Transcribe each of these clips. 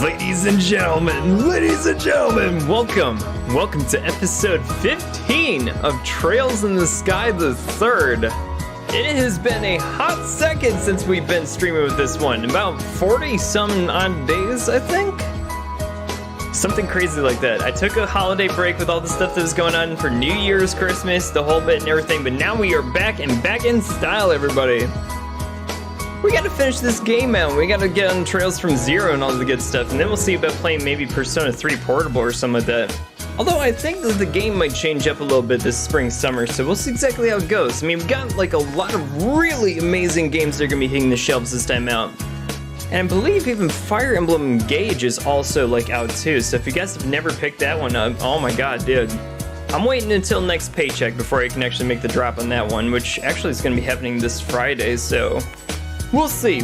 Ladies and gentlemen, welcome to episode 15 of Trails in the Sky the Third. It has been a hot second since we've been streaming with this one, about 40 some odd days, I think? Something crazy like that. I took a holiday break with all the stuff that was going on for New Year's, Christmas, the whole bit and everything, but now we are back and back in style, everybody. We gotta finish this game out. We gotta get on Trails from Zero and all the good stuff, and then we'll see about playing maybe Persona 3 Portable or something like that. Although I think that the game might change up a little bit this spring, summer, so we'll see exactly how it goes. I mean, we've got like a lot of really amazing games that are gonna be hitting the shelves this time out. And I believe even Fire Emblem Engage is also like out too, so if you guys have never picked that one up, oh my god, dude. I'm waiting until next paycheck before I can actually make the drop on that one, which actually is gonna be happening this Friday, so we'll see.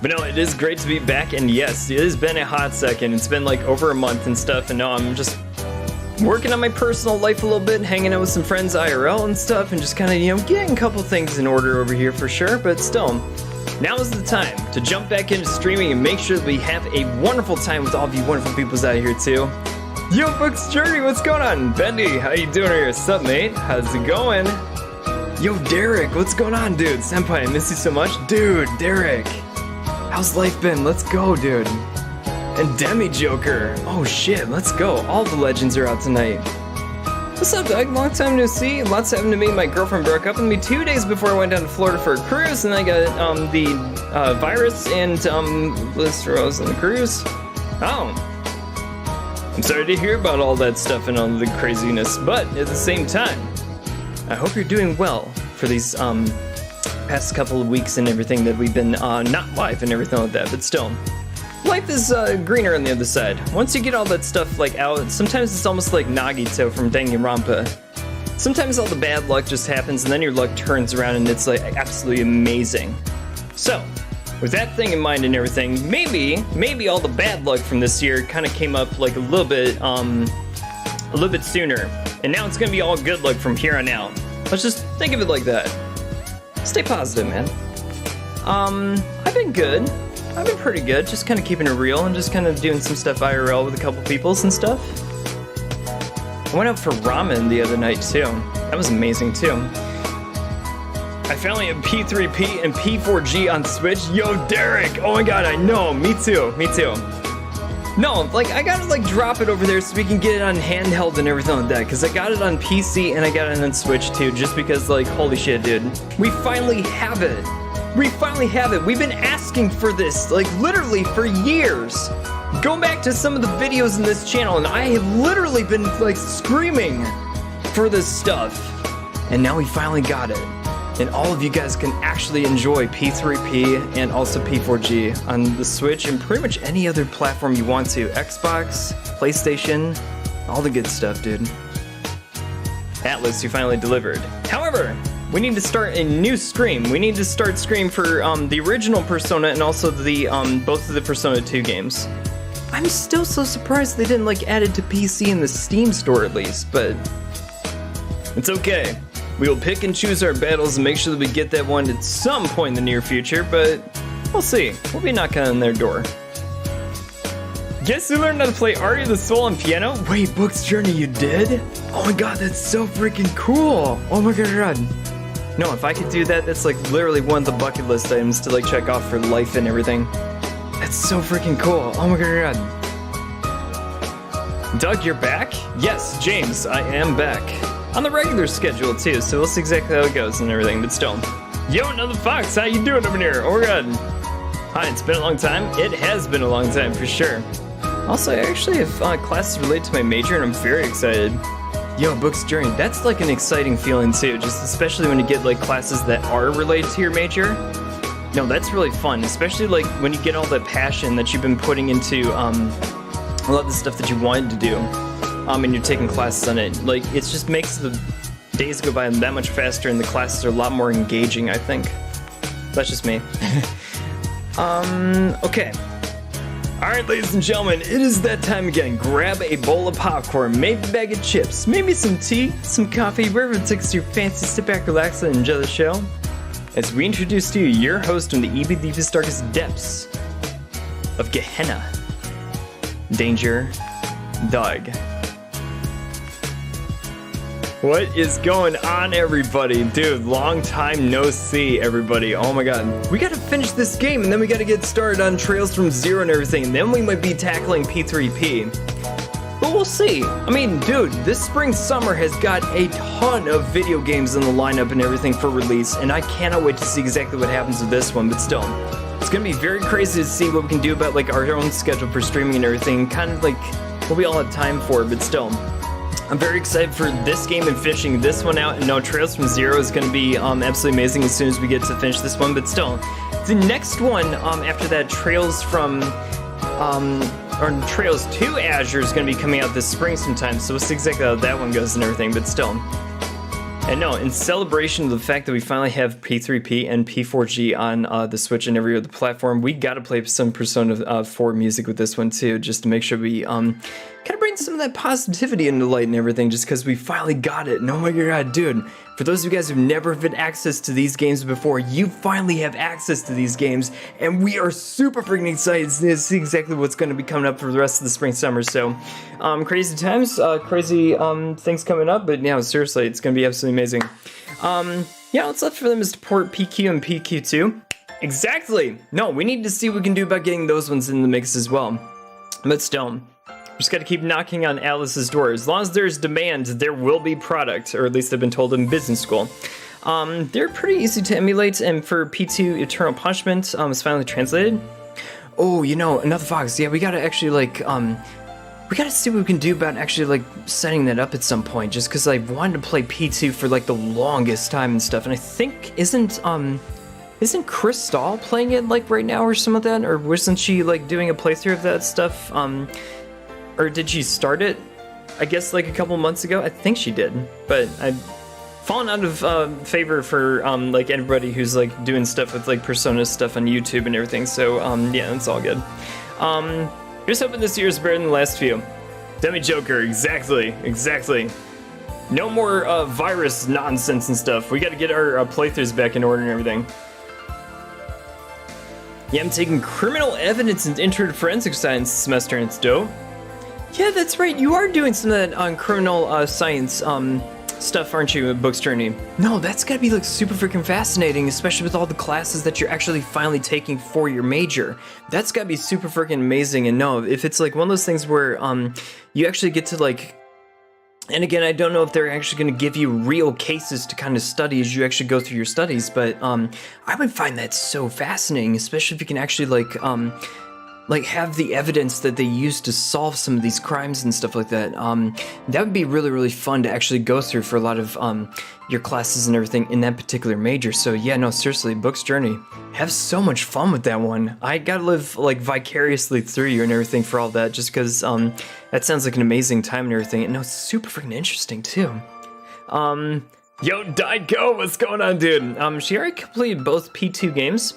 But no, it is great to be back, and yes, it has been a hot second. It's been like over a month and stuff, and now I'm just working on my personal life a little bit, hanging out with some friends IRL and stuff, and just kind of, you know, getting a couple things in order over here for sure, but still, now is the time to jump back into streaming and make sure that we have a wonderful time with all of you wonderful peoples out here too. Yo, Books Journey, what's going on? Bendy, how you doing here? What's up, mate? How's it going? Yo, Derek, what's going on, dude? Senpai, I miss you so much. Dude, Derek, how's life been? Let's go, dude. And Demi Joker. Oh, shit, let's go. All the legends are out tonight. What's up, Doug? Long time no see. Lots happened to me. My girlfriend broke up with me 2 days before I went down to Florida for a cruise, and I got the virus and blisters on the cruise. Oh. I'm sorry to hear about all that stuff and all the craziness, but at the same time, I hope you're doing well for these past couple of weeks and everything that we've been not live and everything like that, but still. Life is greener on the other side. Once you get all that stuff like out, sometimes it's almost like Nagito from Danganronpa. Sometimes all the bad luck just happens and then your luck turns around and it's like absolutely amazing. So, with that thing in mind and everything, maybe all the bad luck from this year kind of came up like a little bit sooner. And now it's gonna be all good luck from here on out. Let's just think of it like that. Stay positive, man. I've been good. I've been pretty good, just kind of keeping it real and just kind of doing some stuff IRL with a couple peoples and stuff. I went out for ramen the other night too. That was amazing too. I finally have P3P and P4G on Switch. Yo, Derek! Oh my god, I know, me too. No, like, I gotta, like, drop it over there so we can get it on handheld and everything like that, because I got it on PC and I got it on Switch, too, just because, like, holy shit, dude. We finally have it. We've been asking for this, like, literally for years. Go back to some of the videos in this channel, and I have literally been, like, screaming for this stuff. And now we finally got it. And all of you guys can actually enjoy P3P and also P4G on the Switch and pretty much any other platform you want to. Xbox, PlayStation, all the good stuff, dude. Atlas, you finally delivered. However, we need to start a new stream. We need to start stream for the original Persona and also the both of the Persona 2 games. I'm still so surprised they didn't like add it to PC in the Steam store at least, but it's okay. We will pick and choose our battles and make sure that we get that one at some point in the near future, but we'll see. We'll be knocking on their door. Guess who learned how to play Aria the Soul on piano? Wait, Books Journey, you did? Oh my god, that's so freaking cool! Oh my god. No, if I could do that, that's like literally one of the bucket list items to like check off for life and everything. That's so freaking cool. Oh my god. Doug, you're back? Yes, James, I am back. On the regular schedule too, so we'll see exactly how it goes and everything, but still. Yo, another Fox, how you doing over here? Oh god. Hi, it's been a long time. It has been a long time for sure. Also, I actually have classes related to my major and I'm very excited. Yo, Books Journey, that's like an exciting feeling too, just especially when you get like classes that are related to your major. No, that's really fun, especially like when you get all that passion that you've been putting into a lot of the stuff that you wanted to do. And you're taking classes on it. Like, it just makes the days go by that much faster and the classes are a lot more engaging, I think. That's just me. Okay. Alright, ladies and gentlemen, it is that time again. Grab a bowl of popcorn, maybe a bag of chips, maybe some tea, some coffee, wherever it takes your fancy. Sit back, relax, and enjoy the show. As we introduce to you your host from the EB Deepest Darkest Depths, of Gehenna. Danger, Dog. What is going on, everybody? Dude, long time no see, everybody. Oh my god. We gotta finish this game, and then we gotta get started on Trails from Zero and everything, and then we might be tackling P3P. But we'll see. I mean, dude, this spring summer has got a ton of video games in the lineup and everything for release, and I cannot wait to see exactly what happens with this one, but still. It's gonna be very crazy to see what we can do about like our own schedule for streaming and everything, kind of like what we all have time for, but still. I'm very excited for this game and finishing this one out, and no, Trails from Zero is going to be absolutely amazing as soon as we get to finish this one, but still. The next one after that, Trails from, or Trails to Azure is going to be coming out this spring sometime, so we'll see exactly how that one goes and everything, but still. And no, in celebration of the fact that we finally have P3P and P4G on the Switch and every other platform, we gotta play some Persona 4 music with this one too, just to make sure we kind of bring some of that positivity into light and everything, just because we finally got it. And oh my god, dude, for those of you guys who've never had access to these games before, you finally have access to these games, and we are super freaking excited to see exactly what's going to be coming up for the rest of the spring summer. So crazy times, crazy things coming up, but yeah, seriously, it's going to be absolutely amazing. Yeah, what's left for them is to port PQ and PQ2. Exactly. No, we need to see what we can do about getting those ones in the mix as well. But still, just gotta keep knocking on Alice's door. As long as there's demand, there will be product, or at least I've been told in business school. They're pretty easy to emulate, and for P2 Eternal Punishment is finally translated. Oh, you know, another Fox. Yeah, we gotta actually like we gotta see what we can do about actually like setting that up at some point, just because I've wanted to play P2 for like the longest time and stuff, and I think isn't Chris Stahl playing it like right now or some of that, or wasn't she like doing a playthrough of that stuff? Or did she start it, I guess, like a couple months ago? I think she did, but I've fallen out of favor for like everybody who's like doing stuff with like Persona stuff on YouTube and everything, so yeah, it's all good. Here's hoping this year is better than the last few. Demi Joker, exactly. No more virus nonsense and stuff. We gotta get our playthroughs back in order and everything. Yeah, I'm taking criminal evidence and intro to forensic science semester, and it's dope. Yeah, that's right. You are doing some of that on criminal science stuff, aren't you, at Books Journey? No, that's gotta be like super freaking fascinating, especially with all the classes that you're actually finally taking for your major. That's gotta be super freaking amazing. And no, if it's like one of those things where you actually get to like, and again, I don't know if they're actually going to give you real cases to kind of study as you actually go through your studies, but I would find that so fascinating, especially if you can actually like have the evidence that they use to solve some of these crimes and stuff like that. That would be really, really fun to actually go through for a lot of your classes and everything in that particular major. So yeah, no, seriously, Books Journey. Have so much fun with that one. I gotta live like vicariously through you and everything for all that, just because that sounds like an amazing time and everything. And no, it's super freaking interesting too. Yo, Daiko, what's going on, dude? She already completed both P2 games.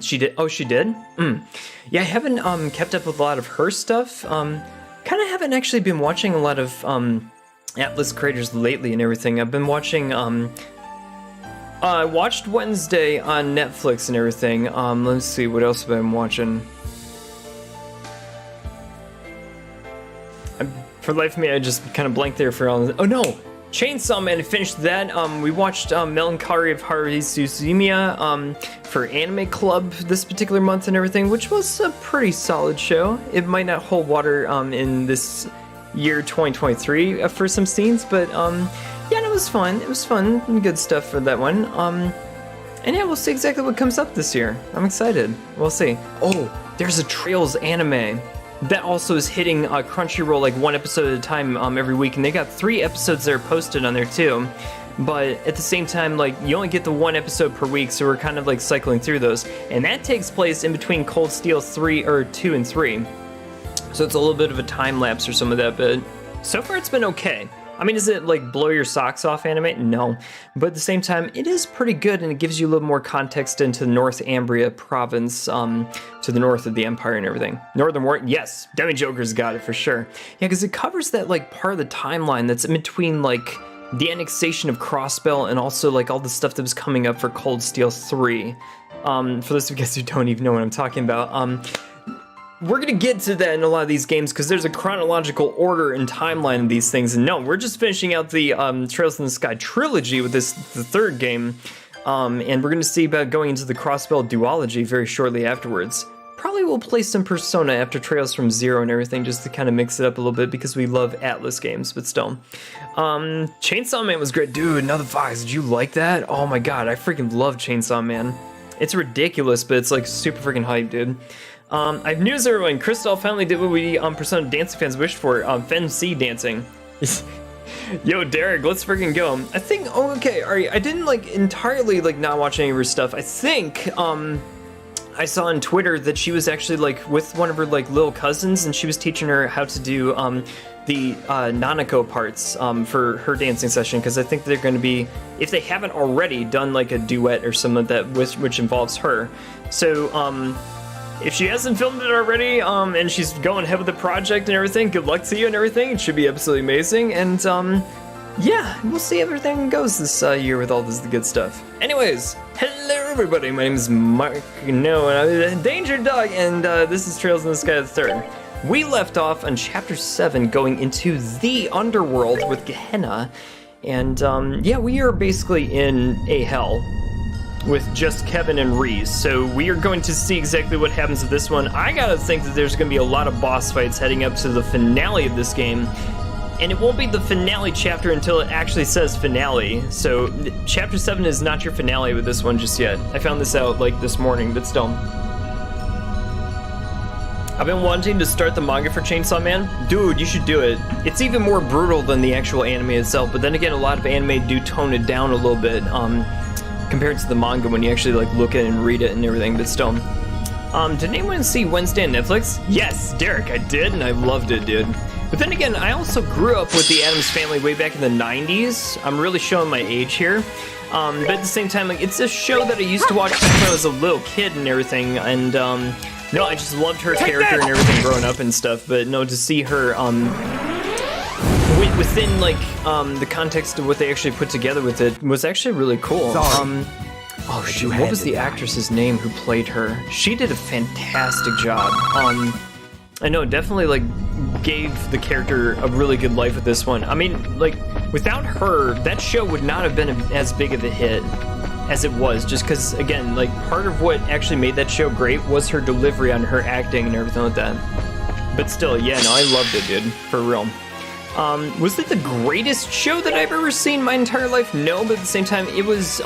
She did. Oh, she did? Yeah, I haven't kept up with a lot of her stuff. Kind of haven't actually been watching a lot of Atlas creators lately and everything. I've been watching I watched Wednesday on Netflix and everything. Let's see, what else have I been watching? For the life of me, I just kind of blanked there for all. Oh no! Chainsaw Man, I finished that. We watched Melancholy of Haruhi Suzumiya for Anime Club this particular month and everything, which was a pretty solid show. It might not hold water in this year 2023 for some scenes, but yeah, it was fun. It was fun and good stuff for that one. And yeah, we'll see exactly what comes up this year. I'm excited. We'll see. Oh, there's a Trails anime that also is hitting Crunchyroll like one episode at a time every week, and they got 3 episodes that are posted on there too. But at the same time, like, you only get the 1 episode per week, so we're kind of like cycling through those, and that takes place in between Cold Steel 2 and 3. So it's a little bit of a time lapse or some of that, but so far it's been okay. I mean, is it like blow your socks off anime? No. But at the same time, it is pretty good, and it gives you a little more context into North Ambria province, to the north of the Empire and everything. Northern War, yes, Demi Joker's got it for sure. Yeah, because it covers that like part of the timeline that's in between like the annexation of Crossbell and also like all the stuff that was coming up for Cold Steel 3. For those of you guys who don't even know what I'm talking about, we're gonna get to that in a lot of these games because there's a chronological order and timeline of these things. And no, we're just finishing out the Trails in the Sky trilogy with the third game. And we're gonna see about going into the Crossbell duology very shortly afterwards. Probably we'll play some Persona after Trails from Zero and everything just to kind of mix it up a little bit because we love Atlas games, but still. Chainsaw Man was great. Dude, another Fox, did you like that? Oh my god, I freaking love Chainsaw Man. It's ridiculous, but it's like super freaking hype, dude. I have news, everyone. Crystal finally did what we Persona dancing fans wished for, Fancy dancing. Yo, Derek, let's freaking go. I think, oh, okay, all right, I didn't like entirely like not watch any of her stuff. I think, I saw on Twitter that she was actually like with one of her like little cousins and she was teaching her how to do the Nanako parts for her dancing session because I think they're going to be, if they haven't already, done like a duet or something like that which involves her. So if she hasn't filmed it already and she's going ahead with the project and everything, good luck to you and everything. It should be absolutely amazing. And yeah, we'll see how everything goes this year with all this good stuff. Anyways, hello everybody, my name is Mark, no, and I'm Danger Dog, and this is Trails in the Sky the Third. We left off on Chapter 7, going into the Underworld with Gehenna, and yeah, we are basically in a hell with just Kevin and Reese, so we are going to see exactly what happens with this one. I gotta think that there's gonna be a lot of boss fights heading up to the finale of this game. And it won't be the finale chapter until it actually says finale. So chapter 7 is not your finale with this one just yet. I found this out like this morning, but still. I've been wanting to start the manga for Chainsaw Man. Dude, you should do it. It's even more brutal than the actual anime itself, but then again, a lot of anime do tone it down a little bit compared to the manga when you actually like look at it and read it and everything, but still. Did anyone see Wednesday on Netflix? Yes, Derek, I did, and I loved it, dude. But then again, I also grew up with the Addams Family way back in the 90s. I'm really showing my age here. But at the same time, like, it's a show that I used to watch back when I was a little kid and everything. And, no, I just loved her character and everything growing up and stuff. But no, to see her, within, like, the context of what they actually put together with it was actually really cool. Oh, shoot, what was the actress's name who played her? She did a fantastic job. I know, definitely, like, gave the character a really good life with this one. I mean, like, without her, that show would not have been as big of a hit as it was, just because, again, like, part of what actually made that show great was her delivery on her acting and everything like that. But still, yeah, no, I loved it, dude, for real. Was it the greatest show that I've ever seen my entire life? No, but at the same time, it was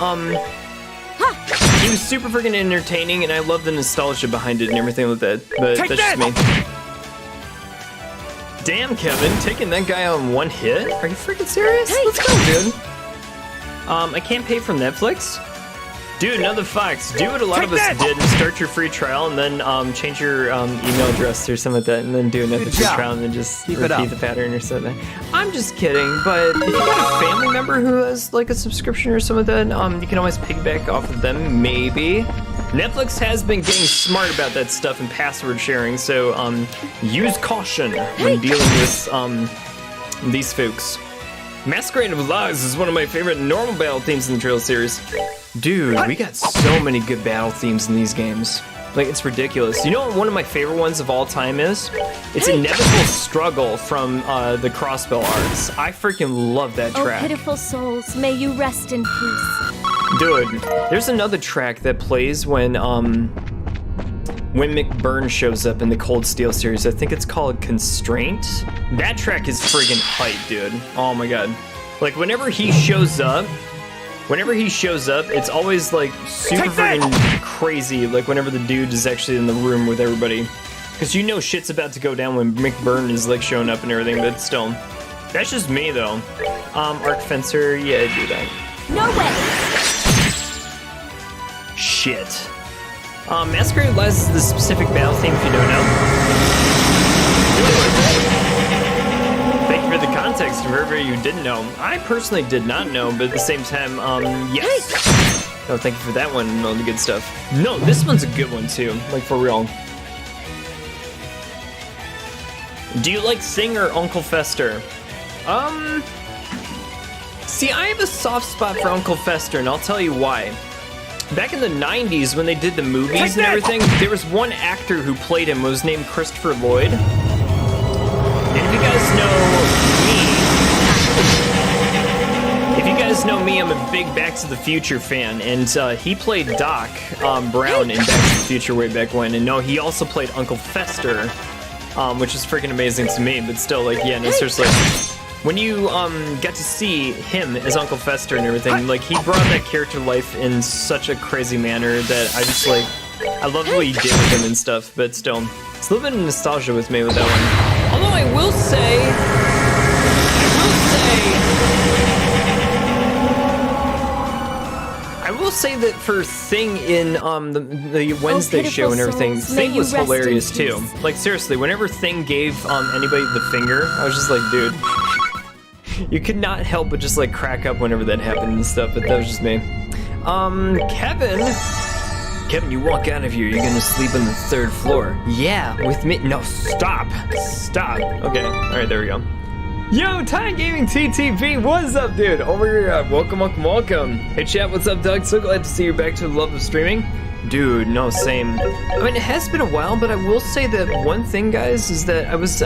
super freaking entertaining, and I love the nostalgia behind it and everything like that, but that's just me. Damn, Kevin, taking that guy on one hit? Are you freaking serious? Let's go, dude. I can't pay for Netflix? Dude, another Fox. Do what a lot of us did and start your free trial and then change your email address or something like that and then do another free trial and then just repeat the pattern or something. I'm just kidding, but if you got a family member who has like a subscription or something like that, you can always piggyback off of them, maybe. Netflix has been getting smart about that stuff and password sharing, so use caution when dealing with these folks. Masquerade of Lies is one of my favorite normal battle themes in the Trail series. Dude, we got so many good battle themes in these games. Like, it's ridiculous. You know what one of my favorite ones of all time is? It's Inevitable Struggle from the Crossbell arcs. I freaking love that track. Oh, pitiful souls, may you rest in peace. Dude, there's another track that plays when McBurn shows up in the Cold Steel series. I think it's called Constraint. That track is friggin' hype, dude. Oh my god. Like, whenever he shows up, it's always like super friggin' crazy, like whenever the dude is actually in the room with everybody. Because you know shit's about to go down when McBurn is like showing up and everything, but still. That's just me though. Arc Fencer, yeah, do that. No way! Shit. Masquerade Lies is the specific battle theme if you don't know. Thank you for the context for everybody who didn't know. I personally did not know, but at the same time, yes. Oh, thank you for that one and all the good stuff. No, this one's a good one too, like for real. Do you like Sing or Uncle Fester? See, I have a soft spot for Uncle Fester, and I'll tell you why. back in the 90s when they did the movies and everything, there was one actor who played him, was named Christopher Lloyd. And if you guys know me, I'm a big Back to the Future fan, and he played Doc Brown in Back to the Future way back when, and no, he also played Uncle Fester, which is freaking amazing to me, but still, like, yeah, no, seriously. When you get to see him as Uncle Fester and everything, like, he brought that character to life in such a crazy manner that I just, like, I love what he did with him and stuff, but still, it's a little bit of nostalgia with me with that one. Although I will say that for Thing in the Wednesday show and everything, Thing was hilarious too. Like, seriously, whenever Thing gave anybody the finger, I was just like, dude. You could not help but just like crack up whenever that happened and stuff, but that was just me. Kevin, you walk out of here, you're gonna sleep on the 3rd floor. Yeah, with me. No, stop. Okay, all right, there we go. Yo, Time Gaming TTV, what's up, dude? Oh my god, welcome. Hey chat, what's up, Doug? So glad to see you back to the love of streaming. Dude, no, same. I mean, it has been a while, but I will say that one thing, guys, is that I was,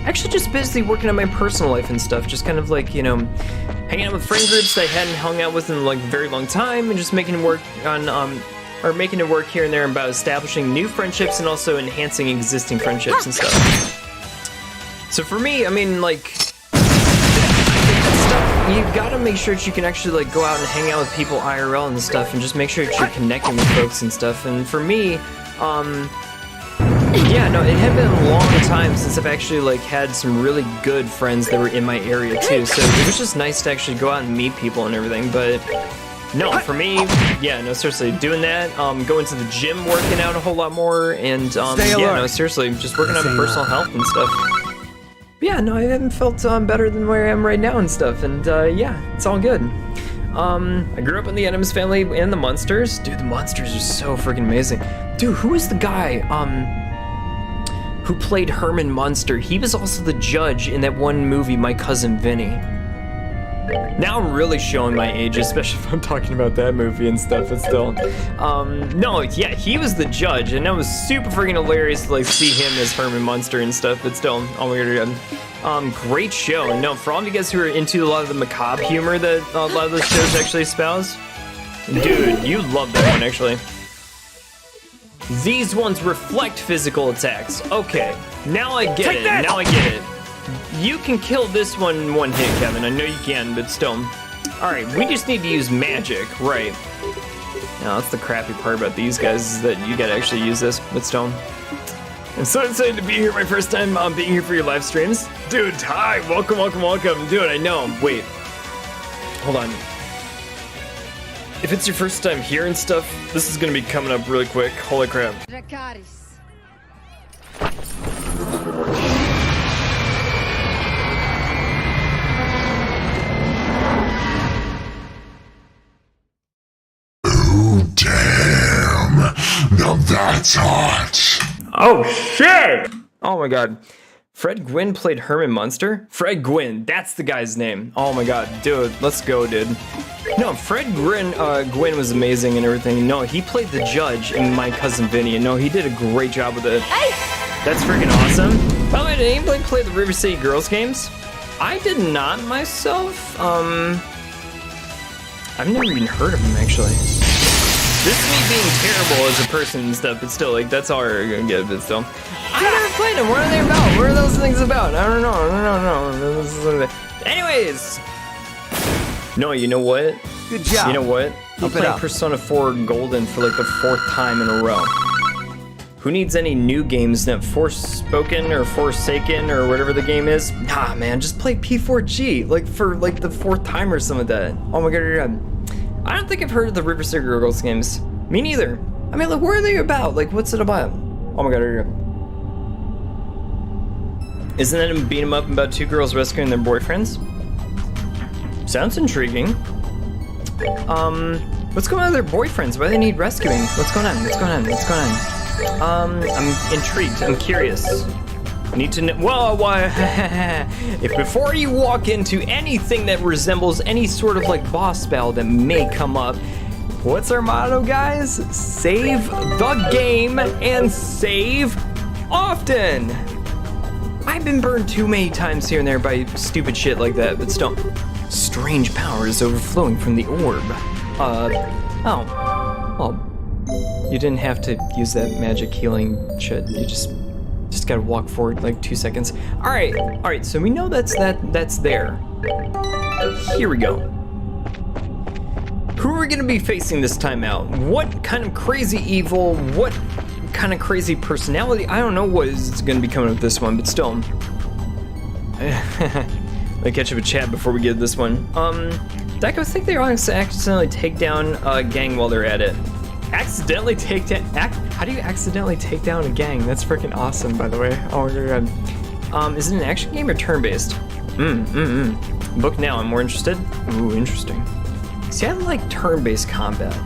actually just busy working on my personal life and stuff, just kind of like, you know, hanging out with friend groups that I hadn't hung out with in like a very long time, and just making it work on, or making it work here and there about establishing new friendships and also enhancing existing friendships and stuff. So for me, I mean, like, stuff, you gotta make sure that you can actually like go out and hang out with people IRL and stuff, and just make sure that you're connecting with folks and stuff. And for me, yeah, no, it had been a long time since I've actually like had some really good friends that were in my area too, so it was just nice to actually go out and meet people and everything. But no, for me, yeah, no, seriously, doing that, going to the gym, working out a whole lot more, and yeah, no, seriously, just working on personal health and stuff. But yeah, no, I haven't felt better than where I am right now and stuff, and yeah, it's all good. I grew up in the Adams Family and the Munsters. Dude, the Munsters are so freaking amazing. Dude, who is the guy, who played Herman Munster? He was also the judge in that one movie, My Cousin Vinny. Now I'm really showing my age, especially if I'm talking about that movie and stuff, but still. No, yeah, he was the judge, and that was super freaking hilarious to like see him as Herman Munster and stuff, but still, oh my god. Great show. And no, for all of you guys who are into a lot of the macabre humor that a lot of those shows actually espouse, dude, you love that one actually. These ones reflect physical attacks. Okay, now I get it. Now I get it. You can kill this one in one hit, Kevin. I know you can, but still. Alright, we just need to use magic, right. Now, that's the crappy part about these guys, is that you gotta actually use this, but still. I'm so excited to be here, my first time being here for your live streams. Dude, hi, welcome. Dude, I know, wait. Hold on. If it's your first time here and stuff, this is gonna be coming up really quick. Holy crap. Damn, now that's hot. Oh shit! Oh my god. Fred Gwynn played Herman Munster? Fred Gwynn, that's the guy's name. Oh my god, dude, let's go, dude. No, Fred Gwynn was amazing and everything. No, he played the judge in My Cousin Vinny, and no, he did a great job with it. That's freaking awesome. By the way, did anybody play the River City Girls games? I did not myself. I've never even heard of them, actually. This is me being terrible as a person and stuff, but still, like, that's all we're gonna get, but still. I never played them. What are they about? What are those things about? I don't know. Anyways. No, you know what? Good job. You know what? I'm playing Persona 4 Golden for like the 4th time in a row. Who needs any new games now? Forspoken or Forsaken or whatever the game is? Nah, man, just play P4G, like for like the 4th time or some of that. Oh my god. I don't think I've heard of the River City Girls games. Me neither. I mean, like, what are they about? Like, what's it about? Oh my god. Isn't that a beat 'em up about 2 girls rescuing their boyfriends? Sounds intriguing. What's going on with their boyfriends? Why do they need rescuing? What's going on? I'm intrigued. I'm curious. I need to know. Whoa. If before you walk into anything that resembles any sort of like boss battle that may come up, What's our motto, guys? Save the game and save often. I've been burned too many times here and there by stupid shit like that, but still. Strange power is overflowing from the orb. You didn't have to use that magic healing shit. You just gotta walk forward like 2 seconds. All right, so we know that's there. Here we go. Who are we gonna be facing this time out? What kind of crazy evil, what kind of crazy personality? I don't know what is gonna be coming with this one, but still. Let me catch up a chat before we get this one. Deco, I think they accidentally take down a gang while they're at it. Accidentally take down, how do you accidentally take down a gang? That's freaking awesome, by the way. Oh my god. Is it an action game or turn-based? Book now, I'm more interested. Ooh, interesting. See, I like turn-based combat,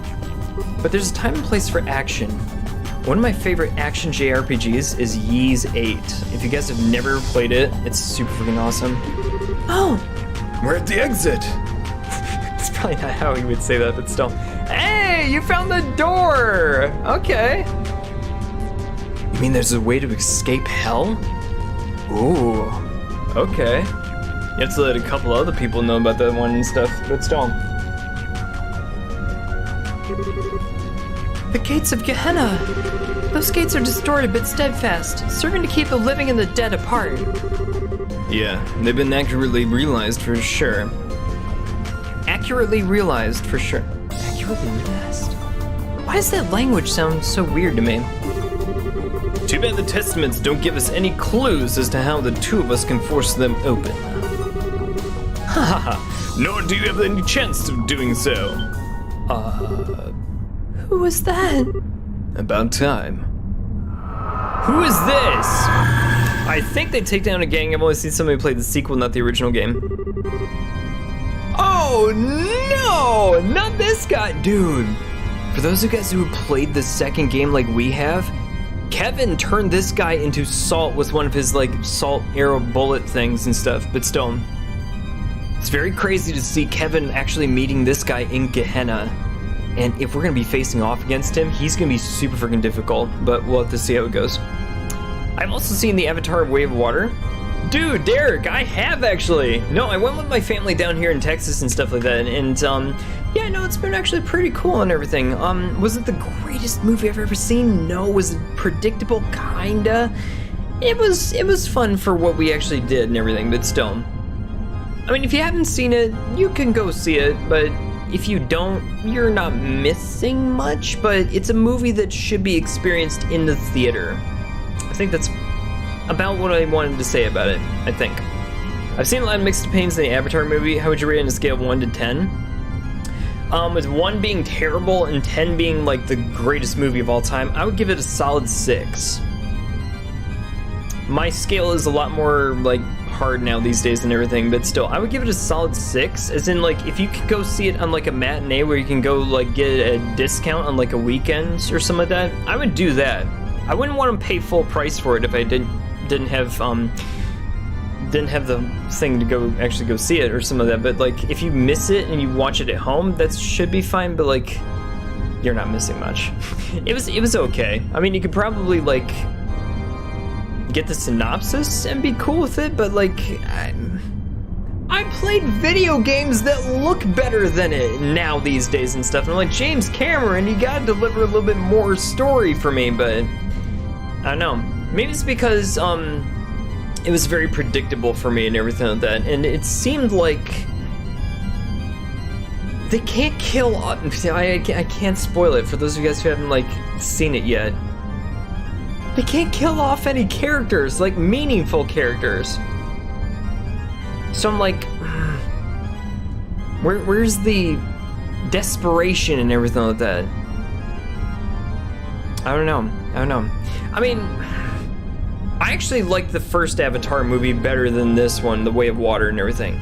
but there's a time and place for action. One of my favorite action JRPGs is Ys 8. If you guys have never played it, it's super freaking awesome. Oh, we're at the exit. It's probably not how he would say that, but still. Hey, you found the door. Okay. You mean there's a way to escape hell? Ooh, okay. You have to let a couple other people know about that one and stuff, but still. The gates of Gehenna. Those gates are distorted but steadfast, serving to keep the living and the dead apart. Yeah, they've been accurately realized for sure. Accurately realized for sure. Accurately realized? Why does that language sound so weird to me? Too bad the testaments don't give us any clues as to how the two of us can force them open. Haha, nor do you have any chance of doing so. Who was that? About time. Who is this? I think they take down a gang. I've only seen somebody play the sequel, not the original game. Oh no, not this guy. Dude, for those of you guys who played the second game like we have, Kevin turned this guy into salt with one of his like salt arrow bullet things and stuff, but still. It's very crazy to see Kevin actually meeting this guy in Gehenna. And if we're gonna be facing off against him, he's gonna be super freaking difficult, but we'll have to see how it goes. I've also seen the Avatar Way of Water. Dude, Derek, I have actually. No, I went with my family down here in Texas and stuff like that, and yeah, no, it's been actually pretty cool and everything. Was it the greatest movie I've ever seen? No. Was it predictable? Kinda. It was fun for what we actually did and everything, but still. I mean, if you haven't seen it, you can go see it, but if you don't, you're not missing much, but it's a movie that should be experienced in the theater. I think that's about what I wanted to say about it, I think. I've seen a lot of mixed opinions in the Avatar movie. How would you rate it on a scale of 1 to 10? With 1 being terrible and 10 being like the greatest movie of all time, I would give it a solid 6. My scale is a lot more like hard now these days and everything, but still, I would give it a solid 6, as in like if you could go see it on like a matinee where you can go like get a discount on like a weekend or something like that, I would do that. I wouldn't want to pay full price for it if I didn't have the thing to actually go see it or some of that, but like if you miss it and you watch it at home, that should be fine, but like you're not missing much. It was okay. I mean, you could probably like get the synopsis and be cool with it, but like I played video games that look better than it now these days and stuff, and I'm like, James Cameron, you gotta deliver a little bit more story for me, but I don't know. Maybe it's because it was very predictable for me and everything like that, and it seemed like they can't kill. I can't spoil it for those of you guys who haven't like seen it yet. They can't kill off any characters, like meaningful characters. So I'm like, where's the desperation and everything like that? I don't know. I mean, I actually like the first Avatar movie better than this one, The Way of Water and everything.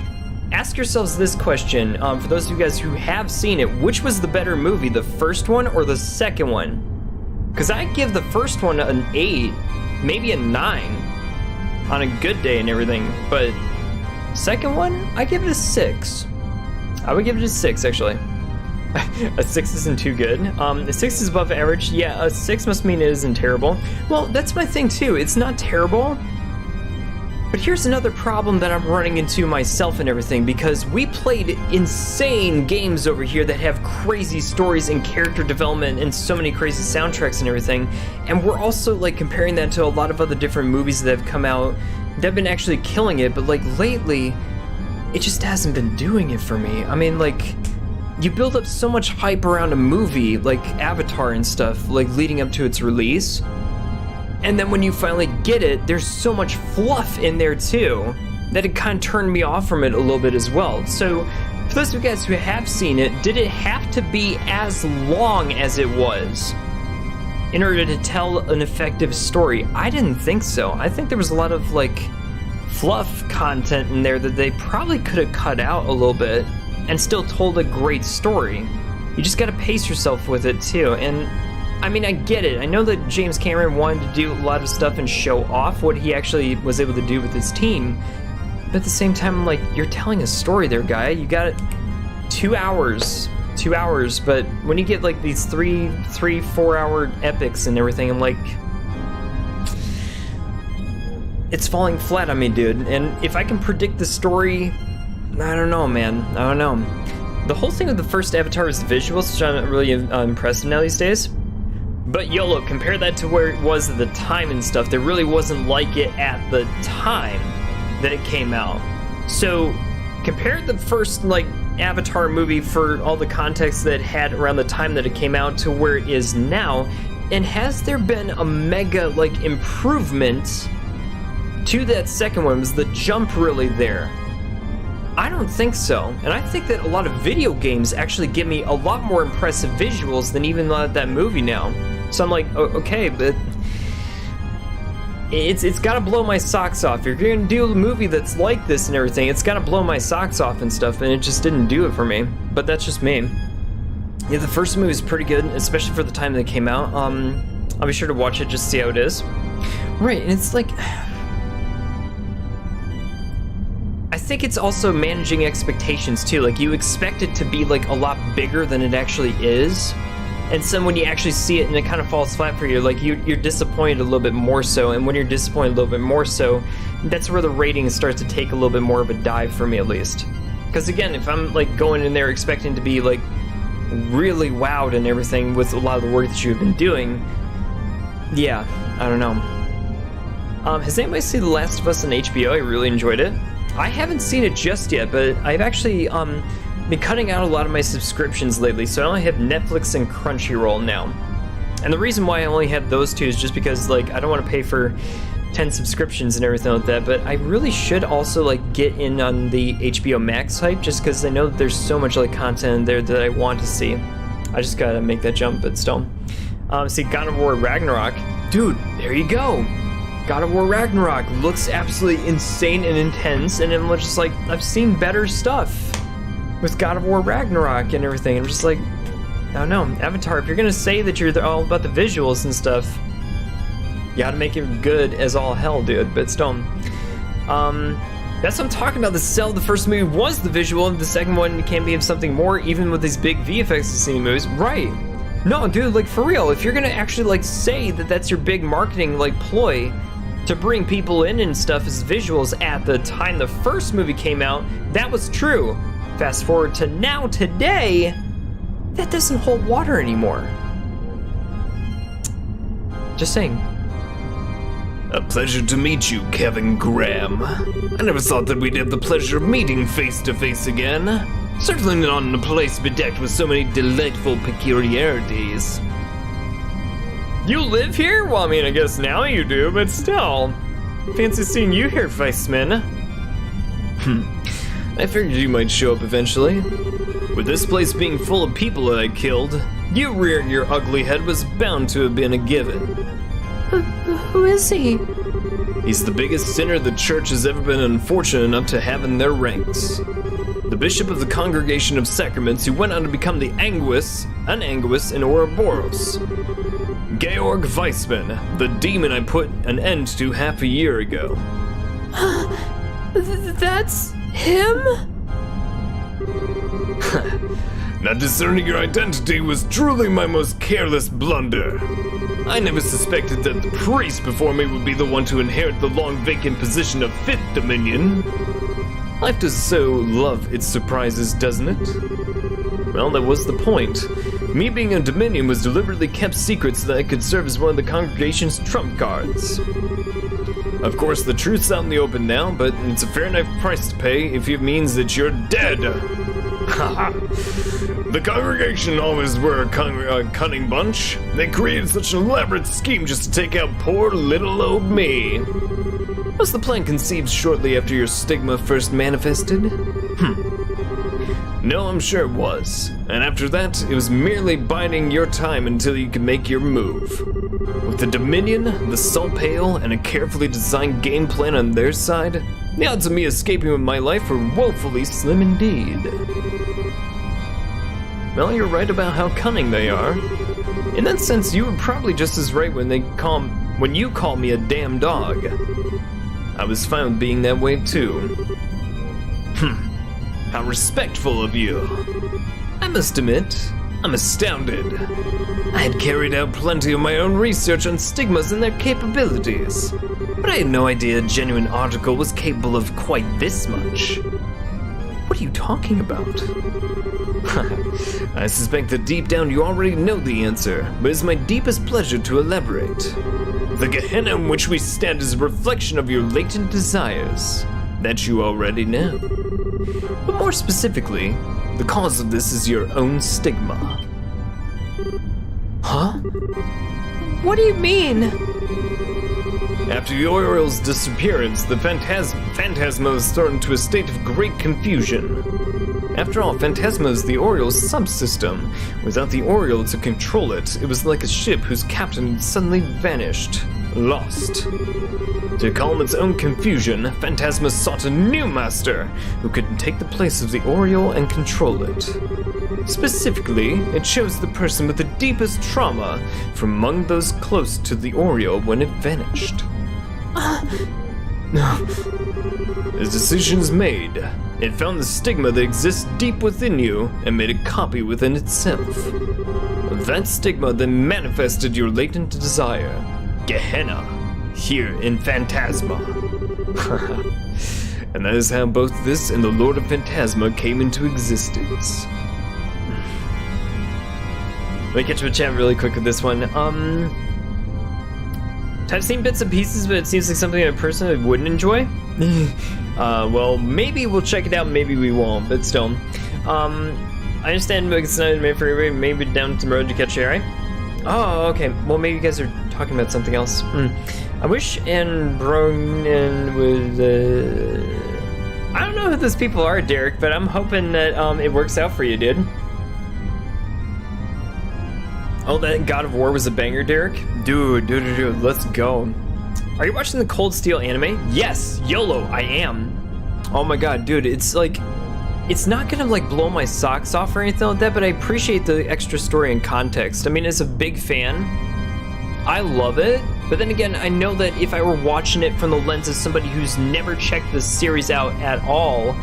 Ask yourselves this question, for those of you guys who have seen it, which was the better movie, the first one or the second one? Because I give the first one an 8, maybe a 9 on a good day and everything, but second one, I give it a 6. I would give it a 6, actually. A 6 isn't too good. A 6 is above average. Yeah, a 6 must mean it isn't terrible. Well, that's my thing too. It's not terrible. But here's another problem that I'm running into myself and everything, because we played insane games over here that have crazy stories and character development and so many crazy soundtracks and everything. And we're also like comparing that to a lot of other different movies that have come out that have been actually killing it, but like lately, it just hasn't been doing it for me. I mean, like, you build up so much hype around a movie, like Avatar and stuff, like leading up to its release. And then when you finally get it, there's so much fluff in there too, that it kind of turned me off from it a little bit as well. So, for those of you guys who have seen it, did it have to be as long as it was in order to tell an effective story? I didn't think so. I think there was a lot of like fluff content in there that they probably could have cut out a little bit and still told a great story. You just gotta pace yourself with it too. And I mean, I get it. I know that James Cameron wanted to do a lot of stuff and show off what he actually was able to do with his team. But at the same time, like, you're telling a story there, guy. You got it 2 hours. 2 hours, but when you get like these 4 hour epics and everything, I'm like, it's falling flat on me, dude. And if I can predict the story, I don't know, man. I don't know. The whole thing with the first Avatar is the visuals, which I'm really impressed now these days. But YOLO, compare that to where it was at the time and stuff. There really wasn't like it at the time that it came out. So compare the first like Avatar movie for all the context that it had around the time that it came out to where it is now. And has there been a mega like improvement to that second one? Was the jump really there? I don't think so. And I think that a lot of video games actually give me a lot more impressive visuals than even that movie now. So I'm like, okay, but it's gotta blow my socks off. If you're gonna do a movie that's like this and everything, it's gotta blow my socks off and stuff, and it just didn't do it for me. But that's just me. Yeah, the first movie is pretty good, especially for the time that it came out. I'll be sure to watch it just to see how it is. Right, and it's like, I think it's also managing expectations too. Like, you expect it to be like a lot bigger than it actually is. And so when you actually see it and it kind of falls flat for you, like you're disappointed a little bit more so. And when you're disappointed a little bit more so, that's where the rating starts to take a little bit more of a dive for me, at least. Because again, if I'm like going in there expecting to be like really wowed and everything with a lot of the work that you've been doing, yeah, I don't know. Has anybody seen The Last of Us on HBO? I really enjoyed it. I haven't seen it just yet, but I've actually been cutting out a lot of my subscriptions lately, so I only have Netflix and Crunchyroll now. And the reason why I only have those two is just because like I don't want to pay for 10 subscriptions and everything like that, but I really should also like get in on the HBO Max hype, just because I know that there's so much like content there that I want to see. I just gotta make that jump, but still. See, God of War Ragnarok. Dude, there you go. God of War Ragnarok looks absolutely insane and intense, and I'm just like, I've seen better stuff with God of War Ragnarok and everything. I'm just like, I don't know. Avatar, if you're gonna say that you're all about the visuals and stuff, you gotta make it good as all hell, dude. But still, that's what I'm talking about. The first movie was the visual, and the second one can be of something more, even with these big VFX you've seen in movies. Right. No, dude, like for real, if you're gonna actually like say that that's your big marketing like ploy to bring people in and stuff as visuals at the time the first movie came out, that was true. Fast forward to now, today, that doesn't hold water anymore. Just saying. A pleasure to meet you, Kevin Graham. I never thought that we'd have the pleasure of meeting face to face again. Certainly not in a place bedecked with so many delightful peculiarities. You live here? Well, I mean, I guess now you do, but still. Fancy seeing you here, Weissman. I figured you might show up eventually. With this place being full of people that I killed, you rearing your ugly head was bound to have been a given. Who is he? He's the biggest sinner the church has ever been unfortunate enough to have in their ranks. The bishop of the Congregation of Sacraments who went on to become the Anguis in Ouroboros. Georg Weissman, the demon I put an end to half a year ago. That's him? Not discerning your identity was truly my most careless blunder. I never suspected that the priest before me would be the one to inherit the long vacant position of Fifth Dominion. Life does so love its surprises, doesn't it? Well, that was the point. Me being a Dominion was deliberately kept secret so that I could serve as one of the congregation's trump cards. Of course, the truth's out in the open now, but it's a fair enough price to pay if it means that you're dead. The congregation always were a cunning bunch. They created such an elaborate scheme just to take out poor little old me. Was the plan conceived shortly after your stigma first manifested? No, I'm sure it was. And after that, it was merely biding your time until you could make your move. With the Dominion, the Salt Pail, and a carefully designed game plan on their side, the odds of me escaping with my life were woefully slim indeed. Well, you're right about how cunning they are. In that sense, you were probably just as right when you call me a damn dog. I was fine with being that way too. How respectful of you. I must admit, I'm astounded. I had carried out plenty of my own research on stigmas and their capabilities, but I had no idea a genuine article was capable of quite this much. What are you talking about? I suspect that deep down you already know the answer, but it's my deepest pleasure to elaborate. The Gehenna in which we stand is a reflection of your latent desires. That you already know. But more specifically, the cause of this is your own stigma. Huh? What do you mean? After the Oriol's disappearance, the Phantasma was thrown into a state of great confusion. After all, Phantasma is the Oriol's subsystem. Without the Oriol to control it, it was like a ship whose captain had suddenly vanished. Lost. To calm its own confusion, Phantasma sought a new master who could take the place of the Oriol and control it. Specifically, it chose the person with the deepest trauma from among those close to the Oriol when it vanished. As decisions made, it found the stigma that exists deep within you and made a copy within itself. That stigma then manifested your latent desire, Gehenna, here in Phantasma. And that is how both this and the Lord of Phantasma came into existence. Let me get to a chat really quick with this one. I've seen bits and pieces, but it seems like something I personally wouldn't enjoy. Well, maybe we'll check it out, maybe we won't, but still. I understand it's not made for everybody, maybe down the road to catch you, right? Oh, okay. Well, maybe you guys are talking about something else. I wish Bronin was, I don't know who those people are, Derek, but I'm hoping that it works out for you, dude. Oh, that God of War was a banger, Derek? Dude, let's go. Are you watching the Cold Steel anime? Yes, YOLO, I am. Oh my god, dude, it's like, it's not gonna like blow my socks off or anything like that, but I appreciate the extra story and context. I mean, as a big fan, I love it, but then again, I know that if I were watching it from the lens of somebody who's never checked the series out at all,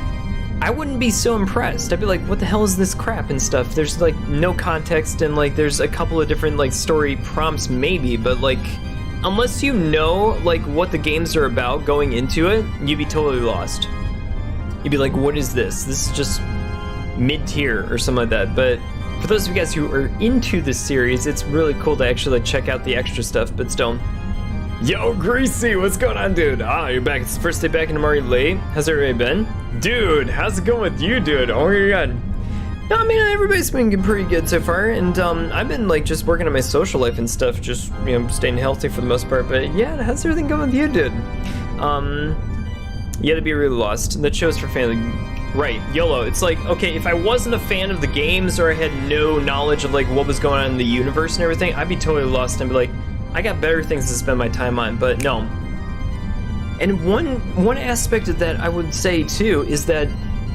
I wouldn't be so impressed. I'd be like, what the hell is this crap and stuff? There's like no context and like there's a couple of different like story prompts maybe, but like unless you know like what the games are about going into it, you'd be totally lost. You'd be like, what is this? This is just mid-tier or something like that. But for those of you guys who are into this series, it's really cool to actually like check out the extra stuff, but still. Yo, Greasy, what's going on, dude? Ah, you're back. It's the first day back in Amari late. How's everybody been? Dude, how's it going with you, dude? Oh my god. No, I mean, everybody's been pretty good so far, and I've been like just working on my social life and stuff, just, you know, staying healthy for the most part, but yeah, how's everything going with you, dude? You had to be really lost. That show's for family. Right, YOLO. It's like, okay, if I wasn't a fan of the games or I had no knowledge of like what was going on in the universe and everything, I'd be totally lost and be like, I got better things to spend my time on, but no. And one aspect of that I would say too is that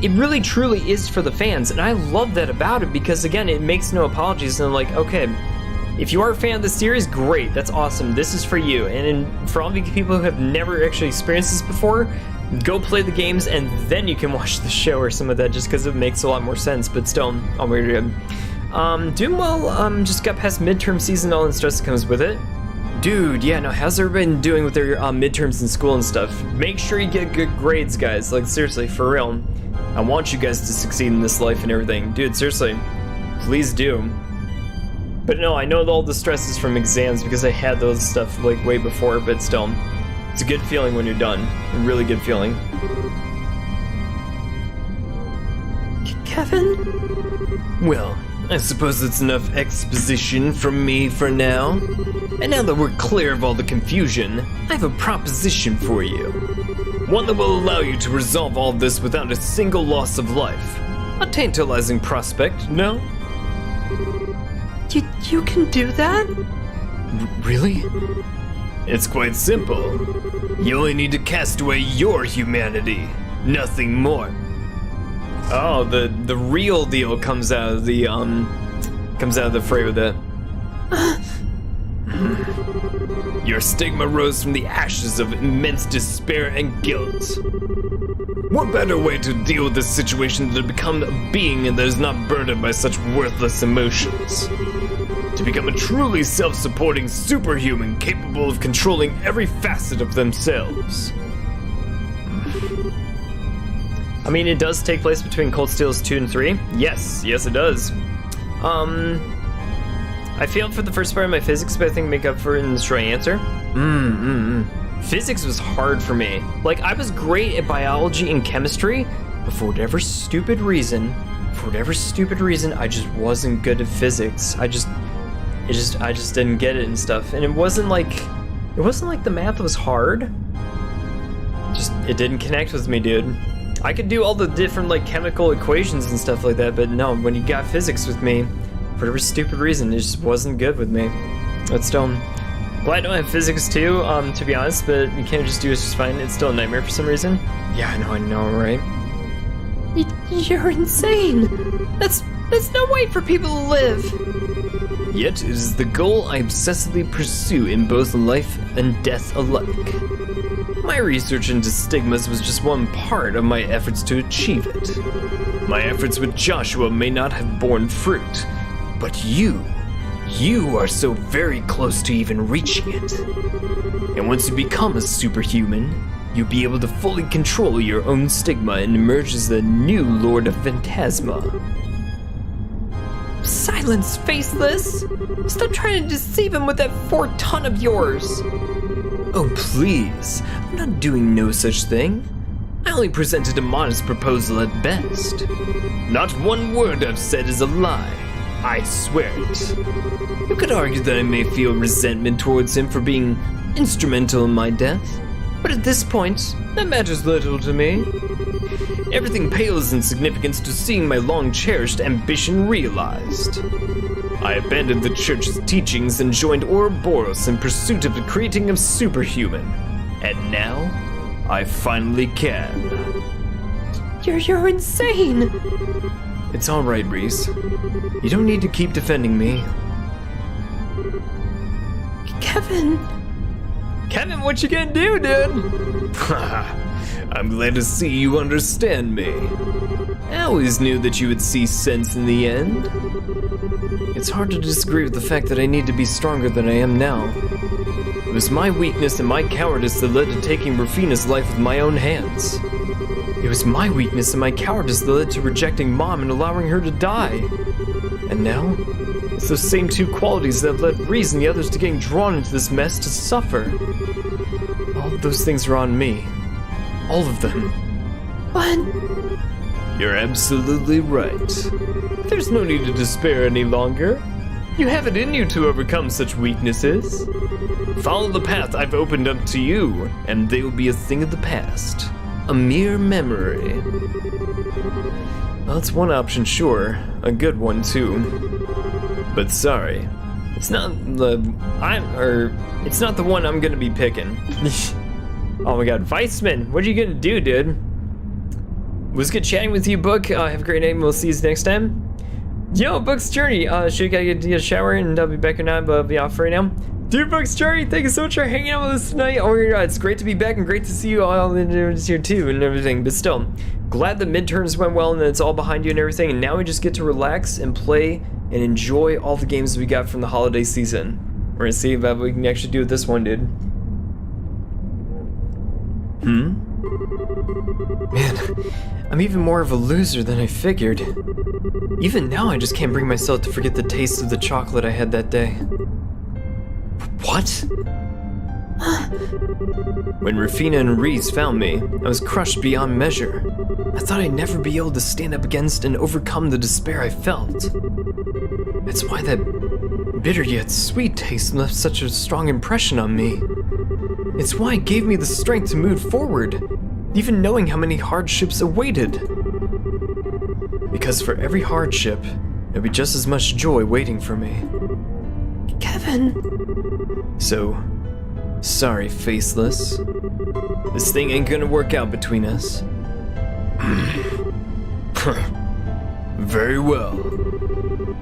it really truly is for the fans, and I love that about it because again, it makes no apologies and like, okay, if you are a fan of the series, great, that's awesome, this is for you. And for all of you people who have never actually experienced this before, go play the games and then you can watch the show or some of that, just because it makes a lot more sense. But still, all weird. Doing well. Just got past midterm season, all the stress that comes with it. Dude, yeah, no, how's everybody been doing with their midterms in school and stuff? Make sure you get good grades, guys. Like, seriously, for real. I want you guys to succeed in this life and everything. Dude, seriously, please do. But no, I know all the stress is from exams because I had those stuff like way before, but still, it's a good feeling when you're done. A really good feeling. Kevin? Well, I suppose it's enough exposition from me for now. And now that we're clear of all the confusion, I have a proposition for you. One that will allow you to resolve all this without a single loss of life. A tantalizing prospect, no? You can do that? Really? It's quite simple. You only need to cast away your humanity, nothing more. Oh, the real deal comes out of the fray with it. Your stigma rose from the ashes of immense despair and guilt. What better way to deal with this situation than to become a being that is not burdened by such worthless emotions? To become a truly self-supporting superhuman capable of controlling every facet of themselves. I mean, it does take place between Cold Steel's 2 and 3. Yes, it does. I failed for the first part of my physics, but I think make up for it in the short answer. Physics was hard for me. Like, I was great at biology and chemistry, but for whatever stupid reason, I just wasn't good at physics. I just didn't get it and stuff. And it wasn't like the math was hard. Just, it didn't connect with me, dude. I could do all the different like chemical equations and stuff like that, but no, when you got physics with me, for whatever stupid reason, it just wasn't good with me. But still, well, I don't have physics too, to be honest, but you can't just do it just fine. It's still a nightmare for some reason. Yeah, I know, right? You're insane. That's no way for people to live. Yet it is the goal I obsessively pursue in both life and death alike. My research into stigmas was just one part of my efforts to achieve it. My efforts with Joshua may not have borne fruit, but you are so very close to even reaching it. And once you become a superhuman, you'll be able to fully control your own stigma and emerge as the new Lord of Phantasma. Silence, faceless! Stop trying to deceive him with that 4-ton of yours! Oh, please. I'm not doing no such thing. I only presented a modest proposal at best. Not one word I've said is a lie. I swear it. You could argue that I may feel resentment towards him for being instrumental in my death, but at this point, that matters little to me. Everything pales in significance to seeing my long-cherished ambition realized. I abandoned the church's teachings and joined Ouroboros in pursuit of creating a superhuman. And now, I finally can. You're insane! It's alright, Reese. You don't need to keep defending me. Kevin, what you gonna do, dude? I'm glad to see you understand me. I always knew that you would see sense in the end. It's hard to disagree with the fact that I need to be stronger than I am now. It was my weakness and my cowardice that led to taking Rufina's life with my own hands. It was my weakness and my cowardice that led to rejecting Mom and allowing her to die. And now, it's those same two qualities that led Reese and the others to getting drawn into this mess to suffer. All of those things are on me. All of them. what? You're absolutely right. There's no need to despair any longer. You have it in you to overcome such weaknesses. Follow the path I've opened up to you, and they will be a thing of the past. A mere memory. Well, that's one option, sure. A good one, too. But sorry. It's not the one I'm gonna be picking. Oh my god, Weissman, what are you gonna do, dude? Was good chatting with you, Book. Have a great night, and we'll see you next time. Yo, Book's journey. Should I get a shower and I'll be back or not, but I'll be off right now. Dude, Bucks Charlie, thank you so much for hanging out with us tonight. Oh my god, it's great to be back and great to see you all in here too and everything. But still, glad the midterms went well and that it's all behind you and everything. And now we just get to relax and play and enjoy all the games we got from the holiday season. We're gonna see what we can actually do with this one, dude. Man, I'm even more of a loser than I figured. Even now, I just can't bring myself to forget the taste of the chocolate I had that day. What? When Rufina and Reese found me, I was crushed beyond measure. I thought I'd never be able to stand up against and overcome the despair I felt. That's why that bitter yet sweet taste left such a strong impression on me. It's why it gave me the strength to move forward, even knowing how many hardships awaited. Because for every hardship, there'd be just as much joy waiting for me. Kevin. So, sorry, Faceless. This thing ain't gonna work out between us. Very well.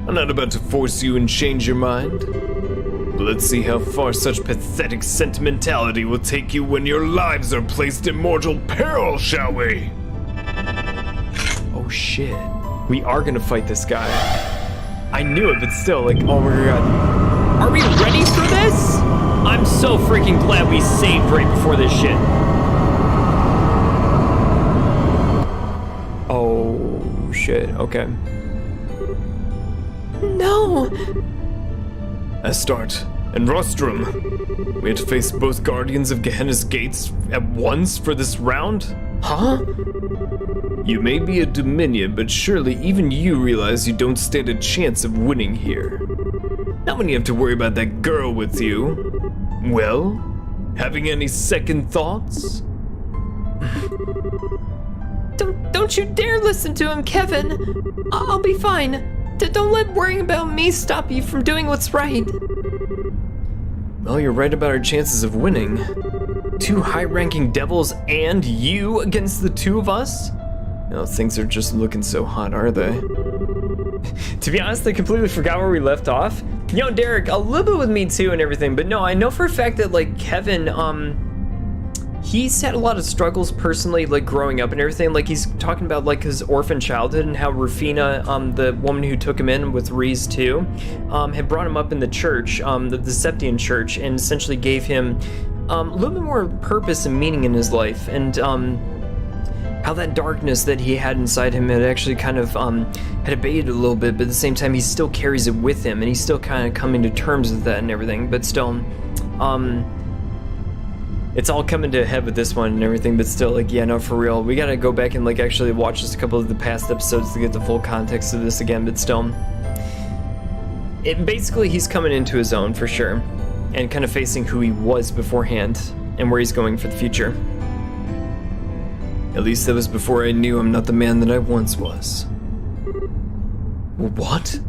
I'm not about to force you and change your mind. But let's see how far such pathetic sentimentality will take you when your lives are placed in mortal peril, shall we? Oh shit. We are gonna fight this guy. I knew it, but still, like, oh my god. Are we ready for this? I'm so freaking glad we saved right before this shit. Oh shit, okay. No. Astarte and Rostrum. We had to face both guardians of Gehenna's gates at once for this round? Huh? You may be a Dominion, but surely even you realize you don't stand a chance of winning here. Not when you have to worry about that girl with you. Well, having any second thoughts? Don't you dare listen to him, Kevin. I'll be fine. Don't let worrying about me stop you from doing what's right. Well, you're right about our chances of winning. 2 high-ranking devils and you against the 2 of us? No, things are just looking so hot, are they? To be honest, I completely forgot where we left off. Yo, Derek, a little bit with me too and everything, but no, I know for a fact that, like, Kevin, he's had a lot of struggles personally, like, growing up and everything. Like, he's talking about, like, his orphan childhood and how Rufina, the woman who took him in with Reese too, had brought him up in the church, the Septium Church, and essentially gave him a little bit more purpose and meaning in his life, and how that darkness that he had inside him had actually kind of had abated a little bit, but at the same time he still carries it with him, and he's still kind of coming to terms with that and everything, but still, it's all coming to a head with this one and everything, but still, like, yeah, no, for real, we gotta go back and, like, actually watch just a couple of the past episodes to get the full context of this again, but still, basically he's coming into his own for sure, and kind of facing who he was beforehand and where he's going for the future. At least that was before I knew I'm not the man that I once was. What?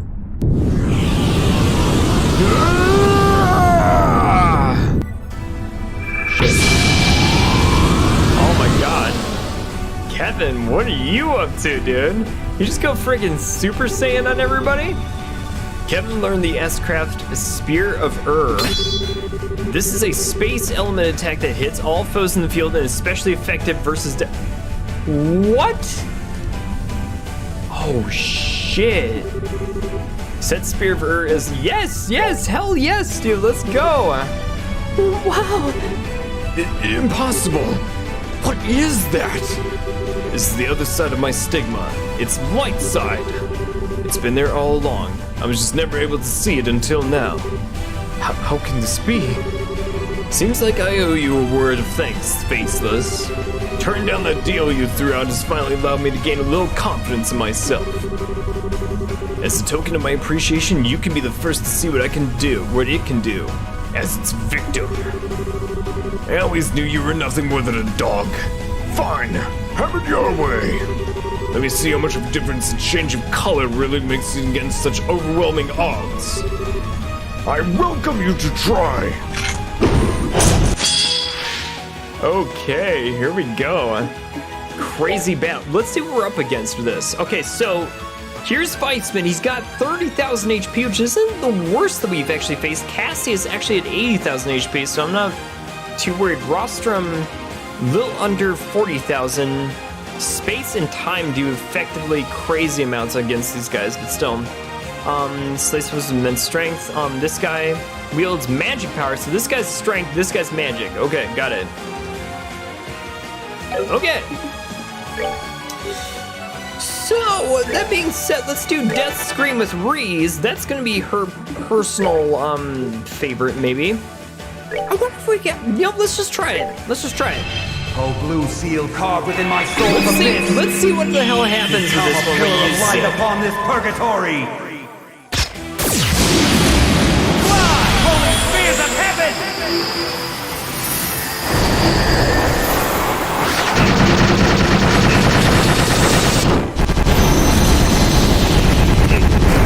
Shit. Oh my god. Kevin, what are you up to, dude? You just go friggin' Super Saiyan on everybody? Kevin learned the S-Craft Spear of This is a space element attack that hits all foes in the field and is especially effective versus What? Oh shit. Set Spear of is yes, hell yes, dude, let's go. Wow. Impossible. What is that? This is the other side of my stigma. It's light side. It's been there all along. I was just never able to see it until now. How can this be? Seems like I owe you a word of thanks, Faceless. Turning down that deal you threw out has finally allowed me to gain a little confidence in myself. As a token of my appreciation, you can be the first to see what it can do, as its victim. I always knew you were nothing more than a dog. Fine, have it your way. Let me see how much of a difference a change of color really makes against such overwhelming odds. I welcome you to try. Okay, here we go. Crazy battle. Let's see what we're up against for this. Okay, so Here's Weissman. He's got 30,000 HP, which isn't the worst that we've actually faced. Cassie is actually at 80,000 HP, so I'm not too worried. Rostrum, a little under 40,000. Space and time do effectively crazy amounts against these guys, but still. Slice was immense strength. This guy wields magic power, so this guy's strength, this guy's magic. Okay, got it. Okay. So, that being said, let's do Death Scream with Reese. That's gonna be her personal, favorite, maybe. I wonder if we can, let's just try it. Let's just try it. Oh, blue seal carved within my soul. Let's see what the hell happens with this one when you use light it. upon this purgatory. Fly, holy spears of heaven!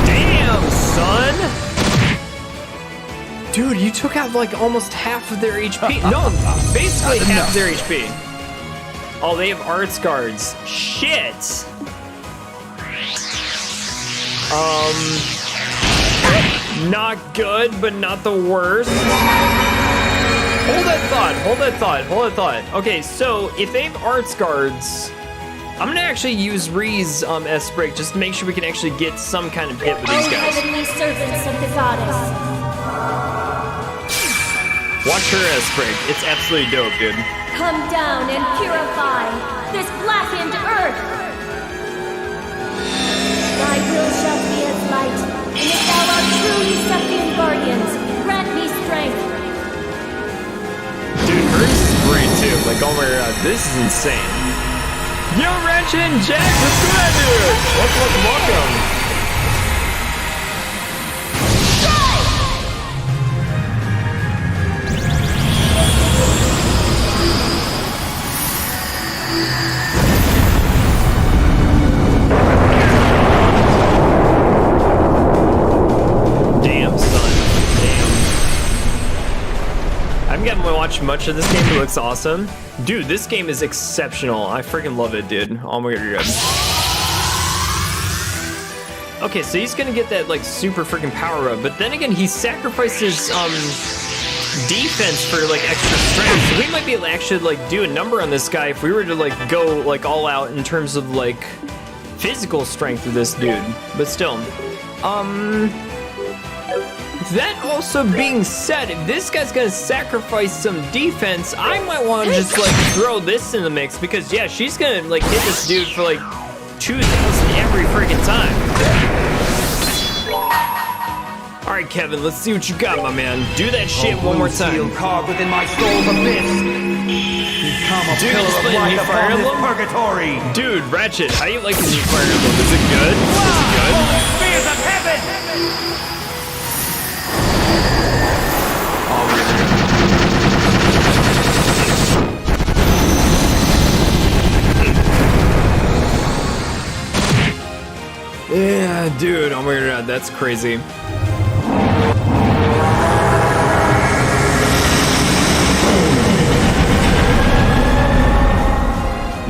Damn, son! Dude, you took out like almost half of their HP. No, basically half of their HP. Oh, they have arts guards. Shit! Not good, but not the worst. Hold that thought. Okay, so if they have arts guards, I'm gonna actually use Ree's S-Break just to make sure we can actually get some kind of hit with these guys. Heavenly servants of the goddess. Watch her S-Break. It's absolutely dope, dude. Come down and purify this blackened earth. Thy will shall be as light, and if thou art truly Septium guardians, grant me strength. Dude, hers is great too. Like, oh my god, this is insane. Yo, Ratchet and Jack, what's going on, dude? Welcome. Damn, son. Damn. I haven't gotten to watch much of this game, but it looks awesome. Dude, this game is exceptional. I freaking love it, dude. Oh my god, you're good. Okay, so he's gonna get that, like, super freaking power up, but then again, he sacrifices, defense for, like, extra strength. So we might be able to actually, like, do a number on this guy if we were to, like, go, like, all out in terms of, like, physical strength of this dude. But still. That also being said, if this guy's gonna sacrifice some defense, I might want to just, like, throw this in the mix, because, yeah, she's gonna, like, hit this dude for, like, 2,000 every freaking time. Alright, Kevin, let's see what you got, my man. Do that shit one more time. Carved within my soul's abyss. Become a Dude, pillar just of playing light new Fire upon this Emblem? purgatory. Dude, Ratchet, how you like the new Fire Emblem? Is it good? Is it good? Holy spears of heaven! Yeah, dude, oh my god, that's crazy.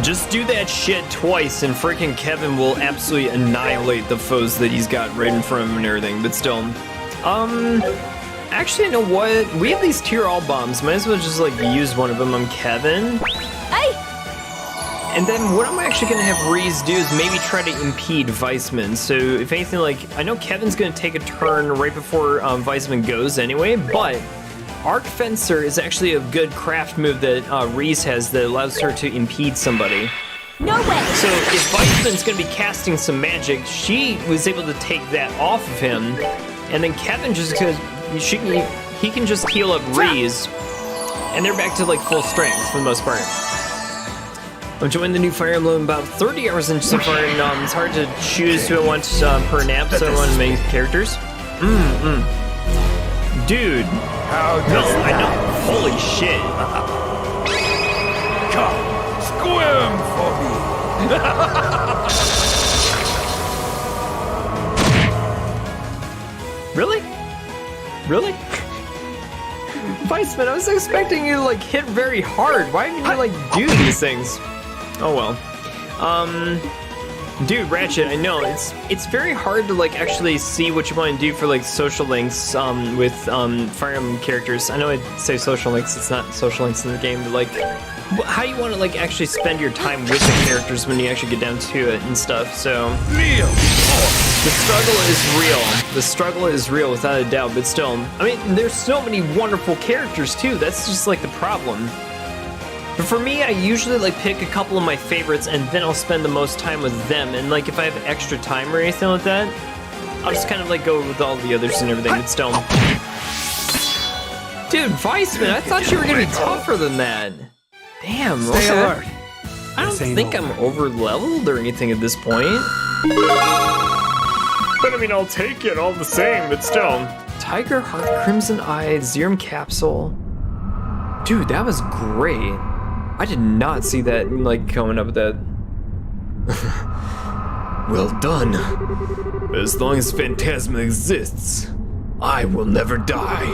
Just do that shit twice and freaking Kevin will absolutely annihilate the foes that he's got right in front of him and everything, but still. Actually, you know what? We have these tier all bombs. Might as well just, like, use one of them on Kevin. And then what I'm actually gonna have Reese do is maybe try to impede Weissman. So if anything, like, I know Kevin's gonna take a turn right before Weissman goes anyway, but Arc Fencer is actually a good craft move that Reese has that allows her to impede somebody. No way! So if Weissman's gonna be casting some magic, she was able to take that off of him, and then Kevin just he can just heal up Reese, and they're back to, like, full strength for the most part. I'm enjoying the new Fire Emblem, about 30 hours in so far, and it's hard to choose who I want per nap, so I want many characters. Dude. No, I know. Holy shit. Come, squirm for me. Really? Really? Weissman, I was expecting you to, like, hit very hard. Why didn't you, like, do these things? Oh well. Dude, Ratchet, I know it's very hard to like actually see what you want to do for like social links with Fire Emblem characters. I know I say social links, it's not social links in the game, but like how you want to like actually spend your time with the characters when you actually get down to it and stuff. So the struggle is real. The struggle is real without a doubt, but still, I mean, there's so many wonderful characters too. That's just like the problem. But for me, I usually like pick a couple of my favorites and then I'll spend the most time with them. And like if I have extra time or anything like that, I'll just kind of like go with all the others and everything. But still. Dude, Weissman, I thought you were gonna be tougher than that. Damn, Stay okay. alert. I don't This ain't think over. I'm over leveled or anything at this point. But I mean, I'll take it all the same, but still. Tiger Heart, Crimson Eye, Zerum Capsule. Dude, that was great. I did not see that, like, coming up with that. Well done. As long as Phantasma exists, I will never die.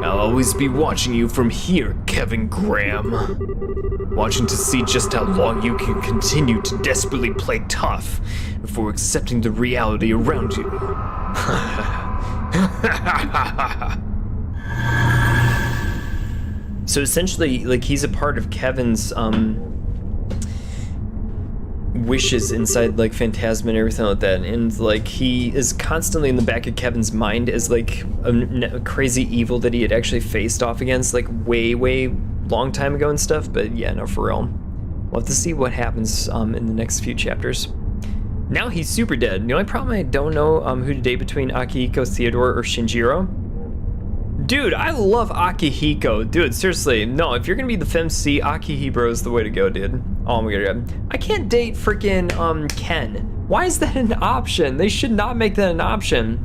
I'll always be watching you from here, Kevin Graham. Watching to see just how long you can continue to desperately play tough before accepting the reality around you. So essentially, like, he's a part of Kevin's wishes inside, like, Phantasma and everything like that. And, like, he is constantly in the back of Kevin's mind as, like, a crazy evil that he had actually faced off against, like, way, way long time ago and stuff. But yeah, no, for real. We'll have to see what happens in the next few chapters. Now he's super dead. The only problem, I don't know who to date between Akihiko, Theodore, or Shinjiro. Dude, I love Akihiko. Dude, seriously, no, if you're gonna be the FemC, Akihiro is the way to go, dude. Oh my god. I can't date freaking Ken. Why is that an option? They should not make that an option.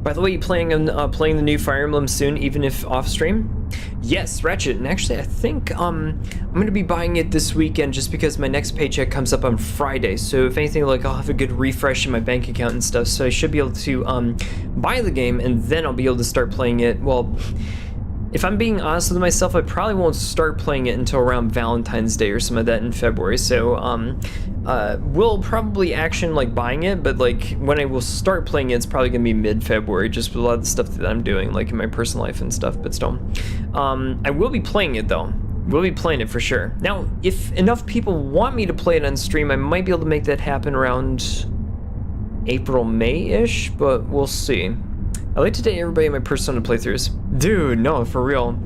By the way, you planning on playing the new Fire Emblem soon, even if off stream? Yes, Ratchet, and actually I think I'm gonna be buying it this weekend just because my next paycheck comes up on Friday. So if anything, like, I'll have a good refresh in my bank account and stuff. So I should be able to buy the game and then I'll be able to start playing it. Well, if I'm being honest with myself, I probably won't start playing it until around Valentine's Day or some of that in February. So we'll probably action like buying it, but like when I will start playing it, it's probably gonna be mid-February, just with a lot of the stuff that I'm doing, like in my personal life and stuff. But still, I will be playing it though. We'll be playing it for sure. Now, if enough people want me to play it on stream, I might be able to make that happen around April, May-ish, but we'll see. I like to date everybody in my Persona playthroughs. Dude, no, for real.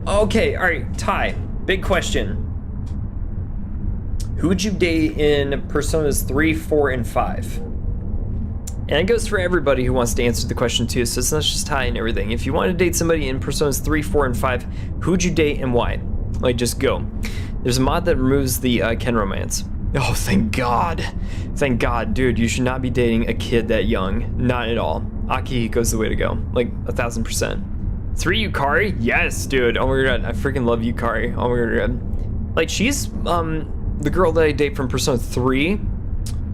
Okay, alright, Ty, big question. Who would you date in Personas 3, 4, and 5? And it goes for everybody who wants to answer the question too, so it's not just Ty and everything. If you want to date somebody in Personas 3, 4, and 5, who would you date and why? Like, just go. There's a mod that removes the Ken romance. Oh, thank God. Thank God, dude, you should not be dating a kid that young. Not at all. Akihiko's the way to go. Like, 1000%. 3 Yukari? Yes, dude. Oh my god, I freaking love Yukari. Oh my god. Like, she's the girl that I date from Persona 3.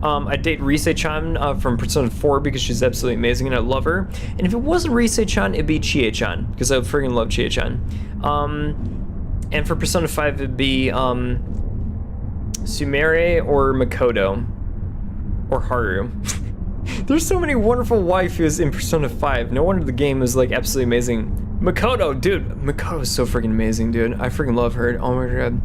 I date Rise-chan from Persona 4 because she's absolutely amazing and I love her. And if it wasn't Rise-chan, it'd be Chie-chan because I freaking love Chie-chan. And for Persona 5, it'd be Sumire or Makoto or Haru. There's so many wonderful waifus in Persona 5. No wonder the game is like absolutely amazing. Makoto, dude. Makoto is so freaking amazing, dude. I freaking love her. Oh my god.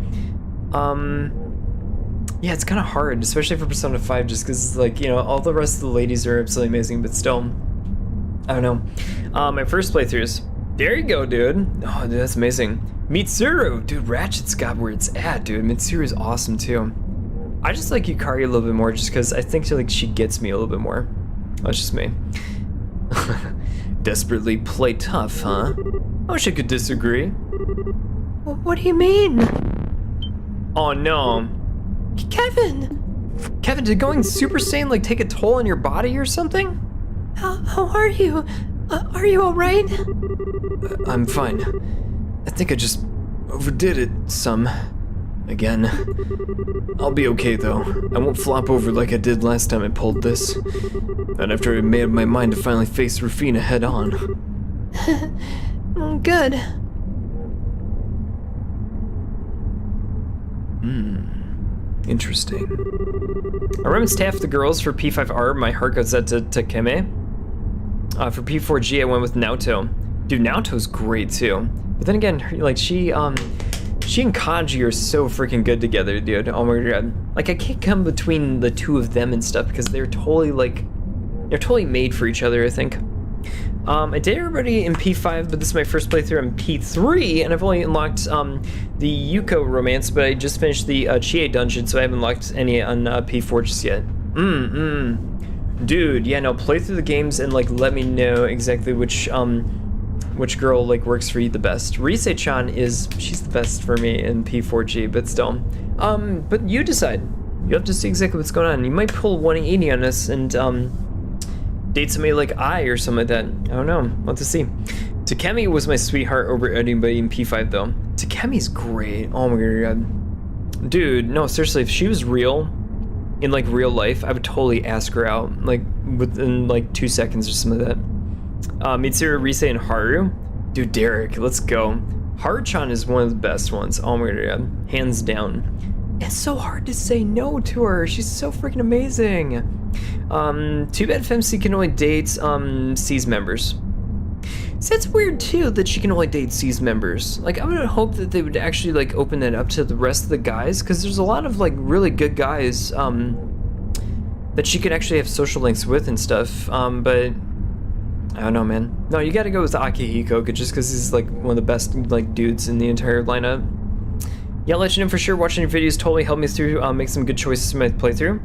Yeah, it's kind of hard, especially for Persona 5, just because it's like, you know, all the rest of the ladies are absolutely amazing, but still, I don't know. My first playthroughs. There you go, dude. Oh, dude, that's amazing. Mitsuru, dude. Ratchet's got where it's at, dude. Mitsuru's awesome too. I just like Yukari a little bit more, just because I think like she gets me a little bit more. That's just me. Desperately play tough, huh? I wish I could disagree. What do you mean? Oh no. Kevin! Kevin, did going Super Saiyan like take a toll on your body or something? How are you? Are you alright? I'm fine. I think I just overdid it some. Again. I'll be okay though. I won't flop over like I did last time I pulled this. Not after I made up my mind to finally face Rufina head on. Good. Interesting. I romanced half the girls for P5R. My heart goes out to Takeme. For P4G, I went with Naoto. Dude, Naoto's great too. But then again, like she and Kanji are so freaking good together, dude. Oh my god. Like I can't come between the two of them and stuff because they're totally made for each other, I think. I did everybody in P5, but this is my first playthrough in P3, and I've only unlocked the Yuko romance, but I just finished the Chie dungeon, so I haven't unlocked any on P4 just yet. Dude, yeah, no, play through the games and like let me know exactly which girl like works for you the best. Rise-chan she's the best for me in P4G, but still. But you decide. You have to see exactly what's going on. You might pull 180 on us and date somebody like I or something like that. I don't know. We'll have to see. Takemi was my sweetheart over anybody in P5 though. Takemi's great. Oh my god. Dude, no, seriously, if she was real, in like real life, I would totally ask her out, like within like 2 seconds or something like that. Mitsuru, Rise, and Haru. Dude, Derek, let's go. Haru-chan is one of the best ones. Oh my god, hands down. It's so hard to say no to her. She's so freaking amazing. Too bad FMC can only date C's members. See, it's weird too that she can only date C's members. Like I would hope that they would actually like open that up to the rest of the guys, because there's a lot of like really good guys that she could actually have social links with and stuff. But I don't know, man. No, you gotta go with Akihiko just because he's like one of the best like dudes in the entire lineup. Yeah, I'll let you know for sure. Watching your videos totally helped me through make some good choices in my playthrough.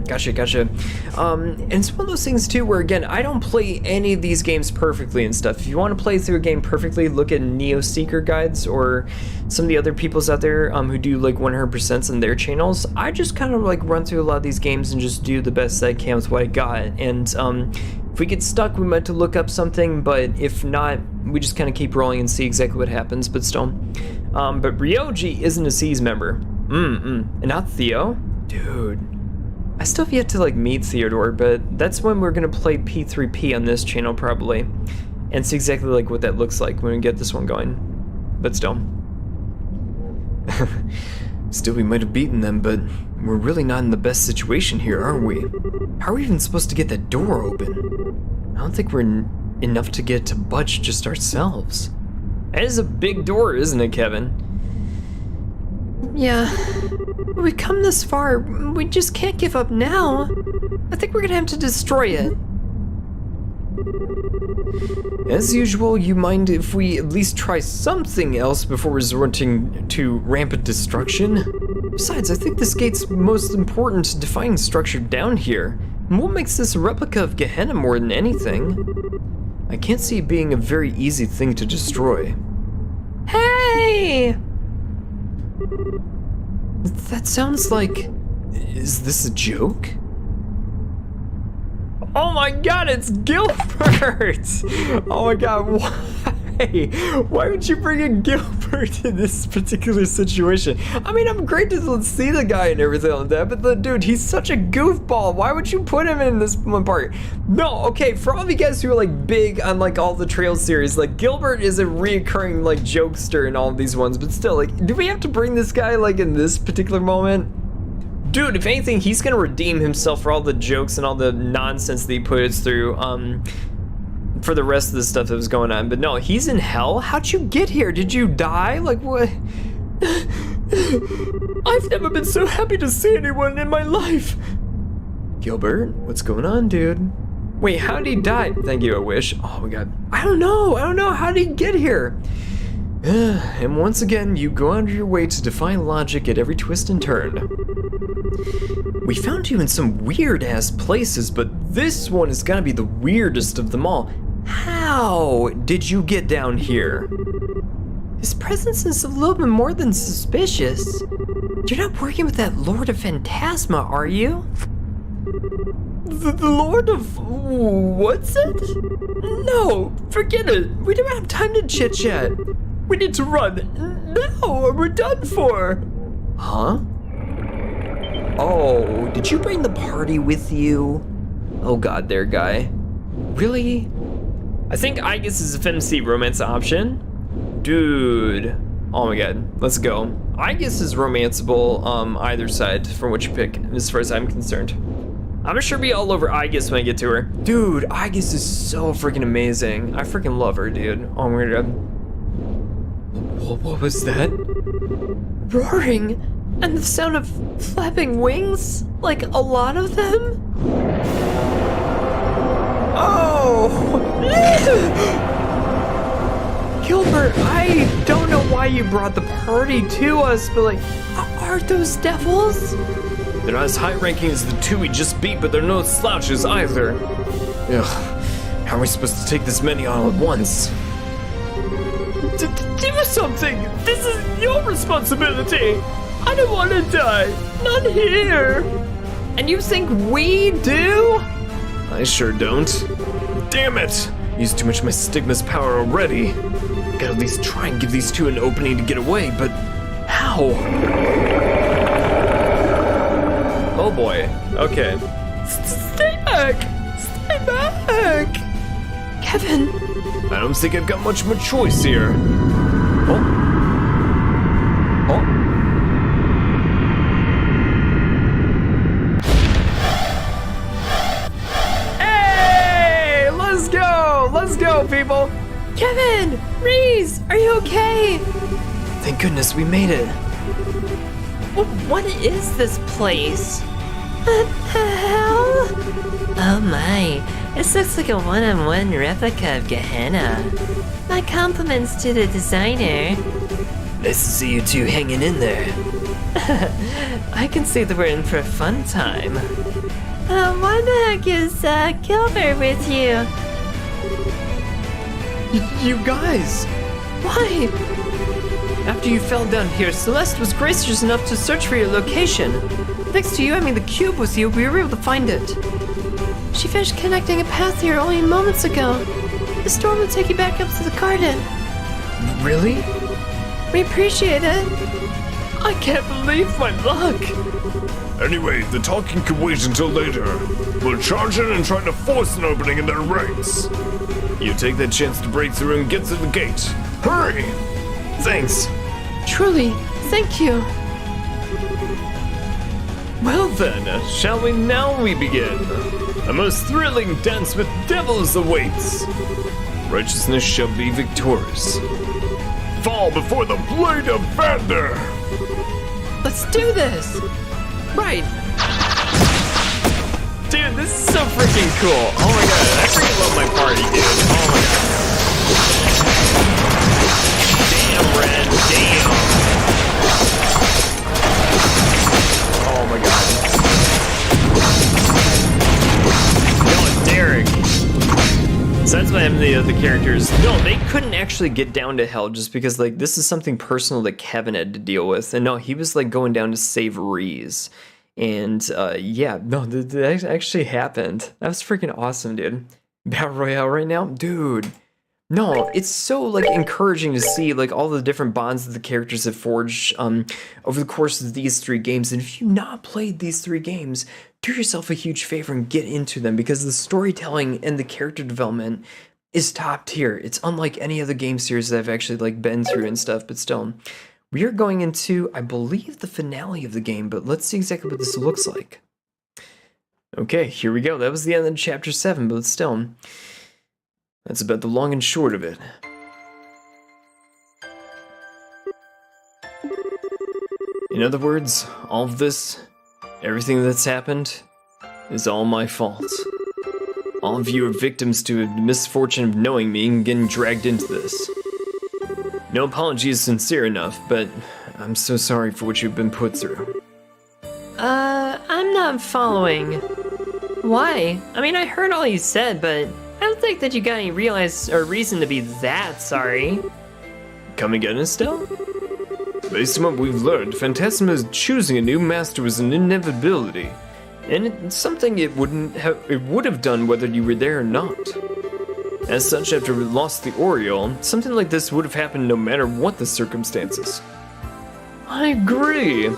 Gotcha. And it's one of those things too where again, I don't play any of these games perfectly and stuff. If you want to play through a game perfectly, look at Neo Seeker guides or some of the other peoples out there who do like 100% on their channels. I just kind of like run through a lot of these games and just do the best I can with what I got. And if we get stuck, we might have to look up something, but if not, we just kind of keep rolling and see exactly what happens, but still. But Ryoji isn't a C's member. And not Theo? Dude. I still have yet to like meet Theodore, but that's when we're gonna play P3P on this channel probably, and see exactly like what that looks like when we get this one going. But still. Still, we might have beaten them, but we're really not in the best situation here, are we? How are we even supposed to get that door open? I don't think we're enough to get to budge just ourselves. That is a big door, isn't it, Kevin? Yeah. We've come this far. We just can't give up now. I think we're gonna have to destroy it. As usual, you mind if we at least try something else before resorting to rampant destruction? Besides, I think this gate's most important defining structure down here. And what makes this a replica of Gehenna more than anything? I can't see it being a very easy thing to destroy. Hey! That sounds like... Is this a joke? Oh my god, it's Gilbert! Oh my god, why? Why would you bring in Gilbert in this particular situation? I mean, I'm great to see the guy and everything like that, but dude, he's such a goofball. Why would you put him in this one part? No, okay, for all of you guys who are like big on like all the Trails series, like Gilbert is a reoccurring like jokester in all of these ones, but still, like, do we have to bring this guy like in this particular moment? Dude, if anything, he's gonna redeem himself for all the jokes and all the nonsense that he put us through, for the rest of the stuff that was going on. But no, he's in hell? How'd you get here? Did you die? Like, what? I've never been so happy to see anyone in my life. Gilbert, what's going on, dude? Wait, how did he die? Thank you, I wish. Oh my god. I don't know. How did he get here? And once again, you go out of your way to defy logic at every twist and turn. We found you in some weird-ass places, but this one is gonna be the weirdest of them all. How did you get down here? His presence is a little bit more than suspicious. You're not working with that Lord of Phantasma, are you? The Lord of... what's it? No, forget it. We don't have time to chit-chat. We need to run. No, or we're done for. Huh? Oh, did you bring the party with you? Oh god, there, guy. Really? I think Aegis is a FMC romance option. Dude. Oh my god, let's go. Aegis is romanceable either side from what you pick, as far as I'm concerned. I'm gonna sure be all over Aegis when I get to her. Dude, Aegis is so freaking amazing. I freaking love her, dude. Oh my god. What was that? Roaring, and the sound of flapping wings, like a lot of them. Oh! Gilbert, I don't know why you brought the party to us, but like, Are those devils? They're not as high ranking as the two we just beat, but they're no slouches either. Ugh, how are we supposed to take this many on all at once? do something! This is your responsibility! I don't want to die! Not here! And you think we do? I sure don't. Damn it! Used too much of my stigma's power already. Gotta at least try and give these two an opening to get away, but how? Oh boy. Okay. Stay back! Stay back! Kevin! I don't think I've got much of a choice here. Oh. Hey! Let's go! Let's go, people! Kevin! Reese! Are you okay? Thank goodness we made it. What is this place? What the hell? Oh my, this looks like a one-on-one replica of Gehenna. My compliments to the designer. Nice to see you two hanging in there. I can see that we're in for a fun time. Why the heck is Gilbert with you? You guys! Why? After you fell down here, Celeste was gracious enough to search for your location. Thanks to you having the cube with you, we were able to find it. She finished connecting a path here only moments ago. The storm will take you back up to the garden. Really? We appreciate it. I can't believe my luck! Anyway, the talking can wait until later. We'll charge in and try to force an opening in their ranks. You take that chance to break through and get to the gate. Hurry! Thanks. Truly, thank you. Well then, shall we now begin? A most thrilling dance with devils awaits. Righteousness shall be victorious. Fall before the blade of Vander! Let's do this. Right! Dude, this is so freaking cool. Oh my god, I freaking love my party, dude. Oh my god. Damn, Red, damn. Oh my god. No, Derek. So that's what happened to the other characters. No, they couldn't actually get down to hell just because, like, this is something personal that Kevin had to deal with. And no, he was, like, going down to save Reese. And, yeah, no, that actually happened. That was freaking awesome, dude. Battle Royale right now? Dude. No, it's so, like, encouraging to see, like, all the different bonds that the characters have forged over the course of these 3 games. And if you've not played these 3 games, do yourself a huge favor and get into them, because the storytelling and the character development is top tier. It's unlike any other game series that I've actually, like, been through and stuff, but still. We are going into, I believe, the finale of the game, but let's see exactly what this looks like. Okay, here we go. That was the end of Chapter 7, but still, that's about the long and short of it. In other words, all of this, everything that's happened, is all my fault. All of you are victims to the misfortune of knowing me and getting dragged into this. No apology is sincere enough, but I'm so sorry for what you've been put through. I'm not following. Why? I mean, I heard all you said, but I don't think that you got any reason to be that sorry. Come again, Estelle? Based on what we've learned, Phantasma is choosing a new master was an inevitability, and it's something it would have done whether you were there or not. As such, after we lost the Oriole, something like this would have happened no matter what the circumstances. I agree.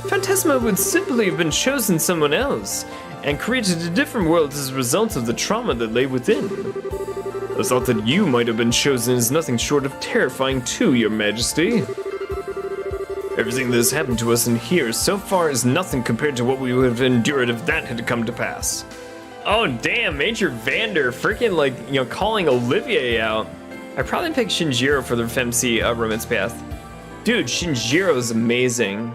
Phantasma would simply have been chosen someone else, and created a different world as a result of the trauma that lay within. The thought that you might have been chosen is nothing short of terrifying too, Your Majesty. If everything that has happened to us in here so far is nothing compared to what we would have endured if that had come to pass. Oh damn, Major Vander freaking like, calling Olivier out. I'd probably pick Shinjiro for the FMC romance path. Dude, Shinjiro's amazing.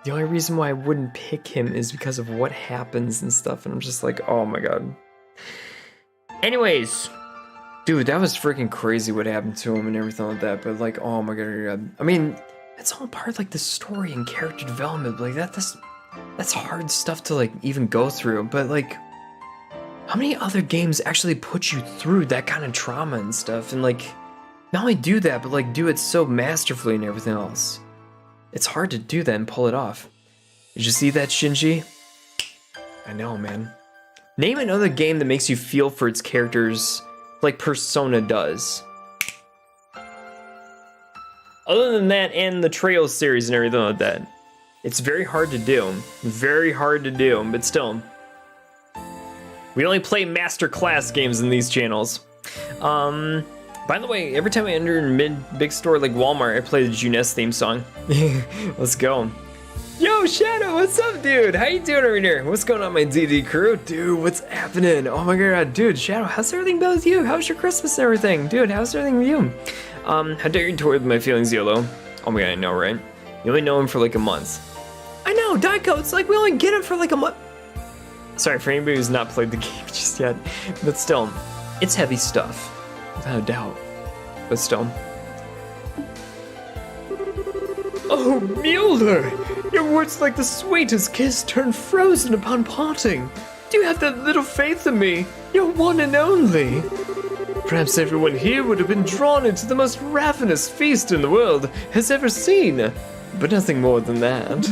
The only reason why I wouldn't pick him is because of what happens and stuff, and I'm just like, oh my god. Anyways, dude, that was freaking crazy what happened to him and everything like that, but like, oh my god. I mean, that's all part of like the story and character development, like that's hard stuff to like even go through, but like, how many other games actually put you through that kind of trauma and stuff, and like, not only do that, but like do it so masterfully and everything else. It's hard to do that and pull it off. Did you see that, Shinji? I know, man. Name another game that makes you feel for its characters like Persona does. Other than that and the Trails series and everything like that. It's very hard to do. Very hard to do, but still. We only play masterclass games in these channels. By the way, every time I enter a big store like Walmart, I play the Juness theme song. Let's go. Yo, Shadow, what's up, dude? How you doing over here? What's going on, my DD crew? Dude, what's happening? Oh my god, dude, Shadow, how's everything been with you? How's your Christmas and everything? Dude, how's everything with you? How dare you toy with my feelings, YOLO? Oh my god, I know, right? You only know him for like a month. I know, Daiko, it's like we only get him for like a month. Sorry, for anybody who's not played the game just yet, but still, it's heavy stuff. Without a doubt. But still. Oh, Mueller! Your words like the sweetest kiss turn frozen upon parting. Do you have that little faith in me? Your one and only. Perhaps everyone here would have been drawn into the most ravenous feast in the world has ever seen. But nothing more than that.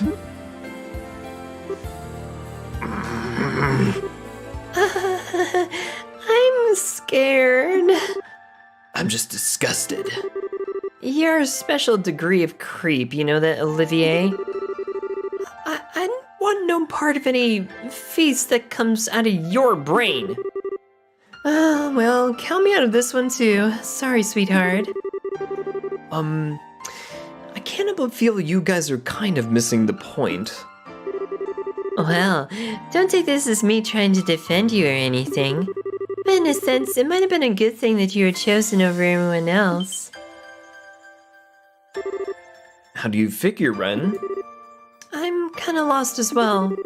I'm scared. I'm just disgusted. You're a special degree of creep, you know that, Olivier? I want no part of any Feast that comes out of your brain. Oh, well, count me out of this one too. Sorry, sweetheart. I can't help but feel you guys are kind of missing the point. Well, don't take this as me trying to defend you or anything. But in a sense, it might have been a good thing that you were chosen over everyone else. How do you figure, Ren? I'm kinda lost as well.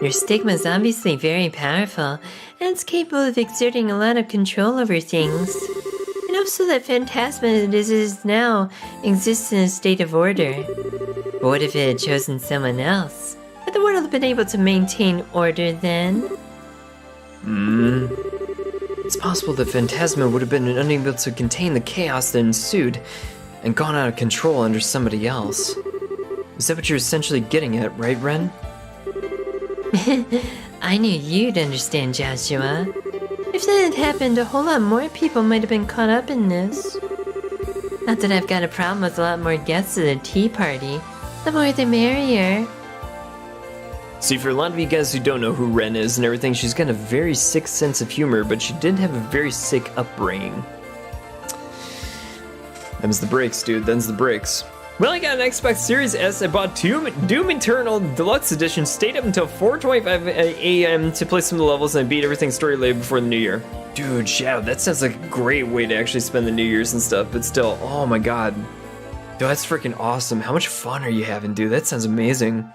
Your stigma is obviously very powerful, and it's capable of exerting a lot of control over things. Enough so that Phantasma as it is now exists in a state of order. But what if it had chosen someone else? Would the world have been able to maintain order then? It's possible that Phantasma would have been unable to contain the chaos that ensued and gone out of control under somebody else. Is that what you're essentially getting at, right, Ren? I knew you'd understand, Joshua. If that had happened, a whole lot more people might have been caught up in this. Not that I've got a problem with a lot more guests at a tea party. The more the merrier. See, for a lot of you guys who don't know who Ren is and everything, she's got a very sick sense of humor, but she did have a very sick upbringing. Them's the breaks, dude. Them's the breaks. Well, I got an Xbox Series S. I bought Doom Eternal Deluxe Edition, stayed up until 4:25 a.m. to play some of the levels, and I beat everything story-related before the new year. Dude, Shadow, that sounds like a great way to actually spend the New Year's and stuff, but still, oh my god. Dude, that's freaking awesome. How much fun are you having, dude? That sounds amazing.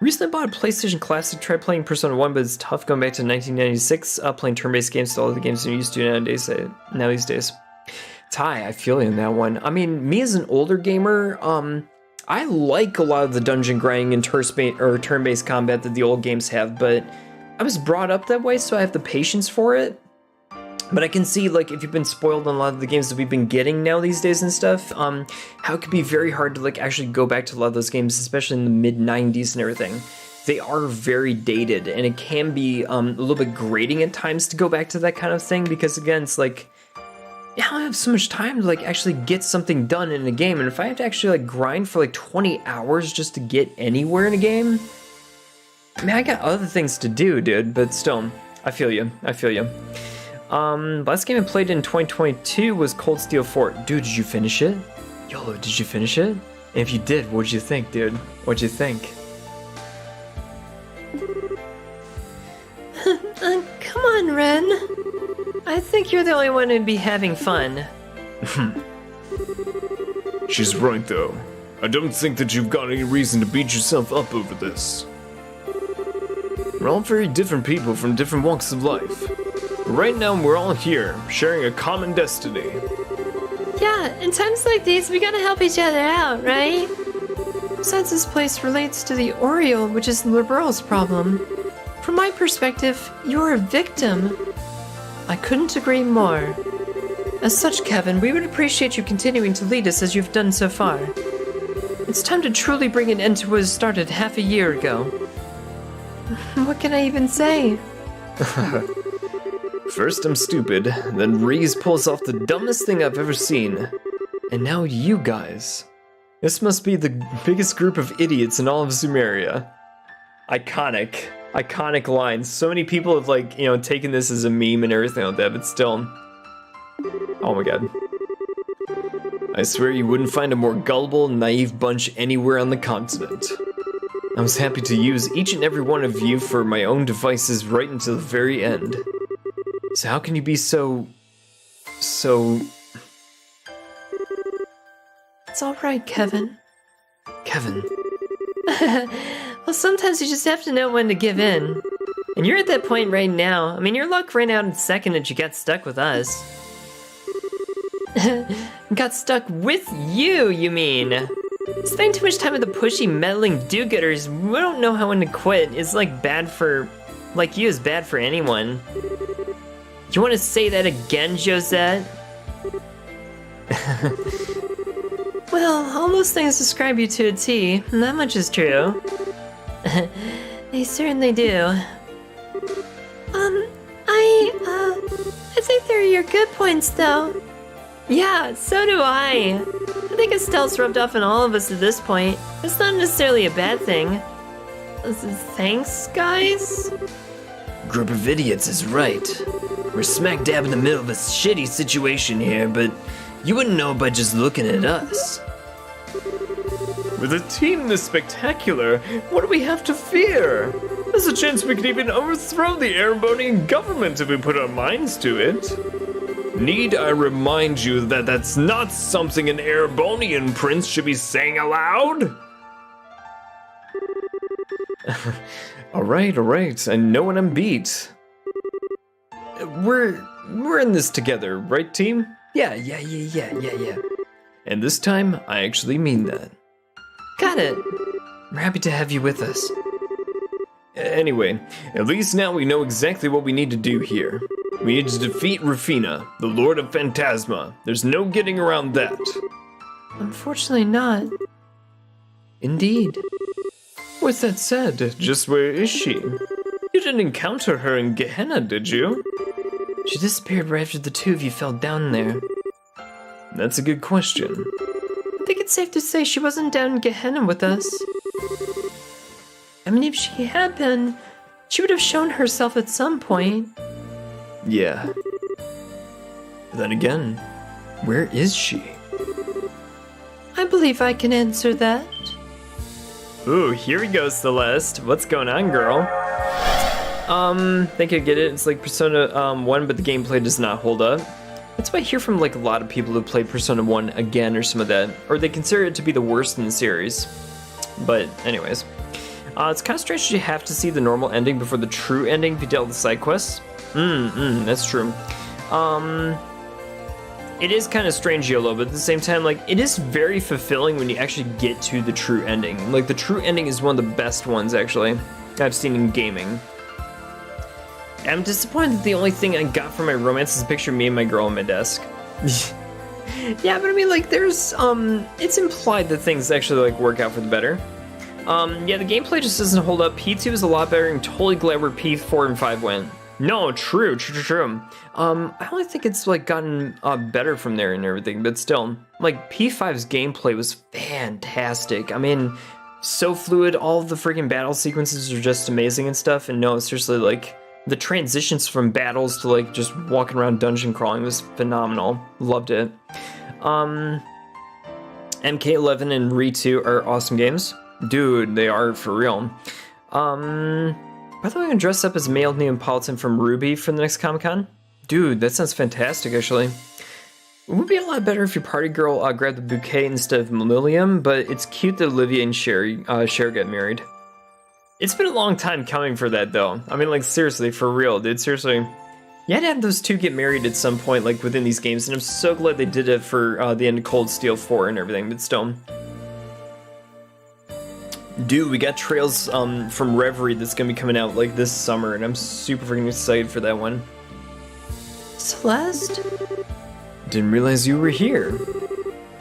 Recently bought a PlayStation Classic, tried playing Persona 1, but it's tough going back to 1996, playing turn-based games to all the games I'm used to now these days. Ty, I feel you in that one. I mean, me as an older gamer, I like a lot of the dungeon grinding and turn-based combat that the old games have, but I was brought up that way, so I have the patience for it. But I can see, like, if you've been spoiled on a lot of the games that we've been getting now these days and stuff, how it could be very hard to, like, actually go back to a lot of those games, especially in the mid-90s and everything. They are very dated, and it can be a little bit grating at times to go back to that kind of thing, because, again, it's like, I don't have so much time to, like, actually get something done in a game, and if I have to actually, like, grind for, like, 20 hours just to get anywhere in a game, I mean, I got other things to do, dude, but still, I feel you. Last game I played in 2022 was Cold Steel 4. Dude, did you finish it? YOLO, did you finish it? If you did, what'd you think, dude? What'd you think? Come on, Ren. I think you're the only one who'd be having fun. She's right, though. I don't think that you've got any reason to beat yourself up over this. We're all very different people from different walks of life. But right now, we're all here, sharing a common destiny. Yeah, in times like these, we gotta help each other out, right? Besides, this place relates to the Oriole, which is Liberal's problem. From my perspective, you're a victim. I couldn't agree more. As such, Kevin, we would appreciate you continuing to lead us as you've done so far. It's time to truly bring an end to what was started half a year ago. What can I even say? First I'm stupid, then Reese pulls off the dumbest thing I've ever seen. And now you guys. This must be the biggest group of idiots in all of Zemuria. Iconic. Iconic lines. So many people have, like, you know, taken this as a meme and everything like that, but still. Oh my god. I swear you wouldn't find a more gullible, naive bunch anywhere on the continent. I was happy to use each and every one of you for my own devices right until the very end. So how can you be so... It's alright, Kevin. Kevin. Well, sometimes you just have to know when to give in. And you're at that point right now. I mean, your luck ran out in second that you got stuck with us. Got stuck with you mean? Spending too much time with the pushy, meddling do-gooders who don't know how when to quit is like bad for... like you is bad for anyone. You want to say that again, Josette? Well, all those things describe you to a T, and that much is true. They certainly do. I think they're your good points, though. Yeah, so do I. I think Estelle's rubbed off on all of us at this point. It's not necessarily a bad thing. Thanks, guys? Group of idiots is right. We're smack dab in the middle of a shitty situation here, but you wouldn't know by just looking at us. With a team this spectacular, what do we have to fear? There's a chance we could even overthrow the Erebonian government if we put our minds to it. Need I remind you that that's not something an Erebonian prince should be saying aloud? Alright, I know when I'm beat. We're in this together, right, team? Yeah. And this time, I actually mean that. Got it. We're happy to have you with us. Anyway, at least now we know exactly what we need to do here. We need to defeat Rufina, the Lord of Phantasma. There's no getting around that. Unfortunately not. Indeed. With that said, just where is she? You didn't encounter her in Gehenna, did you? She disappeared right after the two of you fell down there. That's a good question. I think it's safe to say she wasn't down in Gehenna with us. I mean, if she had been, she would have shown herself at some point. Yeah. Then again, where is she? I believe I can answer that. Ooh, here we go, Celeste. What's going on, girl? Think I get it. It's like Persona 1, but the gameplay does not hold up. That's what I hear from like a lot of people who play Persona 1 again or some of that, or they consider it to be the worst in the series. But anyways, it's kind of strange that you have to see the normal ending before the true ending if you dealt with the side quests. That's true. It is kind of strange, YOLO, but at the same time, like, it is very fulfilling when you actually get to the true ending. Like, the true ending is one of the best ones, actually, I've seen in gaming. I'm disappointed that the only thing I got from my romance is a picture of me and my girl on my desk. Yeah, but I mean, like, there's, it's implied that things actually, like, work out for the better. Yeah, the gameplay just doesn't hold up. P2 is a lot better, and totally glad where P4 and 5 went. No, true. I only think it's, like, gotten better from there and everything, but still, like, P5's gameplay was fantastic. I mean, so fluid, all of the freaking battle sequences are just amazing and stuff, and no, seriously, like, the transitions from battles to, like, just walking around dungeon crawling was phenomenal. Loved it. MK11 and Re2 are awesome games. Dude, they are for real. By the way, I'm gonna dress up as male Neapolitan from Ruby for the next Comic-Con. Dude, that sounds fantastic, actually. It would be a lot better if your party girl grabbed the bouquet instead of Lilium, but it's cute that Olivia and Cher get married. It's been a long time coming for that, though. I mean, like, seriously, for real, dude, seriously. You had to have those two get married at some point, like, within these games, and I'm so glad they did it for the end of Cold Steel 4 and everything, but still. Dude, we got Trails from Reverie that's gonna be coming out, like, this summer, and I'm super freaking excited for that one. Celeste? Didn't realize you were here.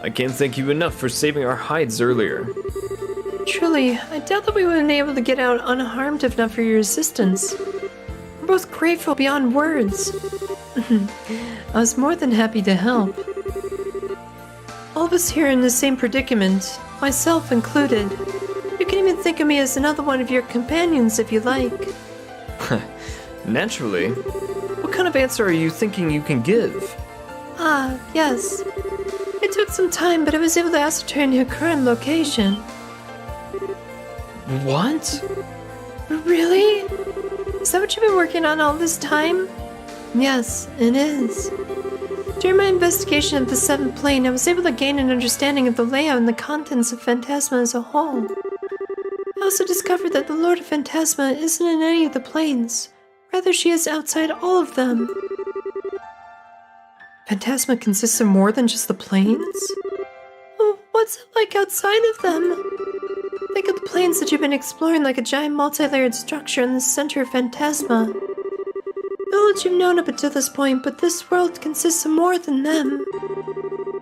I can't thank you enough for saving our hides earlier. Truly, I doubt that we would have been able to get out unharmed if not for your assistance. We're both grateful beyond words. I was more than happy to help. All of us here in the same predicament, myself included. You can even think of me as another one of your companions if you like. Naturally. What kind of answer are you thinking you can give? Ah, yes. It took some time, but I was able to ascertain your current location. What? Really? Is that what you've been working on all this time? Yes, it is. During my investigation of the Seventh Plane, I was able to gain an understanding of the layout and the contents of Phantasma as a whole. I also discovered that the Lord of Phantasma isn't in any of the planes. Rather, she is outside all of them. Phantasma consists of more than just the planes? Oh, what's it like outside of them? Think of the planes that you've been exploring like a giant multi-layered structure in the center of Phantasma. Know what you've known up until this point, but this world consists of more than them.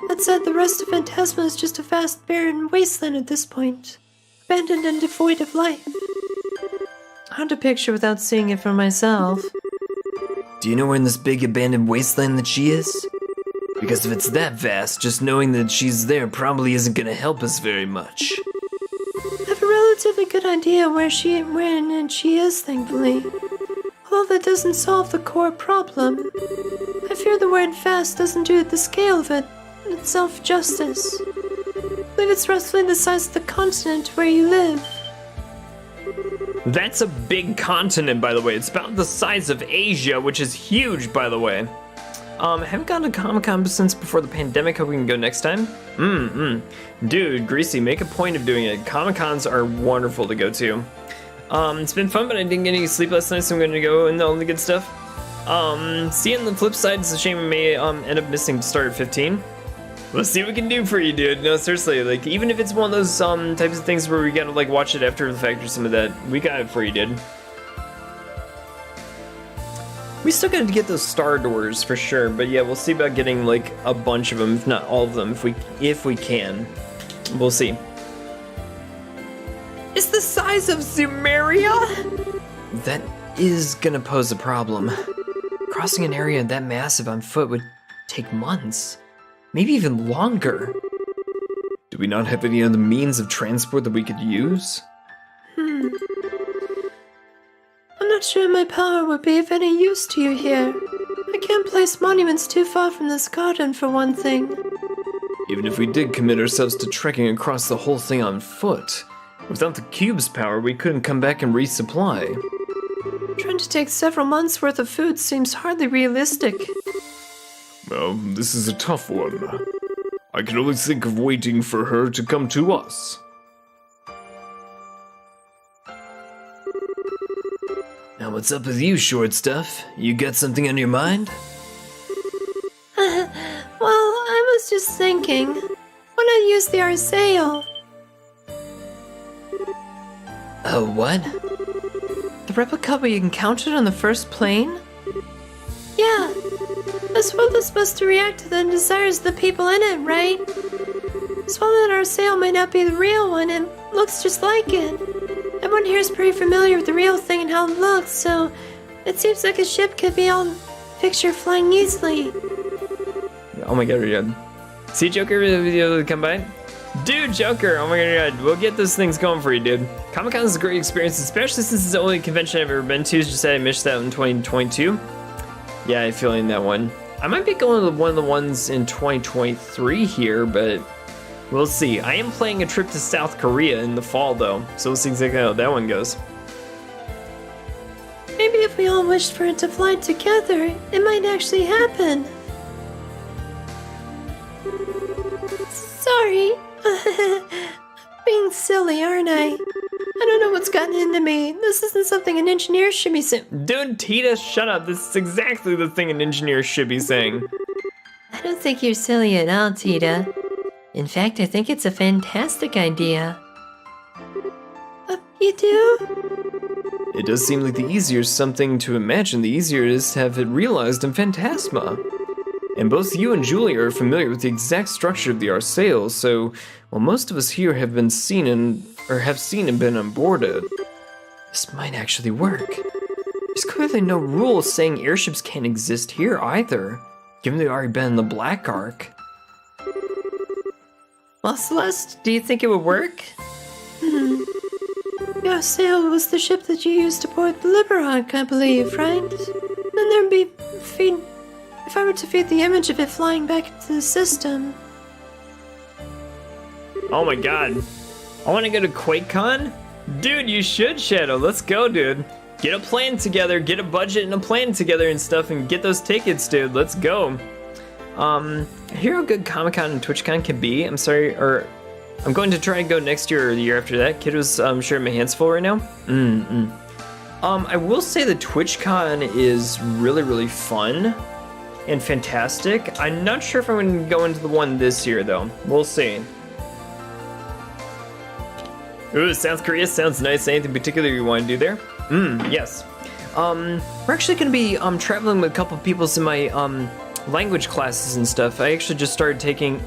That said, the rest of Phantasma is just a vast barren wasteland at this point, abandoned and devoid of life. Hard to picture without seeing it for myself. Do you know where in this big abandoned wasteland that she is? Because if it's that vast, just knowing that she's there probably isn't gonna help us very much. I have a relatively good idea where she is, thankfully. Although that doesn't solve the core problem. I fear the word vast doesn't do the scale of it itself justice. I believe it's roughly the size of the continent where you live. That's a big continent, by the way. It's about the size of Asia, which is huge, by the way. Haven't gone to Comic-Con since before the pandemic. Hope we can go next time. Dude, Greasy, make a point of doing it. Comic-Cons are wonderful to go to. It's been fun, but I didn't get any sleep last night, so I'm going to go and all the good stuff. See you on the flip side. It's a shame I may end up missing start at 15. Let's see what we can do for you, dude. No, seriously, like, even if it's one of those types of things where we gotta, like, watch it after the fact or some of that, we got it for you, dude. We still gotta get those star doors for sure, but yeah, we'll see about getting, like, a bunch of them, if not all of them, if we can. We'll see. It's the size of Zemuria? That is gonna pose a problem. Crossing an area that massive on foot would take months. Maybe even longer. Do we not have any other means of transport that we could use? I'm not sure my power would be of any use to you here. I can't place monuments too far from this garden, for one thing. Even if we did commit ourselves to trekking across the whole thing on foot, without the cube's power, we couldn't come back and resupply. Trying to take several months' worth of food seems hardly realistic. Well, this is a tough one. I can only think of waiting for her to come to us. Now what's up with you, short stuff? You got something on your mind? Well, I was just thinking, why not use the Arsail? Oh, what? The replica we encountered on the first plane? Yeah. This world is supposed to react to the desires of the people in it, right? So while that Arsail might not be the real one, it looks just like it. Everyone here is pretty familiar with the real thing and how it looks, so it seems like a ship could be all picture flying easily. Oh my god, yeah. See Joker video come by? Dude, Joker, oh my god, we'll get those things going for you, dude. Comic-Con is a great experience, especially since it's the only convention I've ever been to. Just said I missed that in 2022. Yeah, I'm feeling that one. I might be going to one of the ones in 2023 here, but We'll see. I am planning a trip to South Korea in the fall, though, so we'll see exactly how that one goes. Maybe if we all wished for it to fly together, it might actually happen. Sorry. Being silly, aren't I? I don't know what's gotten into me. This isn't something an engineer should be saying. Dude, Tita, shut up. This is exactly the thing an engineer should be saying. I don't think you're silly at all, Tita. In fact, I think it's a fantastic idea. You do? It does seem like the easier something to imagine, the easier it is to have it realized in Phantasma. And both you and Julie are familiar with the exact structure of the Arsail, so while most of us here have been seen and been on board it, this might actually work. There's clearly no rule saying airships can't exist here either, given they've already been in the Black Ark. Well, Celeste, do you think it would work? Your sail was the ship that you used to board the Liberark, I believe, right? Then there'd be if I were to feed the image of it flying back into the system. Oh my god. I want to go to QuakeCon? Dude, you should, Shadow. Let's go, dude. Get a plan together, get a budget and a plan together and stuff, and get those tickets, dude. Let's go. I hear how good Comic-Con and TwitchCon can be. I'm going to try and go next year or the year after that. Kid was sharing my hands full right now. I will say that TwitchCon is really, really fun and fantastic. I'm not sure if I'm going to go into the one this year, though. We'll see. Ooh, South Korea sounds nice. Anything particular you want to do there? Yes. We're actually going to be traveling with a couple people in my language classes and stuff. I actually just started taking...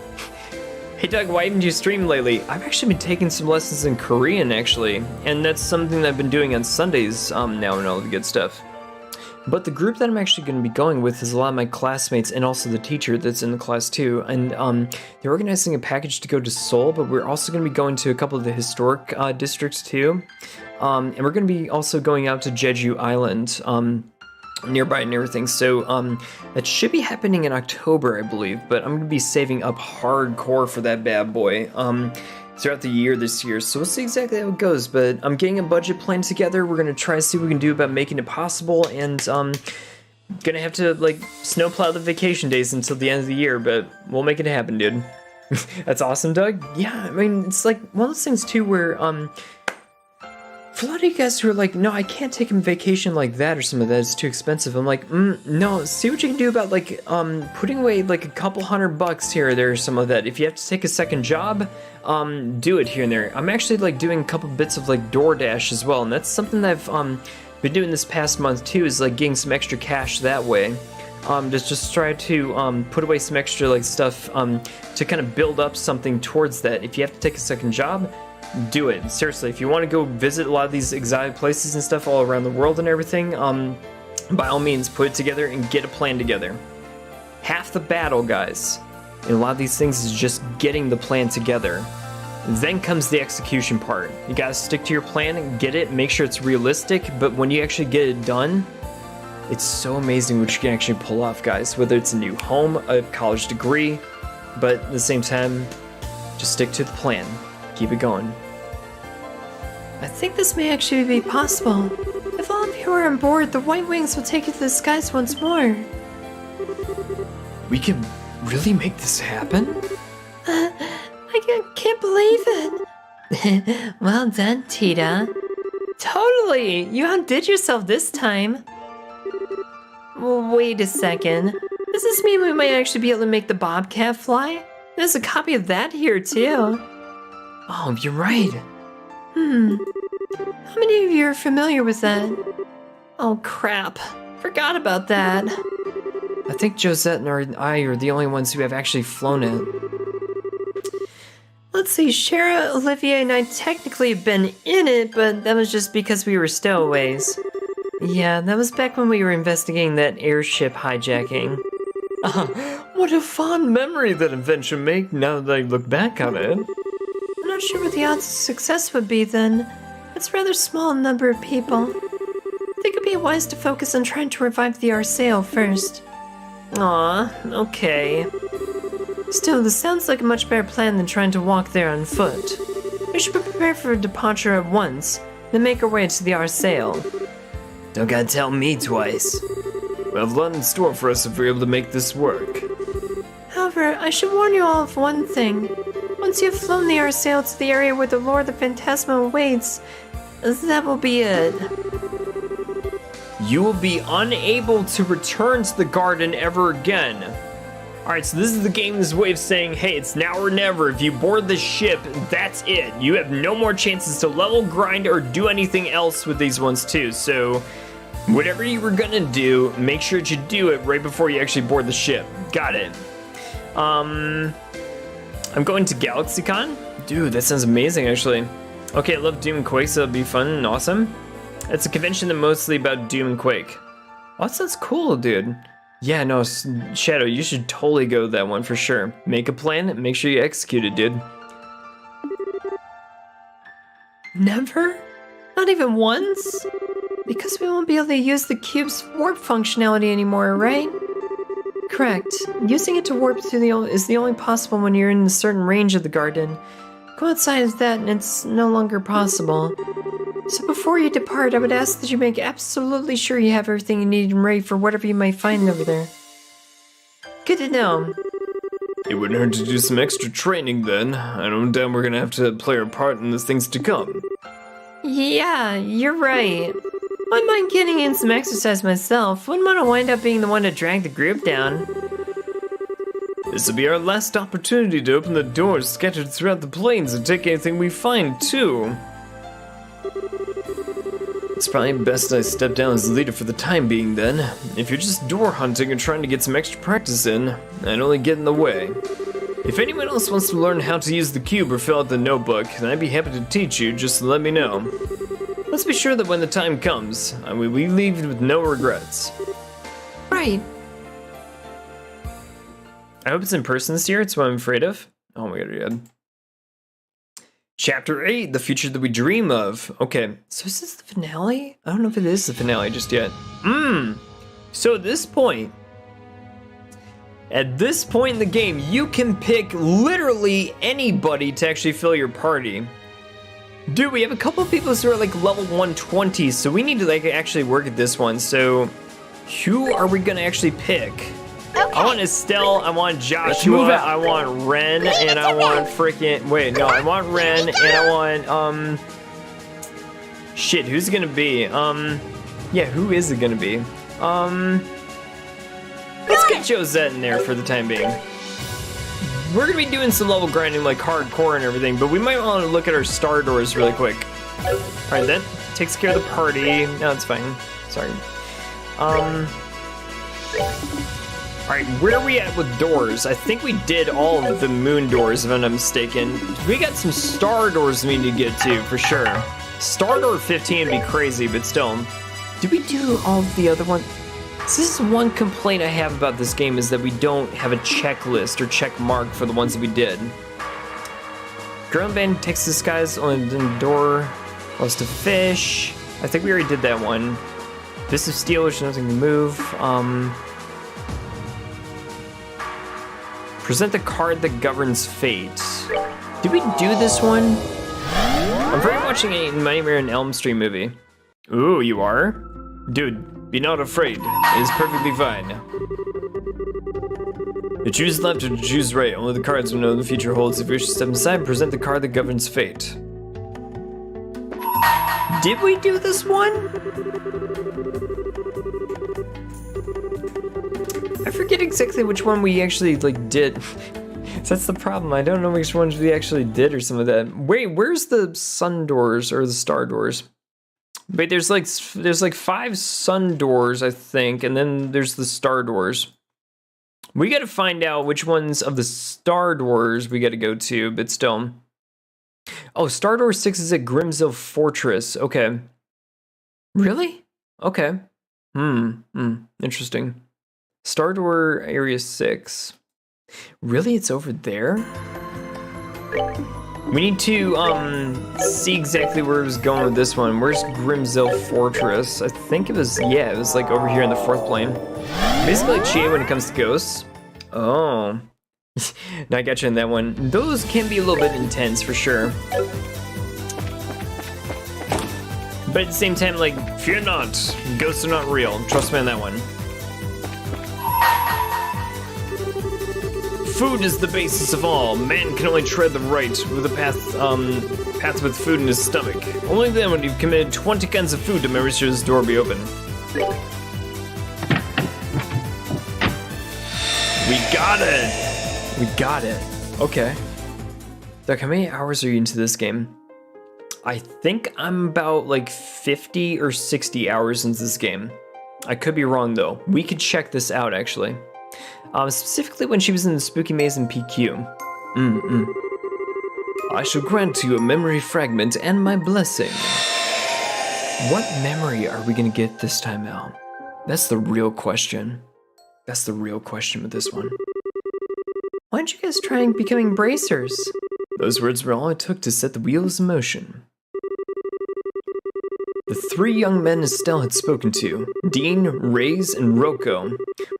Hey Doug, why haven't you streamed lately? I've actually been taking some lessons in Korean, actually. And that's something that I've been doing on Sundays now and all the good stuff. But the group that I'm actually going to be going with is a lot of my classmates and also the teacher that's in the class too. And they're organizing a package to go to Seoul, but we're also going to be going to a couple of the historic districts too. And we're going to be also going out to Jeju Island nearby and everything. So that should be happening in October, I believe. But I'm going to be saving up hardcore for that bad boy throughout the year this year. So we'll see exactly how it goes. But I'm getting a budget plan together. We're going to try to see what we can do about making it possible. And going to have to like snowplow the vacation days until the end of the year. But we'll make it happen, dude. That's awesome, Doug. Yeah, I mean, it's like one of those things too where... for a lot of you guys who are like, no, I can't take a vacation like that or some of that, it's too expensive. I'm like, no, see what you can do about like putting away like a couple $100 here or there or some of that. If you have to take a second job, do it here and there. I'm actually like doing a couple bits of like DoorDash as well, and that's something that I've been doing this past month too, is like getting some extra cash that way. Just try to put away some extra like stuff to kind of build up something towards that. If you have to take a second job, do it. Seriously, if you want to go visit a lot of these exotic places and stuff all around the world and everything, by all means, put it together and get a plan together. Half the battle, guys, in a lot of these things is just getting the plan together. Then comes the execution part. You gotta stick to your plan and get it, make sure it's realistic, but when you actually get it done, it's so amazing what you can actually pull off, guys. Whether it's a new home, a college degree, but at the same time, just stick to the plan. Keep it going. I think this may actually be possible. If all of you are on board, the White Wings will take you to the skies once more. We can really make this happen? I can't believe it. Well done, Tita. Totally! You outdid yourself this time. Well, wait a second. Does this mean we might actually be able to make the Bobcat fly? There's a copy of that here, too. Oh, you're right. How many of you are familiar with that? Oh, crap. Forgot about that. I think Josette and I are the only ones who have actually flown it. Let's see, Shara, Olivia, and I technically have been in it, but that was just because we were stowaways. Yeah, that was back when we were investigating that airship hijacking. What a fond memory that event should make now that I look back on it. I'm not sure what the odds of success would be then. It's a rather small number of people. I think it'd be wise to focus on trying to revive the Arsail first. Aw, okay. Still, this sounds like a much better plan than trying to walk there on foot. We should prepare for departure at once, then make our way to the Arsail. Don't gotta tell me twice. We have a lot in store for us if we're able to make this work. However, I should warn you all of one thing. Once you have flown the Arsail to the area where the Lord of Phantasma awaits, that will be it. You will be unable to return to the garden ever again. Alright, so this is the game's way of saying, hey, it's now or never. If you board the ship, that's it. You have no more chances to level, grind, or do anything else with these ones too. So, whatever you were gonna do, make sure that you do it right before you actually board the ship. Got it. I'm going to GalaxyCon. Dude, that sounds amazing, actually. Okay, I love Doom and Quake, so it'll be fun and awesome. It's a convention that's mostly about Doom and Quake. Oh, that sounds cool, dude. Yeah, no, Shadow, you should totally go to that one for sure. Make a plan, make sure you execute it, dude. Never? Not even once? Because we won't be able to use the cube's warp functionality anymore, right? Correct. Using it to warp through is the only possible when you're in a certain range of the garden. Go outside of that and it's no longer possible. So before you depart, I would ask that you make absolutely sure you have everything you need and ready for whatever you might find over there. Good to know. It wouldn't hurt to do some extra training then. I don't doubt we're gonna have to play our part in the things to come. Yeah, you're right. Wouldn't mind getting in some exercise myself. Wouldn't want to wind up being the one to drag the group down. This will be our last opportunity to open the doors scattered throughout the plains and take anything we find too. It's probably best I step down as the leader for the time being then. If you're just door hunting and trying to get some extra practice in, I'd only get in the way. If anyone else wants to learn how to use the cube or fill out the notebook, then I'd be happy to teach you, just let me know. Let's be sure that when the time comes, we leave with no regrets. Right. I hope it's in person this year, it's what I'm afraid of. Oh my god, you're good. Chapter 8, the future that we dream of. Okay, So is this the finale? I don't know if it is the finale just yet. So at this point in the game, you can pick literally anybody to actually fill your party. Dude, we have a couple of people who are like level 120, so we need to like actually work at this one. So who are we gonna actually pick? Okay. I want Estelle, I want Joshua, I want Ren, and I want freaking, wait, no, I want Ren, and I want, shit, who's it gonna be? Yeah, who is it gonna be? Let's get Josette in there for the time being. We're gonna be doing some level grinding like hardcore and everything, but we might want to look at our star doors really quick. Alright, that takes care of the party. No, it's fine. Sorry. Alright, where are we at with doors? I think we did all of the moon doors, if I'm not mistaken. We got some star doors we need to get to, for sure. Star door 15 would be crazy, but still. Did we do all of the other ones? This is one complaint I have about this game, is that we don't have a checklist or check mark for the ones that we did. Ground band takes the skies on the door, loves to fish. I think we already did that one. Fist of Steel, which nothing to move. Present the card that governs fate. Did we do this one? I'm very watching a Nightmare on Elm Street movie. Ooh, you are? Dude, be not afraid. It is perfectly fine. To choose left or to choose right. Only the cards will know the future holds. If you wish to step inside, present the card that governs fate. Did we do this one? I forget exactly which one we actually like did. That's the problem. I don't know which ones we actually did or some of that. Wait, where's the sun doors or the star doors? Wait, there's like 5 sun doors, I think, and then there's the star doors. We got to find out which ones of the star doors we got to go to, but still. Oh, star door 6 is at Grimsville Fortress. Okay. Really? Okay. Interesting. Star door area 6. Really? It's over there? We need to see exactly where it was going with this one. Where's Grimsville Fortress? I think it was, yeah, it was like over here in the 4th plane. Basically like Chie when it comes to ghosts. Oh. No, I got you on that one. Those can be a little bit intense for sure. But at the same time, like, fear not. Ghosts are not real. Trust me on that one. Food is the basis of all. Man can only tread the right with a path with food in his stomach. Only then when you've committed 20 kinds of food to Mauricio's door be open. We got it! We got it. Okay. Doug, how many hours are you into this game? I think I'm about like 50 or 60 hours into this game. I could be wrong though. We could check this out actually. Specifically when she was in the Spooky Maze in PQ. I shall grant you a memory fragment and my blessing. What memory are we gonna get this time out? That's the real question. That's the real question with this one. Why don't you guys try becoming bracers? Those words were all it took to set the wheels in motion. The three young men Estelle had spoken to, Dean, Reyes, and Rocco,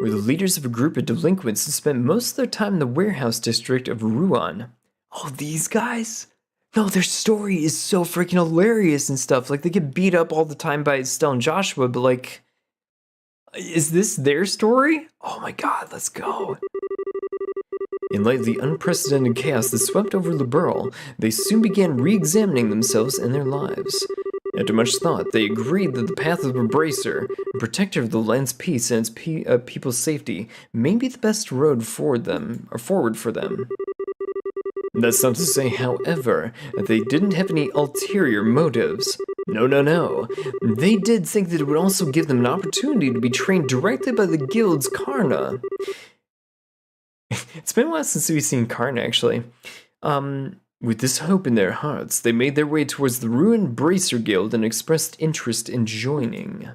were the leaders of a group of delinquents who spent most of their time in the warehouse district of Rouen. Oh, these guys? No, their story is so freaking hilarious and stuff. Like, they get beat up all the time by Estelle and Joshua, but like, is this their story? Oh my god, let's go. In light of the unprecedented chaos that swept over Liberl, they soon began re-examining themselves and their lives. After much thought, they agreed that the path of a bracer, a protector of the land's peace and its people's safety, may be the best road forward for them. That's not to say, however, that they didn't have any ulterior motives. No. They did think that it would also give them an opportunity to be trained directly by the guild's Karna. It's been a while since we've seen Karna, actually. With this hope in their hearts, they made their way towards the ruined Bracer Guild and expressed interest in joining.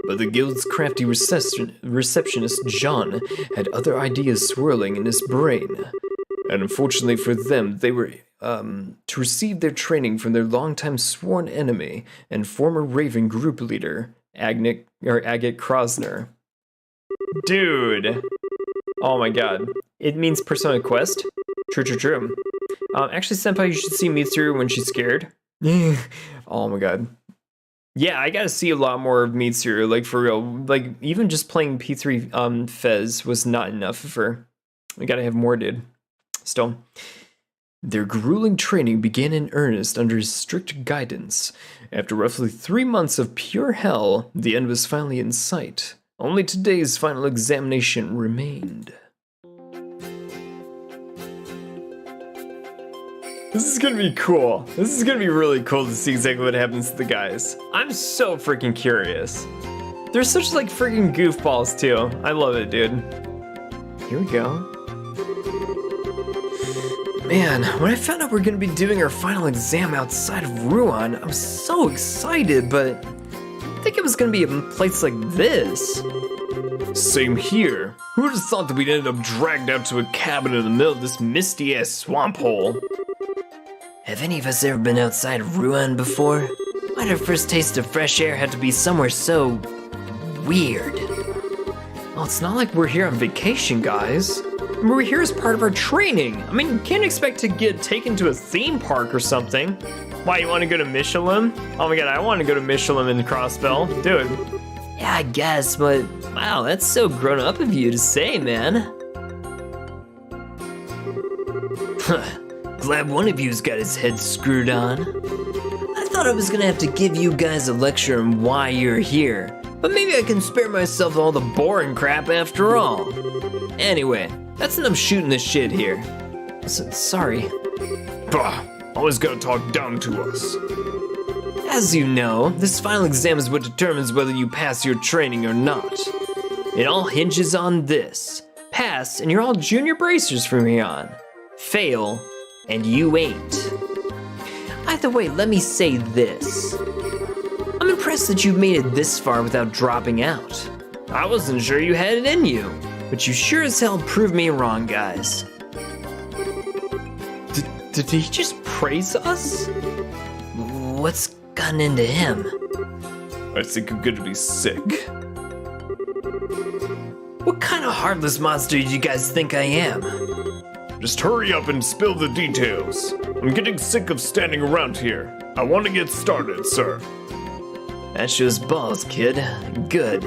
But the guild's crafty receptionist, John, had other ideas swirling in his brain. And unfortunately for them, they were to receive their training from their longtime sworn enemy and former Raven group leader, Agate Krosner. Dude! Oh my god. It means Persona Quest? True. Actually, Senpai, you should see Mitsuru when she's scared. Oh my god. Yeah, I gotta see a lot more of Mitsuru, like for real. Like, even just playing P3 Fez was not enough for her. We gotta have more, dude. Still. Their grueling training began in earnest under his strict guidance. After roughly 3 months of pure hell, the end was finally in sight. Only today's final examination remained. This is gonna be cool. This is gonna be really cool to see exactly what happens to the guys. I'm so freaking curious. They're such like freaking goofballs too. I love it, dude. Here we go. Man, when I found out we're gonna be doing our final exam outside of Rouen, I was so excited, but I didn't think it was gonna be a place like this. Same here. Who would have thought that we'd end up dragged out to a cabin in the middle of this misty-ass swamp hole? Have any of us ever been outside of Rouen before? Why'd our first taste of fresh air have to be somewhere so weird? Well, it's not like we're here on vacation, guys. We're here as part of our training. I mean, you can't expect to get taken to a theme park or something. Why, you want to go to Michelin? Oh my god, I want to go to Michelin in Crossbell. Dude. Yeah, I guess, but wow, that's so grown up of you to say, man. Glad one of you's got his head screwed on. I thought I was gonna have to give you guys a lecture on why you're here, but maybe I can spare myself all the boring crap after all. Anyway, that's enough shooting this shit here. Sorry. Bah, always gotta talk down to us. As you know, this final exam is what determines whether you pass your training or not. It all hinges on this. Pass, and you're all junior bracers from here on. Fail, and you ain't. Either way, let me say this. I'm impressed that you've made it this far without dropping out. I wasn't sure you had it in you, but you sure as hell proved me wrong, guys. Did he just praise us? What's gotten into him? I think I'm gonna be sick. What kind of heartless monster do you guys think I am? Just hurry up and spill the details. I'm getting sick of standing around here. I want to get started, sir. That shows balls, kid. Good.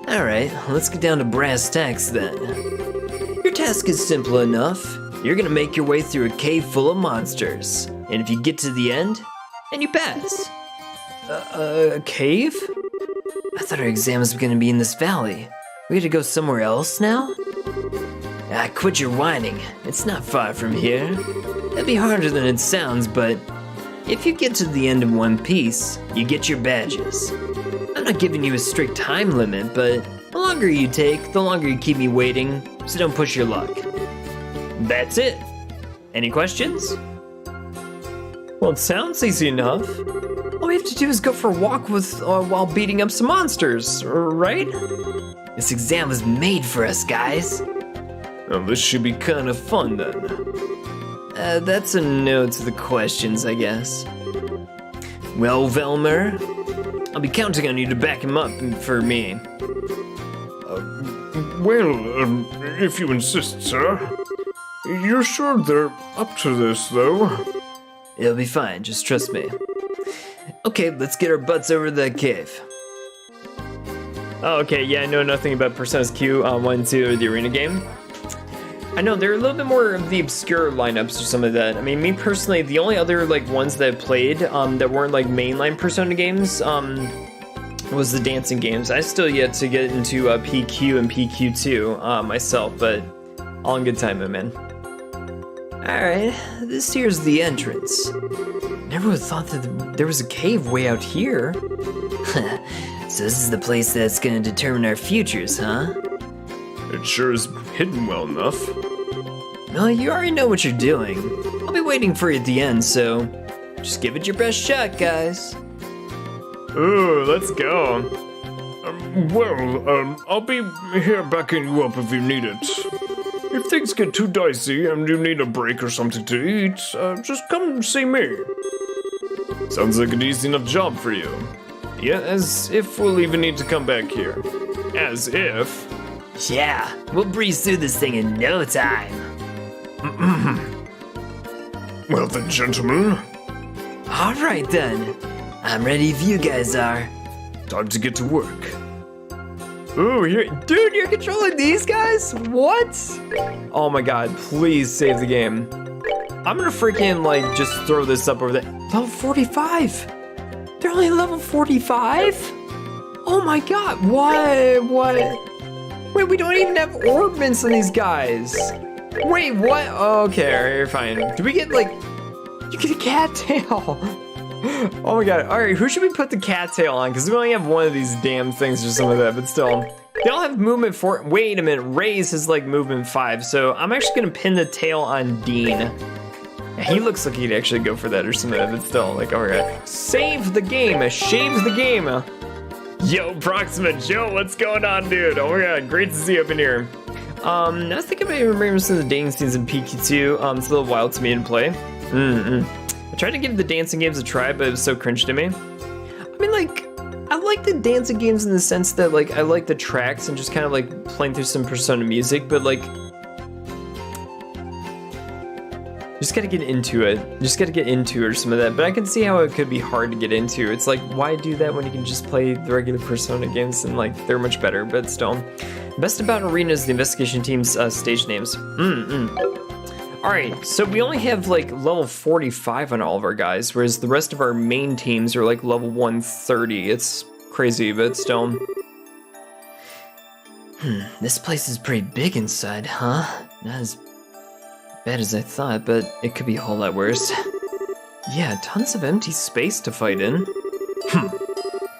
Alright, let's get down to brass tacks then. Your task is simple enough. You're gonna make your way through a cave full of monsters. And if you get to the end, then you pass. A cave? I thought our exam was gonna be in this valley. We had to go somewhere else now? Quit your whining. It's not far from here. It'll be harder than it sounds, but if you get to the end in one piece, you get your badges. I'm not giving you a strict time limit, but the longer you take, the longer you keep me waiting, so don't push your luck. That's it. Any questions? Well, it sounds easy enough. All we have to do is go for a walk with while beating up some monsters, right? This exam was made for us, guys. Well, this should be kind of fun then. That's a no to the questions, I guess. Well, Velmer, I'll be counting on you to back him up for me. If you insist, sir. You're sure they're up to this, though? It'll be fine, just trust me. Okay, let's get our butts over to that cave. Oh, okay, yeah, I know nothing about Persona's Q 1, 2, or the arena game. I know there are a little bit more of the obscure lineups or some of that. I mean, me personally, the only other like ones that I've played that weren't like mainline Persona games was the dancing games. I still yet to get into PQ and PQ2 myself, but all in good time, my man. Alright, this here's the entrance. Never would have thought that there was a cave way out here. So this is the place that's gonna determine our futures, huh? It sure is hidden well enough. No, you already know what you're doing. I'll be waiting for you at the end, so just give it your best shot, guys. Ooh, let's go. I'll be here backing you up if you need it. If things get too dicey and you need a break or something to eat, just come see me. Sounds like an easy enough job for you. Yeah, as if we'll even need to come back here. As if. Yeah, we'll breeze through this thing in no time. Well then, gentlemen. All right then. I'm ready if you guys are. Time to get to work. Ooh, dude, you're controlling these guys? What? Oh my god, please save the game. I'm gonna freaking like just throw this up over there. Level 45. They're only level 45? Oh my god, what? Wait, we don't even have orbments on these guys. Wait, what? Okay, alright, you're fine. Do we get like, you get a cattail. Oh my god, alright, who should we put the cattail on? Because we only have one of these damn things or some of that, but still. They all have movement 4, wait a minute, Ray's is like movement 5, so I'm actually gonna pin the tail on Dean. Yeah, he looks like he'd actually go for that or some of that, but still, like, oh my god. Save the game, shave the game. Yo, Proxima Joe, what's going on, dude? Oh my god, great to see you up in here. I was thinking about remembering some of the dating scenes in PQ2. It's a little wild to me to play. I tried to give the dancing games a try, but it was so cringe to me. I mean, like, I like the dancing games in the sense that, like, I like the tracks and just kind of, like, playing through some Persona music, but, like, just gotta get into it. Just gotta get into it or some of that, but I can see how it could be hard to get into. It's like, why do that when you can just play the regular Persona games and, like, they're much better, but still. Best about Arena is the investigation team's stage names. Alright, so we only have like level 45 on all of our guys, whereas the rest of our main teams are like level 130. It's crazy, but still. This place is pretty big inside, huh? Not as bad as I thought, but it could be a whole lot worse. Yeah, tons of empty space to fight in.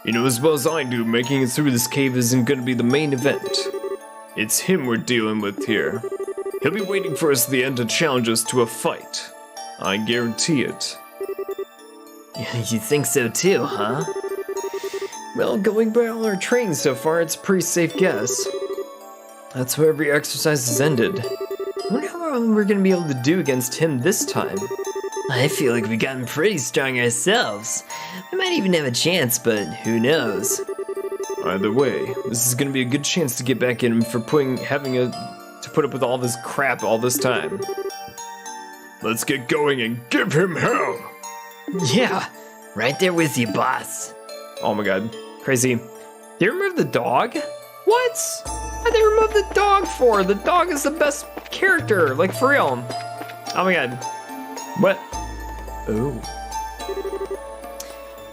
You know as well as I do, making it through this cave isn't gonna be the main event. It's him we're dealing with here. He'll be waiting for us at the end to challenge us to a fight. I guarantee it. You think so too, huh? Well, going by all our training so far, it's a pretty safe guess. That's where every exercise has ended. I wonder how long we're gonna be able to do against him this time. I feel like we've gotten pretty strong ourselves. We might even have a chance, but who knows? Either way, this is gonna be a good chance to get back at him for to put up with all this crap all this time. Let's get going and give him hell! Yeah, right there with you, boss. Oh my god. Crazy. They removed the dog? What? Why'd they remove the dog for? The dog is the best character, like for real. Oh my god. What? Ooh.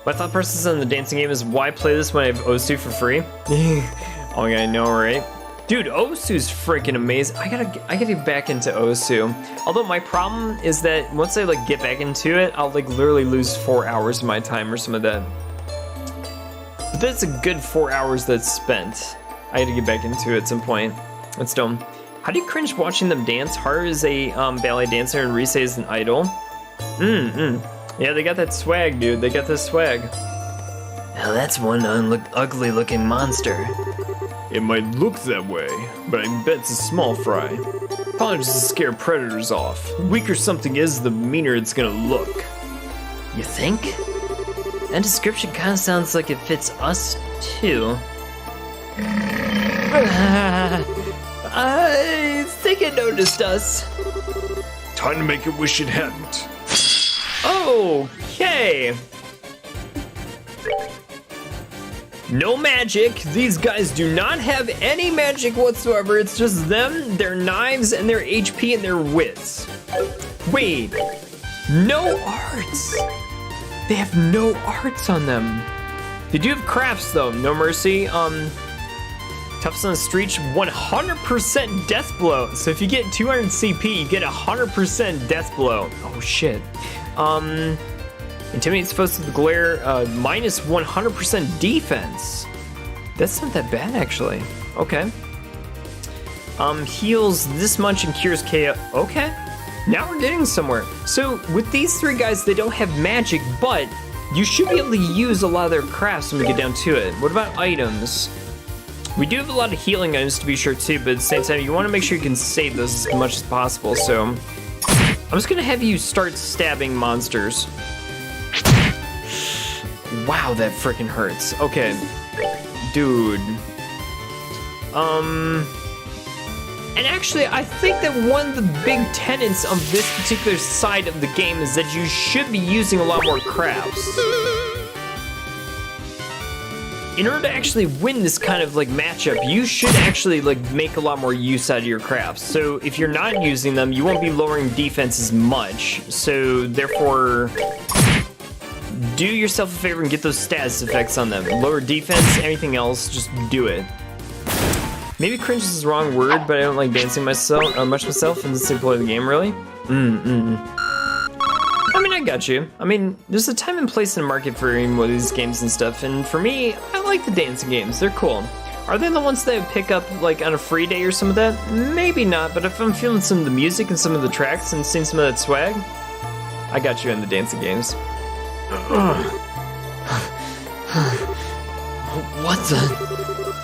My thought process on the dancing game is why play this when I have Osu for free? Oh my god, I know, right? Dude, Osu's freaking amazing. I gotta get back into Osu. Although my problem is that once I like get back into it, I'll like literally lose 4 hours of my time or some of that. But that's a good 4 hours that's spent. I had to get back into it at some point. That's dumb. How do you cringe watching them dance? Haru is a ballet dancer and Rise is an idol. Yeah, they got that swag, dude. They got this swag. Now that's one ugly looking monster. It might look that way, but I bet it's a small fry. Probably just to scare predators off. The weaker something is, the meaner it's gonna look. You think? That description kind of sounds like it fits us too. I think it noticed us. Time to make it wish it hadn't. Okay. No magic. These guys do not have any magic whatsoever. It's just them, their knives, and their HP and their wits. Wait. No arts. They have no arts on them. They do have crafts though. No mercy. Toughest on the street, 100% death blow. So if you get 200 CP, you get 100% death blow. Oh shit. Intimidate's supposed to the glare, minus 100% defense. That's not that bad actually. Okay. Heals this much and cures KO. Okay. Now we're getting somewhere. So with these three guys, they don't have magic, but you should be able to use a lot of their crafts when we get down to it. What about items? We do have a lot of healing items to be sure too, but at the same time, you want to make sure you can save those as much as possible. So I'm just gonna have you start stabbing monsters. Wow, that freaking hurts. Okay, dude. And actually, I think that one of the big tenets of this particular side of the game is that you should be using a lot more crafts. In order to actually win this kind of like matchup, you should actually like make a lot more use out of your crafts. So if you're not using them, you won't be lowering defense as much. So therefore, do yourself a favor and get those status effects on them. Lower defense, anything else, just do it. Maybe cringe is the wrong word, but I don't like dancing much myself and just play the game really. I mean, I got you. I mean, there's a time and place in the market for more of these games and stuff, and for me, I like the dancing games. They're cool. Are they the ones that I pick up like on a free day or some of that? Maybe not, but if I'm feeling some of the music and some of the tracks and seeing some of that swag, I got you in the dancing games. What the?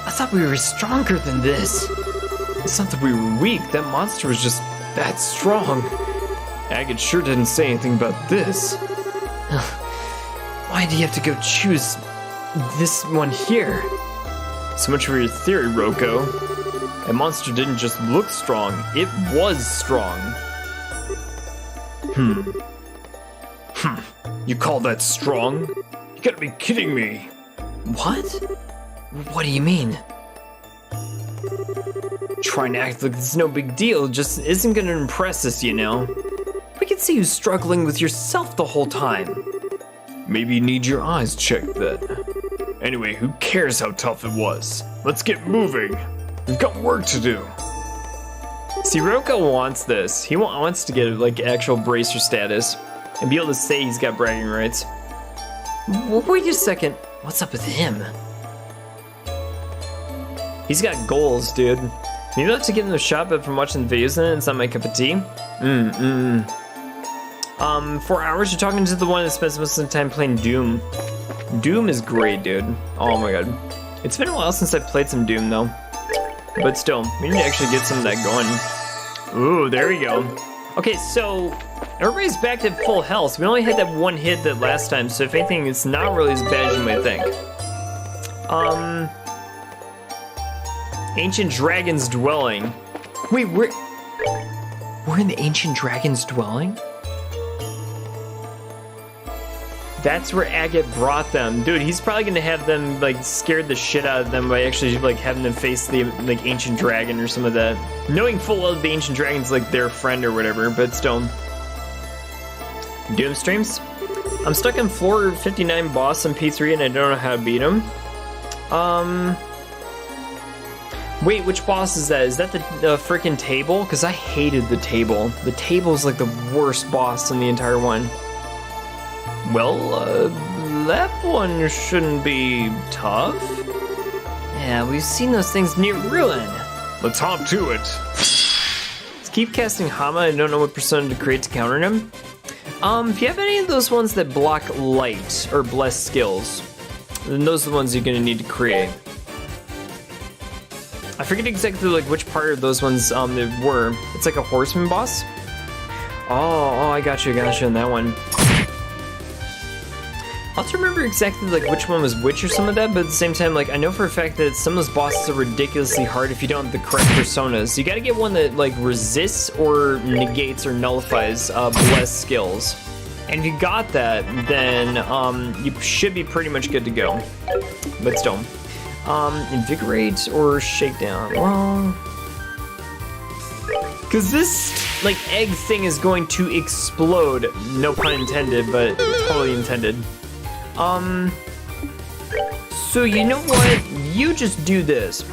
I thought we were stronger than this. It's not that we were weak, that monster was just that strong. Agate sure didn't say anything about this. Why do you have to go choose this one here? So much for your theory, Roko. That monster didn't just look strong, it was strong. You call that strong? You gotta be kidding me. What? What do you mean? Trying to act like it's no big deal just isn't gonna impress us, you know? We can see you struggling with yourself the whole time. Maybe you need your eyes checked then. Anyway, who cares how tough it was? Let's get moving. We've got work to do. See, Roko wants this. He wants to get like actual bracer status and be able to say he's got bragging rights. Wait a second. What's up with him? He's got goals, dude. Maybe I'll have to give him a shot, but from watching the videos and it's not my cup of tea. 4 hours, you're talking to the one that spends most of the time playing Doom. Doom is great, dude. Oh my god. It's been a while since I played some Doom, though. But still, we need to actually get some of that going. Ooh, there we go. Okay, so everybody's back at full health. We only had that one hit that last time, so if anything, it's not really as bad as you might think. Ancient Dragon's Dwelling. Wait, we're in the Ancient Dragon's Dwelling? That's where Agate brought them. Dude, he's probably gonna have them, like, scared the shit out of them by actually, like, having them face the, like, Ancient Dragon or some of that. Knowing full well the Ancient Dragon's, like, their friend or whatever, but still. Doom streams? I'm stuck on floor 59 boss on P3 and I don't know how to beat him. Wait, which boss is that? Is that the freaking table? Because I hated the table. The table's like the worst boss in the entire one. Well, that one shouldn't be tough. Yeah, we've seen those things near ruin. Let's hop to it. Let's keep casting Hama. I don't know what persona to create to counter him. If you have any of those ones that block light or bless skills, then those are the ones you're gonna need to create. I forget exactly like which part of those ones they were. It's like a horseman boss. Oh, I got you on that one. I'll have to remember exactly like which one was which or some of that, but at the same time, like I know for a fact that some of those bosses are ridiculously hard if you don't have the correct personas. You gotta get one that like resists or negates or nullifies bless skills. And if you got that, then you should be pretty much good to go. But still. Invigorate or shakedown? Well, because this like egg thing is going to explode. No pun intended, but totally intended. So you know what? You just do this.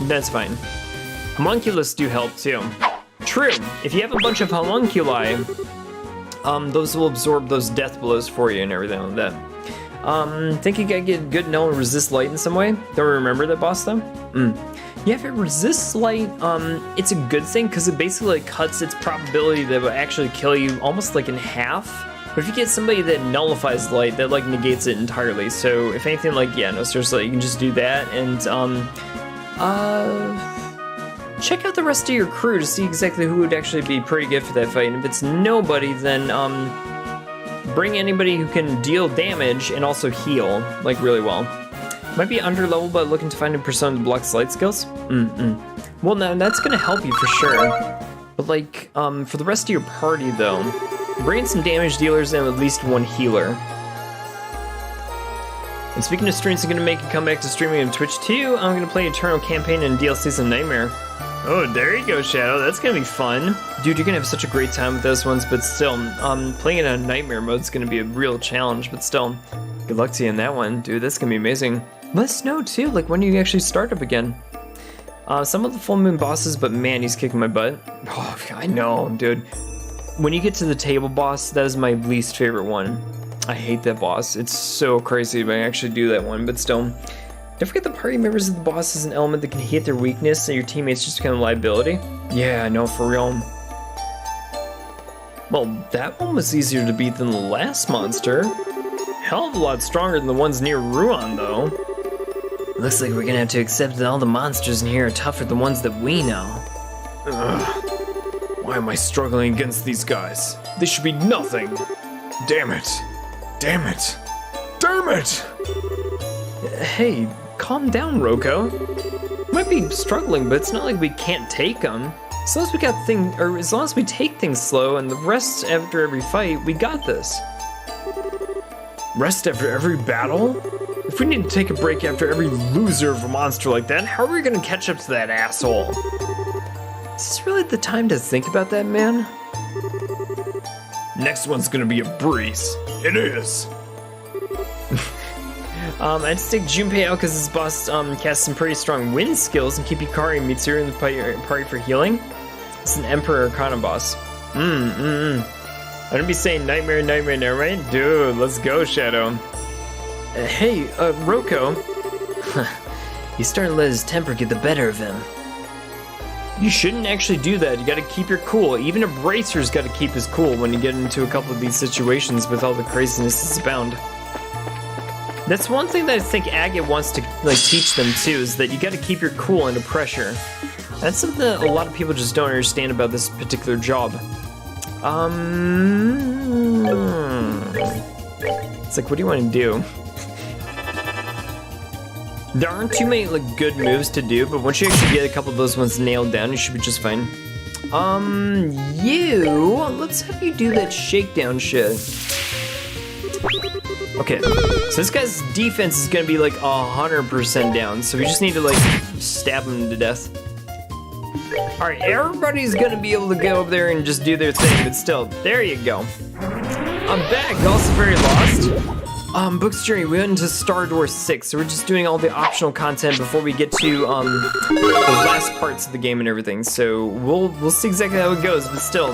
That's fine. Homunculus do help too. True. If you have a bunch of homunculi, those will absorb those death blows for you and everything like that. Think you gotta get good null and resist light in some way? Don't remember that boss though? Yeah, if it resists light, it's a good thing because it basically like, cuts its probability that it will actually kill you almost like in half. But if you get somebody that nullifies light, that like negates it entirely. So if anything, like yeah, no, seriously, you can just do that and check out the rest of your crew to see exactly who would actually be pretty good for that fight. And if it's nobody, then bring anybody who can deal damage and also heal like really well. Might be under level, but looking to find a persona that blocks light skills. Well, no, that's gonna help you for sure. But like, for the rest of your party though, bring in some damage dealers and at least one healer. And speaking of streams, I'm gonna make a comeback to streaming on Twitch too. I'm gonna play Eternal Campaign and DLCs of Nightmare. Oh, there you go, Shadow. That's gonna be fun. Dude, you're gonna have such a great time with those ones, but still, playing it on Nightmare mode is gonna be a real challenge, but still, good luck to you in that one. Dude, that's gonna be amazing. Let us know too, like when you actually start up again. Some of the full moon bosses, but man, he's kicking my butt. Oh, I know, dude. When you get to the table boss, that is my least favorite one. I hate that boss. It's so crazy if I actually do that one, but still. Don't forget the party members of the boss is an element that can hit their weakness and your teammates just become a liability. Yeah, I know, for real. Well, that one was easier to beat than the last monster. Hell of a lot stronger than the ones near Ruan, though. Looks like we're gonna have to accept that all the monsters in here are tougher than the ones that we know. Ugh. Why am I struggling against these guys? They should be nothing. Damn it. Damn it. Damn it! Hey, calm down, Roko. Might be struggling, but it's not like we can't take them. As long as we take things slow and the rest after every fight, we got this. Rest after every battle? If we need to take a break after every loser of a monster like that, how are we gonna catch up to that asshole? Is this really the time to think about that, man? Next one's gonna be a breeze. It is. I'd just take Junpei out because this boss casts some pretty strong wind skills and keep Hikari and Mitsuru in the party for healing. It's an Emperor Arcana boss. I don't be saying nightmare, right? Dude, let's go, Shadow. Hey, Roko. He's starting to let his temper get the better of him. You shouldn't actually do that. You gotta keep your cool. Even a Bracer's gotta keep his cool when you get into a couple of these situations with all the craziness that's abound. That's one thing that I think Agate wants to like teach them too, is that you gotta keep your cool under pressure. That's something that a lot of people just don't understand about this particular job. It's like, what do you want to do? There aren't too many like good moves to do, but once you actually get a couple of those ones nailed down, you should be just fine. Let's have you do that shakedown shit. Okay, so this guy's defense is gonna be like 100% down, so we just need to like stab him to death. All right, everybody's gonna be able to go up there and just do their thing, but still, there you go. I'm back, also very lost. Book's Journey, we went into Star Door 6, so we're just doing all the optional content before we get to the last parts of the game and everything. So we'll see exactly how it goes, but still,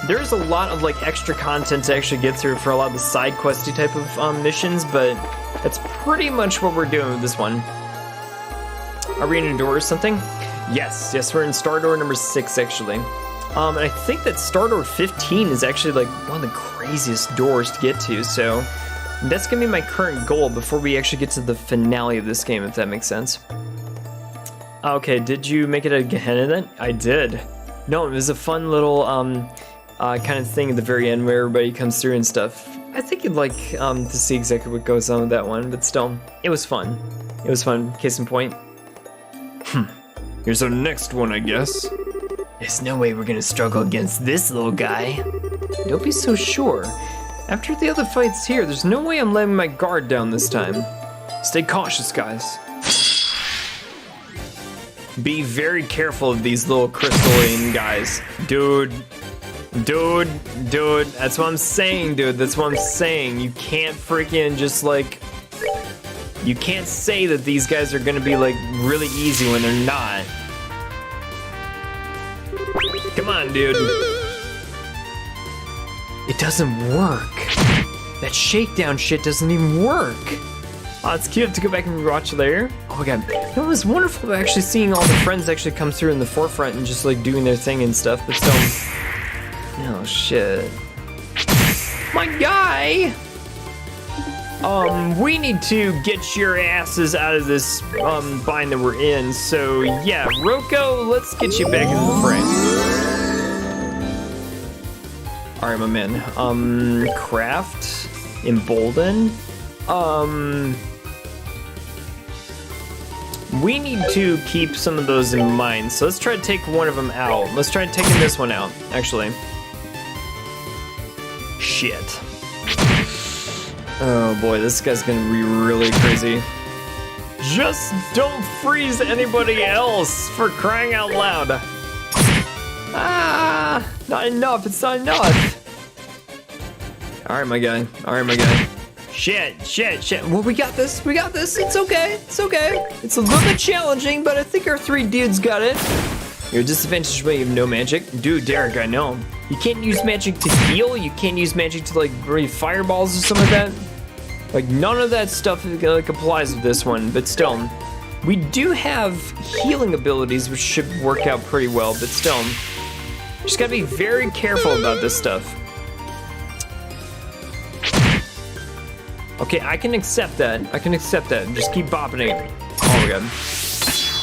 there's a lot of like extra content to actually get through for a lot of the side questy type of missions, but that's pretty much what we're doing with this one. Are we in a door or something? Yes, we're in Star Door number 6 actually. And I think that Star Door 15 is actually like one of the craziest doors to get to, so that's gonna be my current goal before we actually get to the finale of this game, if that makes sense. Okay, did you make it a Gehenna then? I did. No, it was a fun little kind of thing at the very end where everybody comes through and stuff. I think you'd like to see exactly what goes on with that one, but still, it was fun. It was fun, case in point. Here's our next one, I guess. There's no way we're gonna struggle against this little guy. Don't be so sure. After the other fights here, there's no way I'm letting my guard down this time. Stay cautious, guys. Be very careful of these little crystalline guys. Dude, that's what I'm saying, dude. That's what I'm saying. You can't freaking just like... You can't say that these guys are gonna be like really easy when they're not. Come on, dude. It doesn't work. That shakedown shit doesn't even work. Oh, it's cute to go back and watch later. Oh my god. It was wonderful actually seeing all the friends actually come through in the forefront and just like doing their thing and stuff, but still. Oh shit. My guy! We need to get your asses out of this bind that we're in. So yeah, Roko, let's get you back into the frame. All right, my man. Craft, embolden. We need to keep some of those in mind. So let's try to take one of them out. Let's try taking this one out, actually. Shit. Oh boy, this guy's gonna be really crazy. Just don't freeze anybody else, for crying out loud. Ah, not enough, it's not enough. All right, my guy, Shit. Well, we got this, it's okay. It's a little bit challenging, but I think our 3 dudes got it. You're disadvantaged when you have no magic. Dude, Derek, I know. You can't use magic to heal, you can't use magic to like breathe fireballs or something like that. Like none of that stuff like applies with this one, but still. We do have healing abilities which should work out pretty well, but still. Just gotta be very careful about this stuff. Okay, I can accept that. Just keep bopping it. Oh my god.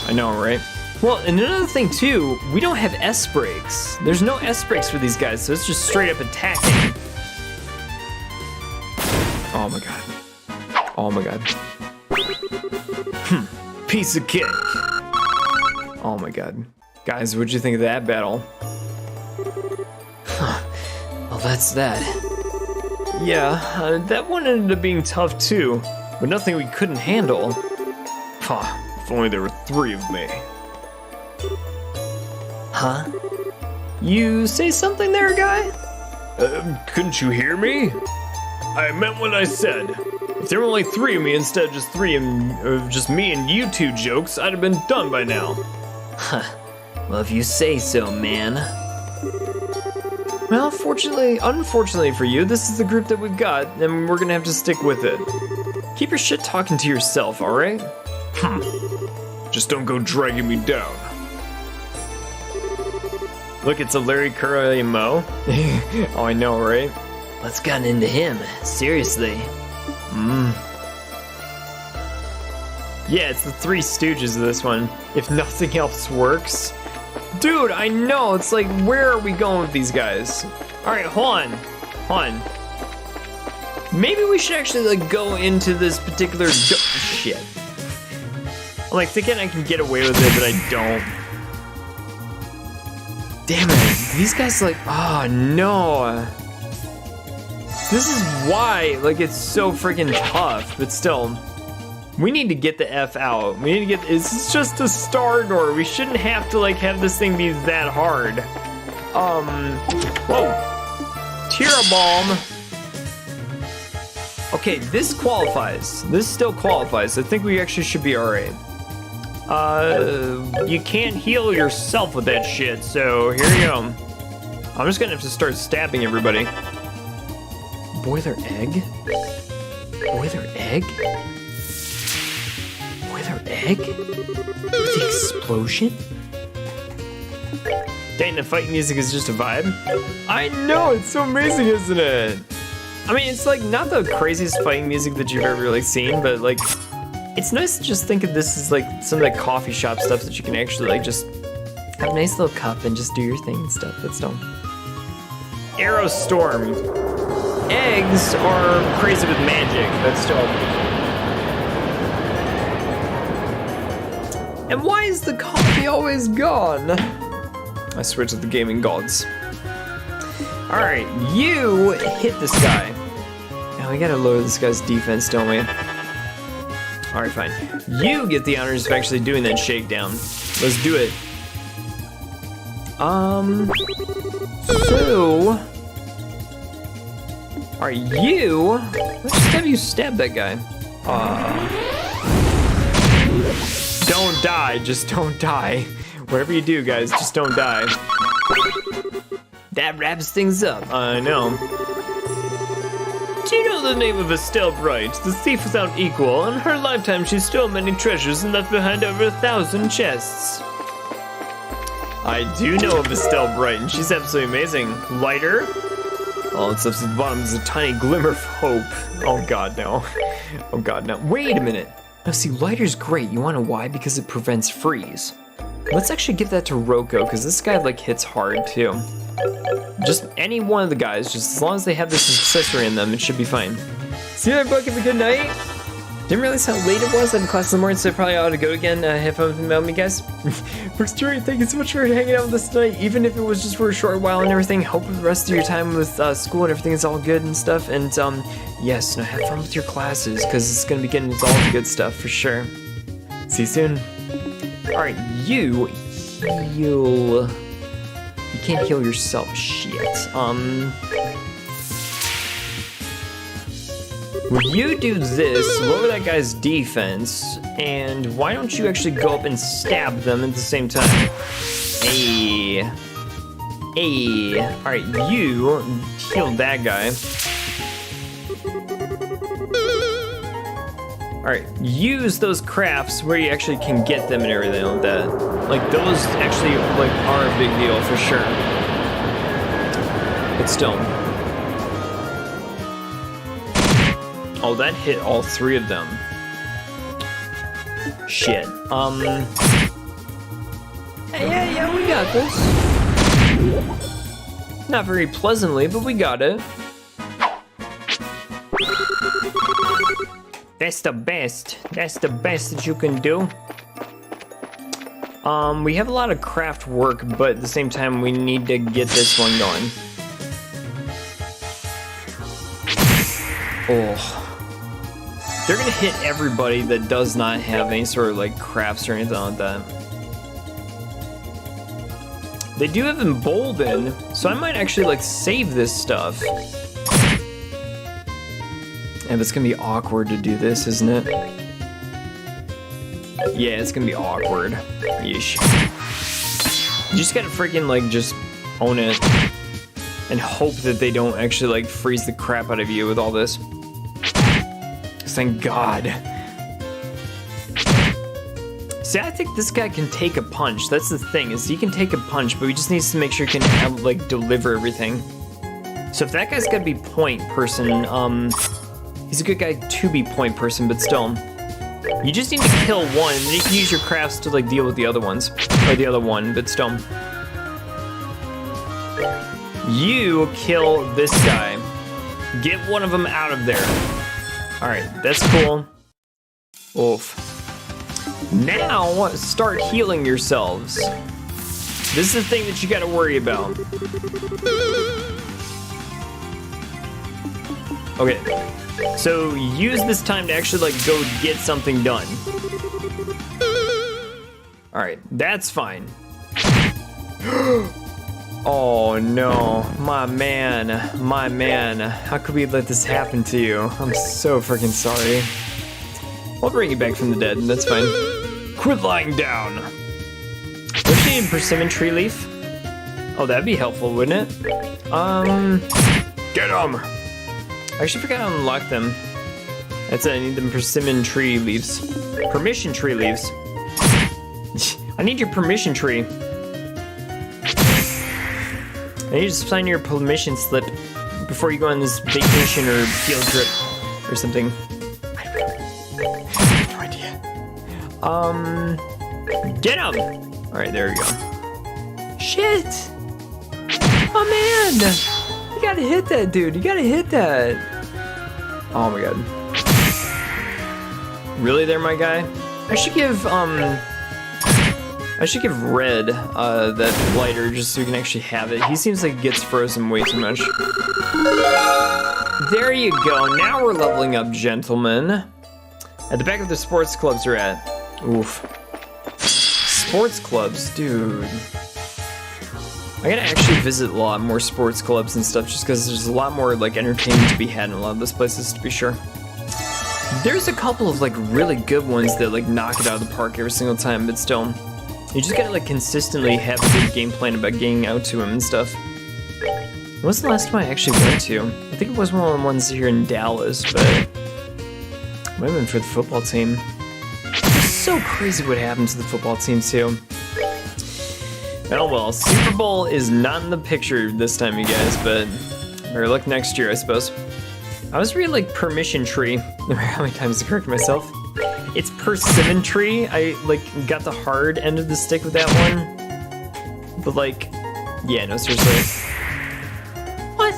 I know, right? Well, and another thing too, we don't have S breaks. There's no S breaks for these guys, so it's just straight up attacking. Oh my god. Piece of cake. Oh my god. Guys, what'd you think of that battle? Well, that's that. Yeah, that one ended up being tough too, but nothing we couldn't handle. If only there were 3 of me. Huh? You say something there, guy? Couldn't you hear me? I meant what I said. If there were only 3 of me instead of just 3 of just me and you 2 jokes, I'd have been done by now. Huh. Well, if you say so, man. Well, unfortunately for you, this is the group that we've got, and we're gonna have to stick with it. Keep your shit talking to yourself, alright? Just don't go dragging me down. Look, it's a Larry Curly Mo. Oh, I know, right? What's gotten into him? Seriously. Yeah, it's the 3 Stooges of this one. If nothing else works. Dude, I know, it's like, where are we going with these guys? Alright, hold on. Maybe we should actually like go into this particular shit. I'm like thinking I can get away with it, but I don't. Damn it. These guys like, oh no. This is why, like, it's so freaking tough, but still. We need to get the F out. We need to get, it's just a star door. We shouldn't have to, like, have this thing be that hard. Whoa. Tira Bomb. Okay, this qualifies. This still qualifies. I think we actually should be alright. You can't heal yourself with that shit, so here you go. I'm just gonna have to start stabbing everybody. Boiler egg? Boiler egg? Boiler egg? With the explosion? Dang, the fight music is just a vibe. I know, it's so amazing, isn't it? I mean, it's like not the craziest fighting music that you've ever really seen, but like, it's nice to just think of this as like some of that coffee shop stuff that you can actually like just have a nice little cup and just do your thing and stuff. That's dumb. Arrow Storm. Eggs are crazy with magic. That's dope. And why is the coffee always gone? I swear to the gaming gods. Alright, you hit this guy. Now we gotta lower this guy's defense, don't we? Alright, fine. You get the honors of actually doing that shakedown. Let's do it. So... Alright, you... Let's just have you stab that guy. Don't die, just don't die. Whatever you do, guys, just don't die. That wraps things up, I know. Do you know the name of Estelle Bright, the thief without equal? In her lifetime, she stole many treasures and left behind over 1,000 chests. I do know of Estelle Bright, and she's absolutely amazing. Lighter? All that's up at the bottom is a tiny glimmer of hope. Oh god, no. Oh god, no. Wait a minute. Now see, lighter's great. You wanna know why? Because it prevents freeze. Let's actually give that to Roko, because this guy like hits hard too. Just any one of the guys, just as long as they have this accessory in them, it should be fine. See you there, Buck. Have a good night. Didn't realize how late it was. I have class in the morning, so I probably ought to go again. Have fun with me, guys. Brooks Jury, thank you so much for hanging out with us tonight, even if it was just for a short while and everything. Hope the rest of your time with school and everything is all good and stuff. And yes, now have fun with your classes, because it's gonna be getting into all the good stuff for sure. See you soon. All right, you heal. You can't heal yourself. Shit. Will you do this, lower that guy's defense, and why don't you actually go up and stab them at the same time? Hey. Hey. Alright, you heal that guy. Alright, use those crafts where you actually can get them and everything like that. Like, those actually, like, are a big deal for sure. But still. Oh, that hit all three of them. Shit. Yeah, we got this. Not very pleasantly, but we got it. That's the best. That's the best that you can do. We have a lot of craft work, but at the same time, we need to get this one going. Oh. They're gonna hit everybody that does not have any sort of like crafts or anything like that. They do have embolden, so I might actually like save this stuff. And it's gonna be awkward to do this, isn't it? Yeah, it's gonna be awkward. Yeesh. You just gotta freaking like just own it and hope that they don't actually like freeze the crap out of you with all this. Thank God. See, I think this guy can take a punch. That's the thing, is he can take a punch, but he just needs to make sure he can like deliver everything. So if that guy's gotta be point person, he's a good guy to be point person, but still. You just need to kill one, and then you can use your crafts to like deal with the other ones. Or the other one, but still. You kill this guy. Get one of them out of there. Alright, that's cool. Oof. Now, start healing yourselves. This is the thing that you gotta worry about. Okay, so use this time to actually like go get something done. All right, that's fine. Oh no, my man. How could we let this happen to you? I'm so freaking sorry. I'll bring you back from the dead, that's fine. Quit lying down. Don't you need a persimmon tree leaf? Oh, that'd be helpful, wouldn't it? Get him! I actually forgot to unlock them. That's it, I need them persimmon tree leaves. Permission tree leaves. I need your permission tree. I need you to sign your permission slip before you go on this vacation or field trip or something. I have no idea. Get him! Alright, there we go. Shit! Oh man! You gotta hit that, dude. You gotta hit that. Oh my god. Really there, my guy? I should give Red that lighter just so we can actually have it. He seems like he gets frozen way too much. There you go. Now we're leveling up, gentlemen. At the back of the sports clubs are at. Oof. Sports clubs, dude. I gotta actually visit a lot more sports clubs and stuff just because there's a lot more like entertainment to be had in a lot of those places, to be sure. There's a couple of like really good ones that like knock it out of the park every single time, but still, you just gotta like consistently have a good game plan about getting out to them and stuff. When was the last time I actually went to? I think it was one of the ones here in Dallas, but it might have been for the football team. It's so crazy what happened to the football team too. Oh well, Super Bowl is not in the picture this time, you guys, but better luck next year, I suppose. I was reading like permission tree. How many times to correct myself? It's persimmon tree. I like got the hard end of the stick with that one. But like, yeah, no, seriously. What?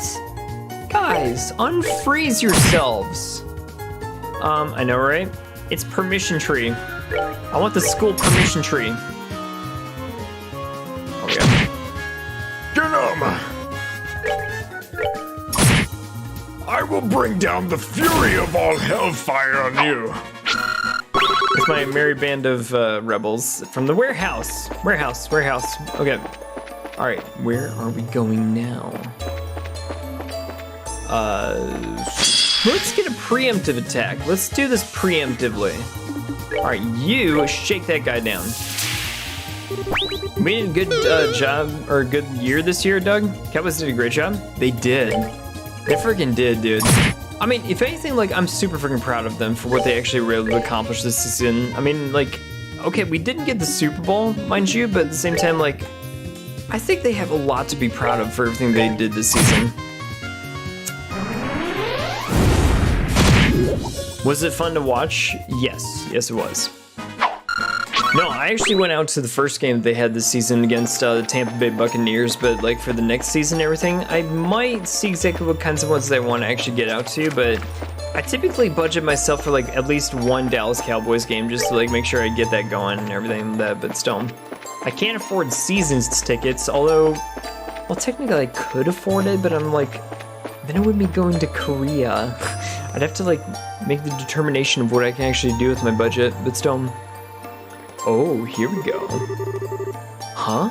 Guys, unfreeze yourselves. I know, right? It's permission tree. I want the school permission tree. Get him! I will bring down the fury of all hellfire on you. It's my merry band of rebels from the warehouse. Warehouse. Okay. All right, where are we going now? Let's get a preemptive attack. Let's do this preemptively. All right, you shake that guy down. We did a good job, or a good year this year, Doug. Cowboys did a great job. They did. They freaking did, dude. I mean, if anything, like, I'm super freaking proud of them for what they actually were able to accomplish this season. I mean, like, okay, we didn't get the Super Bowl, mind you, but at the same time, like, I think they have a lot to be proud of for everything they did this season. Was it fun to watch? Yes. Yes, it was. No, I actually went out to the first game they had this season against the Tampa Bay Buccaneers, but like for the next season and everything, I might see exactly what kinds of ones I want to actually get out to, but I typically budget myself for like at least one Dallas Cowboys game just to like make sure I get that going and everything like that, but still. I can't afford seasons tickets, although, well, technically I could afford it, but I'm like, then I would be going to Korea. I'd have to like make the determination of what I can actually do with my budget, but still. Oh, here we go. Huh?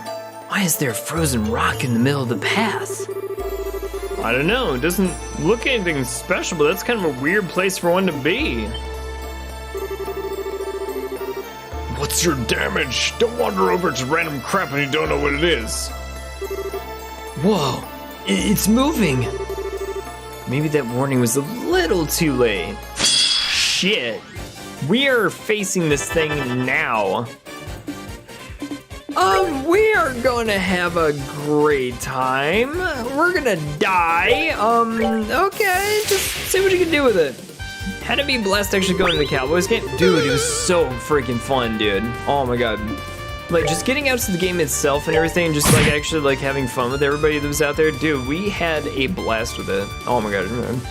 Why is there a frozen rock in the middle of the path? I don't know, it doesn't look anything special, but that's kind of a weird place for one to be. What's your damage? Don't wander over to random crap when you don't know what it is. Whoa, it's moving. Maybe that warning was a little too late. Shit. We are facing this thing now. We are gonna have a great time. We're gonna die. Okay, just see what you can do with it. Had it be blessed actually going to the Cowboys game? Dude, it was so freaking fun, dude. Oh my god. Like, just getting out to the game itself and everything, just like actually like having fun with everybody that was out there. Dude, we had a blast with it. Oh my god, man.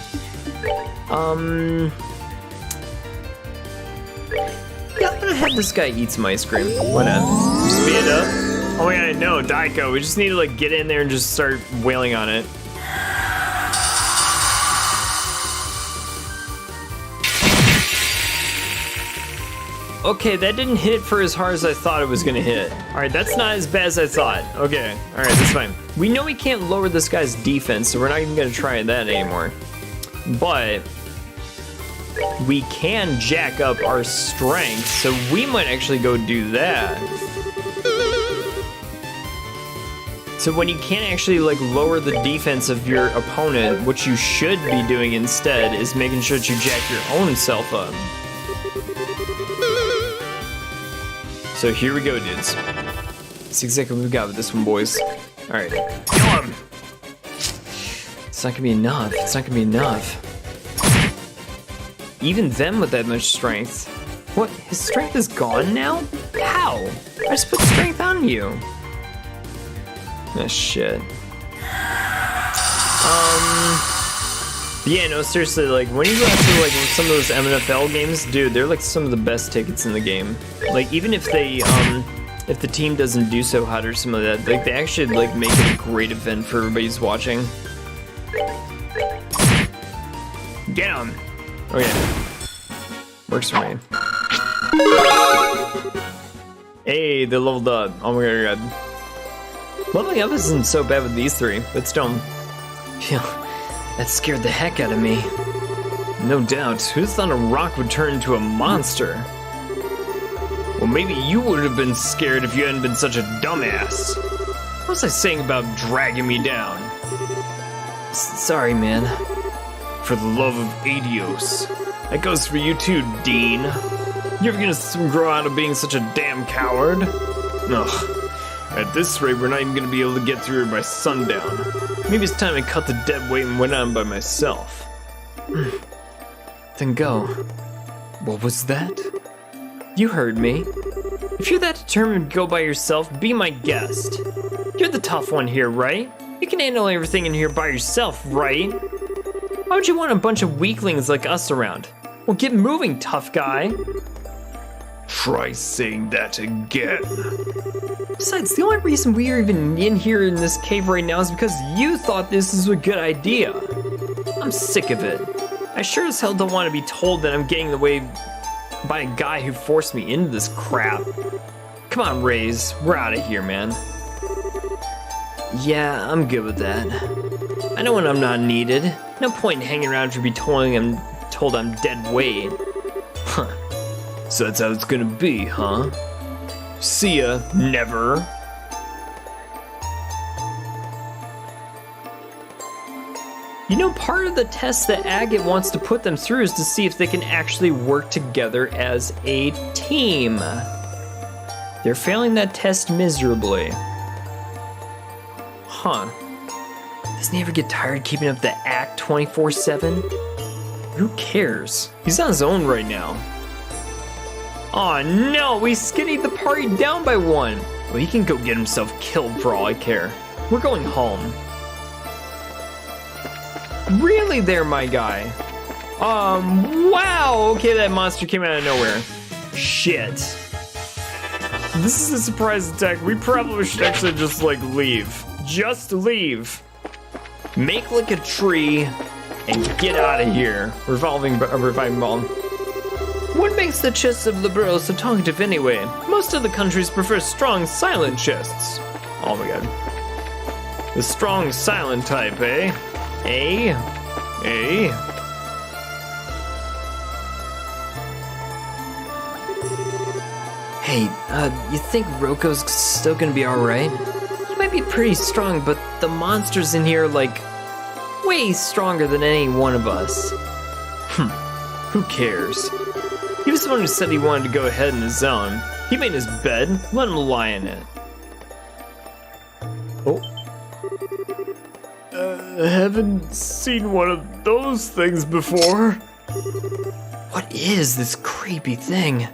I'm gonna have this guy eat some ice cream. Why not? Speed it up. Oh my god, no, Daiko. We just need to like get in there and just start wailing on it. Okay, that didn't hit for as hard as I thought it was gonna hit. Alright, that's not as bad as I thought. Okay, alright, that's fine. We know we can't lower this guy's defense, so we're not even gonna try that anymore. But we can jack up our strength, so we might actually go do that. So when you can't actually like lower the defense of your opponent, what you should be doing instead is making sure that you jack your own self up. So here we go, dudes. That's exactly what we got with this one, boys. Alright, kill him! It's not gonna be enough. It's not gonna be enough. Even them with that much strength. What? His strength is gone now? How? I just put strength on you. Ah, shit. Yeah, no, seriously, like, when you go after, like, some of those MNFL games, dude, they're, like, some of the best tickets in the game. Like, even if they, if the team doesn't do so hot or some of that, like, they actually, like, make it a great event for everybody who's watching. Get him! Okay. Works for me. Hey, they leveled up. Oh my god. Leveling up isn't so bad with these three, but still. That scared the heck out of me. No doubt, who thought a rock would turn into a monster? Well, maybe you would have been scared if you hadn't been such a dumbass. What was I saying about dragging me down? Sorry, man. For the love of Adios. That goes for you too, Dean. You ever gonna grow out of being such a damn coward? Ugh. At this rate, we're not even gonna be able to get through here by sundown. Maybe it's time I cut the dead weight and went on by myself. Then go. What was that? You heard me. If you're that determined to go by yourself, be my guest. You're the tough one here, right? You can handle everything in here by yourself, right? Why would you want a bunch of weaklings like us around? Well, get moving, tough guy. Try saying that again. Besides, the only reason we are even in here in this cave right now is because you thought this is a good idea. I'm sick of it. I sure as hell don't want to be told that I'm getting in the way by a guy who forced me into this crap. Come on, Raze, we're out of here, man. Yeah, I'm good with that. I know when I'm not needed. No point in hanging around to be told I'm dead weight. Huh. So that's how it's gonna be, huh? See ya, never. You know, part of the test that Agate wants to put them through is to see if they can actually work together as a team. They're failing that test miserably. Huh. Doesn't he ever get tired keeping up the act 24/7? Who cares? He's on his own right now. Aw, no, we skinnied the party down by one. Well, he can go get himself killed for all I care. We're going home. Really there, my guy? Wow, okay, that monster came out of nowhere. Shit. This is a surprise attack. We probably should actually just, like, leave. Just leave. Make like a tree and get out of here. Reviving ball. What makes the chests of Liberal so talkative anyway? Most other countries prefer strong, silent chests. Oh my god. The strong, silent type, eh? Eh? Hey, you think Roko's still gonna be alright? He might be pretty strong, but the monsters in here are like way stronger than any one of us. Who cares? He was the one who said he wanted to go ahead in his own. He made his bed, let him lie in it. Oh. I haven't seen one of those things before. What is this creepy thing?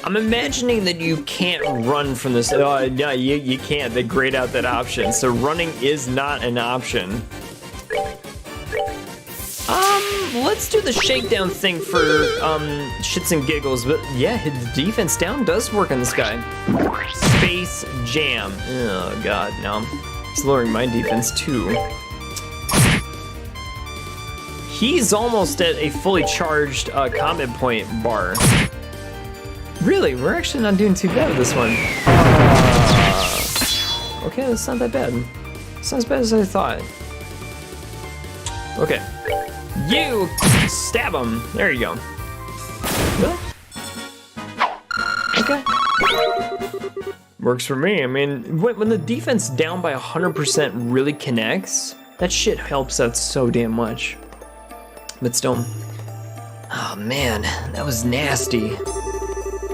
I'm imagining that you can't run from this. No, you can't. They grayed out that option. So running is not an option. let's do the shakedown thing for shits and giggles. But yeah, the defense down does work on this guy. Space Jam. Oh god, no. It's lowering my defense too. He's almost at a fully charged combat point bar. Really, we're actually not doing too bad with this one. Okay, that's not that bad. It's not as bad as I thought. Okay. You stab him. There you go. Really? Okay. Works for me. I mean, when the defense down by 100% really connects, that shit helps out so damn much. But still. Oh man, that was nasty.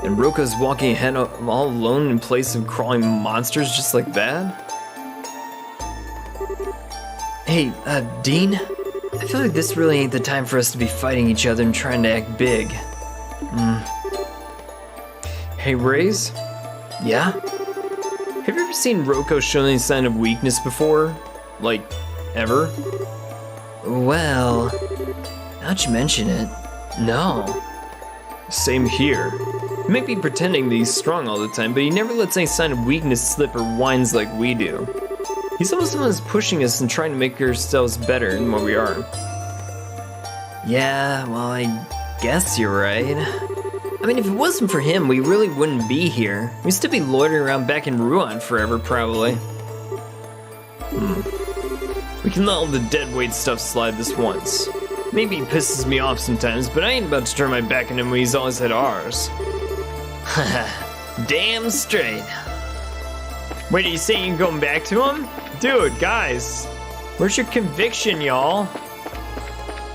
And Roka's walking ahead all alone in place of crawling monsters just like that? Hey, Dean? I feel like this really ain't the time for us to be fighting each other and trying to act big. Hey, Raze? Yeah? Have you ever seen Roko show any sign of weakness before? Like, ever? Well, now that you mention it, no. Same here. He might be pretending that he's strong all the time, but he never lets any sign of weakness slip or whines like we do. He's almost the one who's pushing us and trying to make ourselves better than what we are. Yeah, well, I guess you're right. I mean, if it wasn't for him, we really wouldn't be here. We'd still be loitering around back in Ruan forever, probably. We can let all the dead weight stuff slide this once. Maybe he pisses me off sometimes, but I ain't about to turn my back on him when he's always had ours. Haha, damn straight. Wait, are you saying you're going back to him? Dude, guys, where's your conviction, y'all?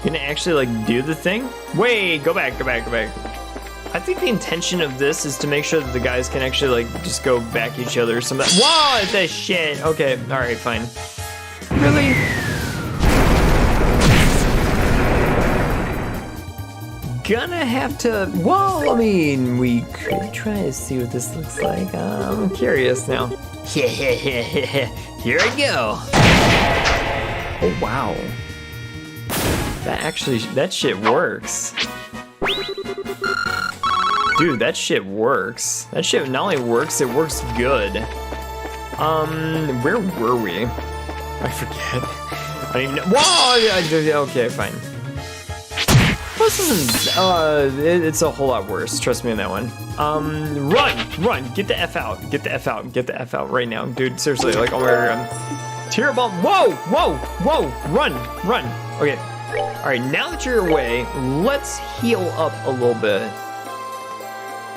Gonna actually, like, do the thing? Wait, go back. I think the intention of this is to make sure that the guys can actually, like, just go back each other or something. Whoa, this shit. Okay, alright, fine. Really? Gonna have to, well, I mean, we could try to see what this looks like. I'm curious now. Here I go. Oh, wow. That shit works. Dude, that shit works. That shit not only works, it works good. Where were we? I forget. I don't even know. Whoa! Okay, fine. This isn't, it's a whole lot worse. Trust me on that one. Run! Get the F out. Get the F out right now. Dude, seriously, like, oh my god. Tear bomb. Whoa! Run! Okay. Alright, now that you're away, let's heal up a little bit.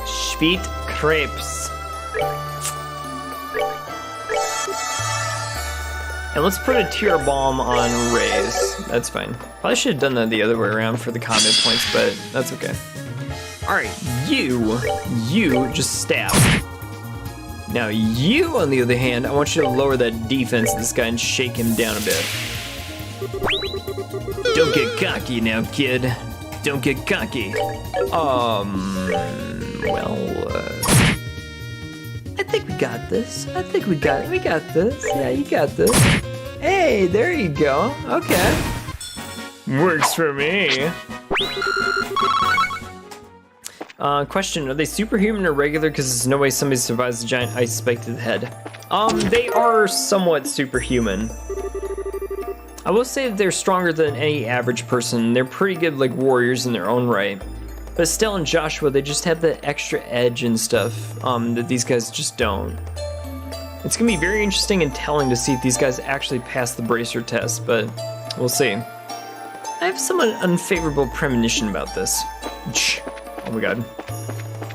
Sweet crepes. And let's put a tear bomb on Raze. That's fine. Probably should have done that the other way around for the combat points, but that's okay. Alright, you just stab. Now you, on the other hand, I want you to lower that defense of this guy and shake him down a bit. Don't get cocky now, kid. Don't get cocky. I think we got this. We got this. Yeah, you got this. Hey, there you go. Okay. Works for me. Question, are they superhuman or regular? Because there's no way somebody survives the giant ice spike to the head. They are somewhat superhuman. I will say that they're stronger than any average person. They're pretty good, like, warriors in their own right. But Estelle and Joshua, they just have the extra edge and stuff that these guys just don't. It's gonna be very interesting and telling to see if these guys actually pass the bracer test, but we'll see. I have somewhat unfavorable premonition about this. Oh my god.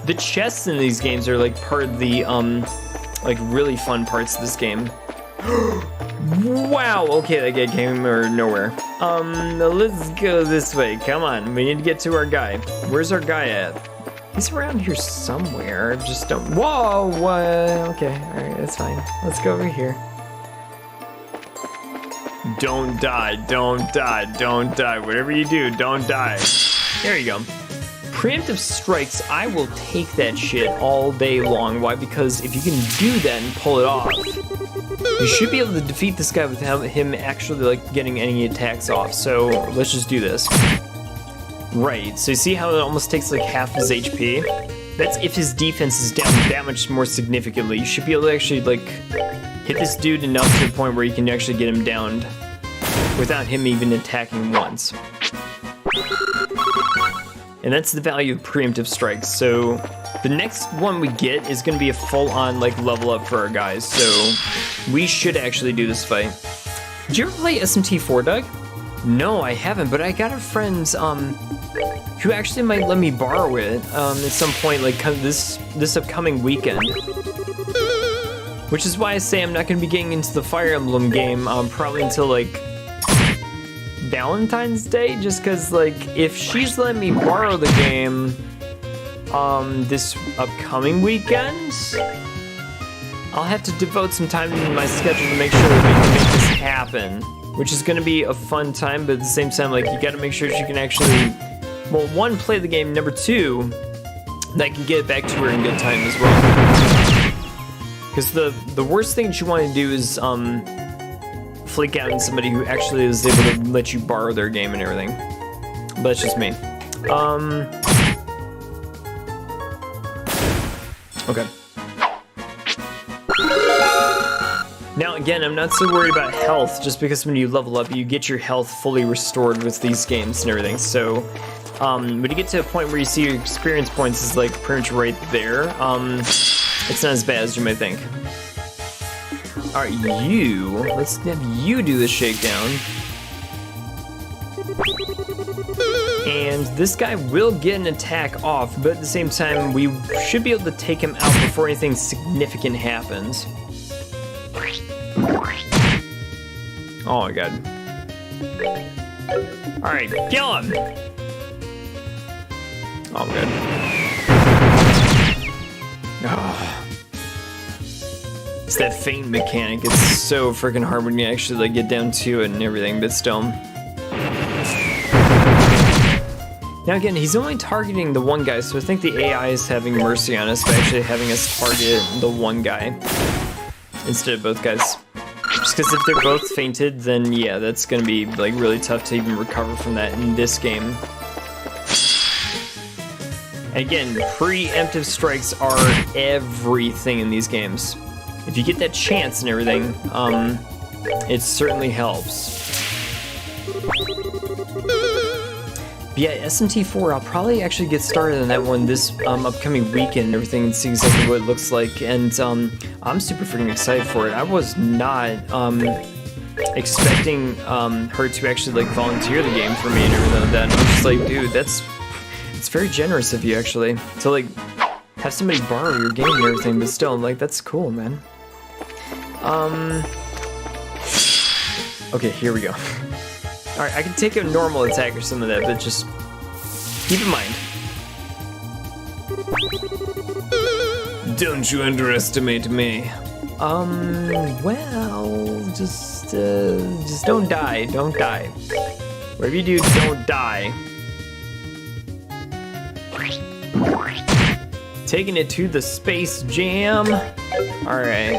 The chests in these games are like part of the like really fun parts of this game. Wow, okay, that guy came out of nowhere. Let's go this way. Come on, we need to get to our guy. Where's our guy at? He's around here somewhere. Just don't. Whoa, what? Okay, alright, that's fine. Let's go over here. Don't die. Whatever you do, don't die. There you go. Preemptive strikes, I will take that shit all day long. Why? Because if you can do that and pull it off, you should be able to defeat this guy without him actually like getting any attacks off. So let's just do this. Right, so you see how it almost takes like half his HP? That's if his defense is down that much more significantly. You should be able to actually like hit this dude enough to the point where you can actually get him downed without him even attacking once. And that's the value of preemptive strikes. So the next one we get is going to be a full-on like level up for our guys. So we should actually do this fight. Did you ever play SMT4, Doug? No, I haven't, but I got a friend who actually might let me borrow it at some point, like this upcoming weekend. Which is why I say I'm not going to be getting into the Fire Emblem game probably until like Valentine's Day, just because like if she's letting me borrow the game this upcoming weekend, I'll have to devote some time in my schedule to make sure that we can make this happen. Which is going to be a fun time, but at the same time, like, you got to make sure she can actually, well, one, play the game, number two, that I can get it back to her in good time as well. Because the worst thing that you want to do is flake out on somebody who actually is able to let you borrow their game and everything. But that's just me. Okay. Now again, I'm not so worried about health, just because when you level up, you get your health fully restored with these games and everything. So when you get to a point where you see your experience points is like pretty much right there, it's not as bad as you might think. Alright, let's have you do the shakedown. And this guy will get an attack off, but at the same time, we should be able to take him out before anything significant happens. Oh my god. Alright, kill him! Oh, good. Oh. It's that feint mechanic. It's so freaking hard when you actually like get down to it and everything, but still. Now again, he's only targeting the one guy, so I think the AI is having mercy on us by actually having us target the one guy instead of both guys. Just because if they're both fainted, then yeah, that's gonna be like really tough to even recover from that in this game. Again, preemptive strikes are everything in these games. If you get that chance and everything, it certainly helps. But yeah, SMT4, I'll probably actually get started on that one this upcoming weekend and everything and see exactly what it looks like. And I'm super freaking excited for it. I was not expecting her to actually like volunteer the game for me and everything like that. And I'm just like, dude, it's very generous of you actually to like have somebody borrow your game and everything, but still, like, that's cool, man. Okay, here we go. Alright, I can take a normal attack or some of that, but just keep in mind. Don't you underestimate me. Well, just don't die, don't die. Whatever you do, don't die. Taking it to the Space Jam. Alright.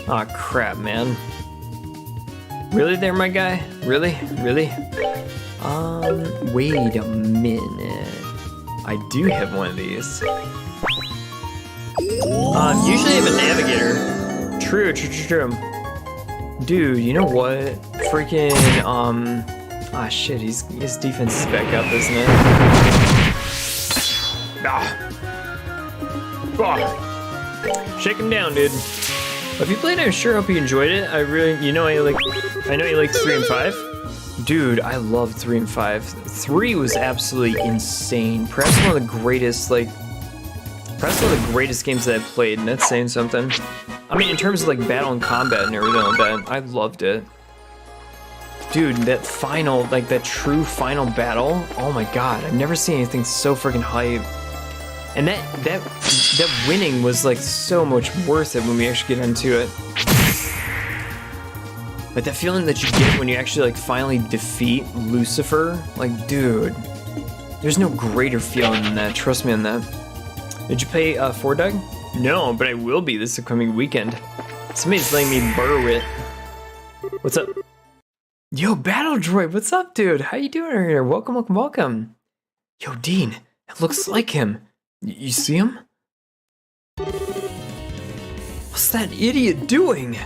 Aw, oh, crap, man. Really there, my guy? Really? Really? Wait a minute. I do have one of these. Usually I have a navigator. True. Dude, you know what? Freaking, ah, shit, his defense is back up, isn't it? Shake him down, dude. If you played, I sure hope you enjoyed it. I know you like 3 and 5. Dude, I love 3 and 5. 3 was absolutely insane. Perhaps one of the greatest games that I've played, and that's saying something. I mean, in terms of like battle and combat and everything like that, I loved it. Dude, that final, like that true final battle, oh my god, I've never seen anything so freaking hype. And that winning was like so much worth it when we actually get into it. Like that feeling that you get when you actually like finally defeat Lucifer, like dude, there's no greater feeling than that, trust me on that. Did you pay 4, Doug? No, but I will be this upcoming weekend. Somebody's letting me borrow it. What's up? Yo, Battle Droid, what's up, dude? How you doing here? Welcome, welcome, welcome. Yo, Dean, it looks like him. You see him? What's that idiot doing?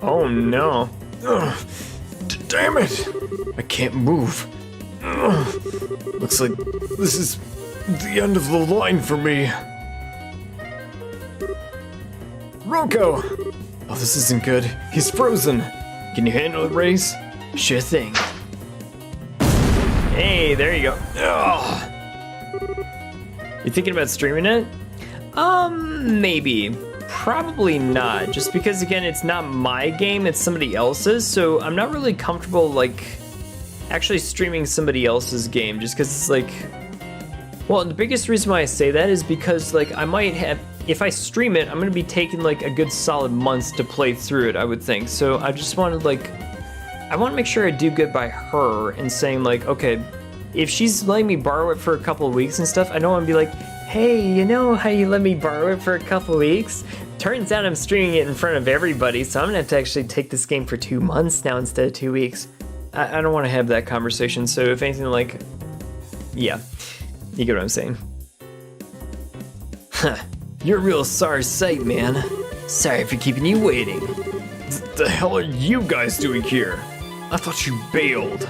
Oh no. Ugh, damn it! I can't move. Ugh, looks like this is the end of the line for me. Rocco! Oh, this isn't good. He's frozen. Can you handle it, Race? Sure thing. Hey, there you go. Ugh. You thinking about streaming it? Maybe. Probably not. Just because, again, it's not my game, it's somebody else's, so I'm not really comfortable, like, actually streaming somebody else's game, just because it's like... Well, the biggest reason why I say that is because, like, I might have... If I stream it, I'm gonna be taking, like, a good solid month to play through it, I would think. So I just wanted, like... I want to make sure I do good by her and saying, like, okay, if she's letting me borrow it for a couple of weeks and stuff, I don't want to be like, hey, you know how you let me borrow it for a couple of weeks? Turns out I'm streaming it in front of everybody, so I'm gonna have to actually take this game for 2 months now instead of 2 weeks. I don't want to have that conversation, so if anything, like, yeah, you get what I'm saying. Huh, you're a real sorry sight, man. Sorry for keeping you waiting. The hell are you guys doing here? I thought you bailed.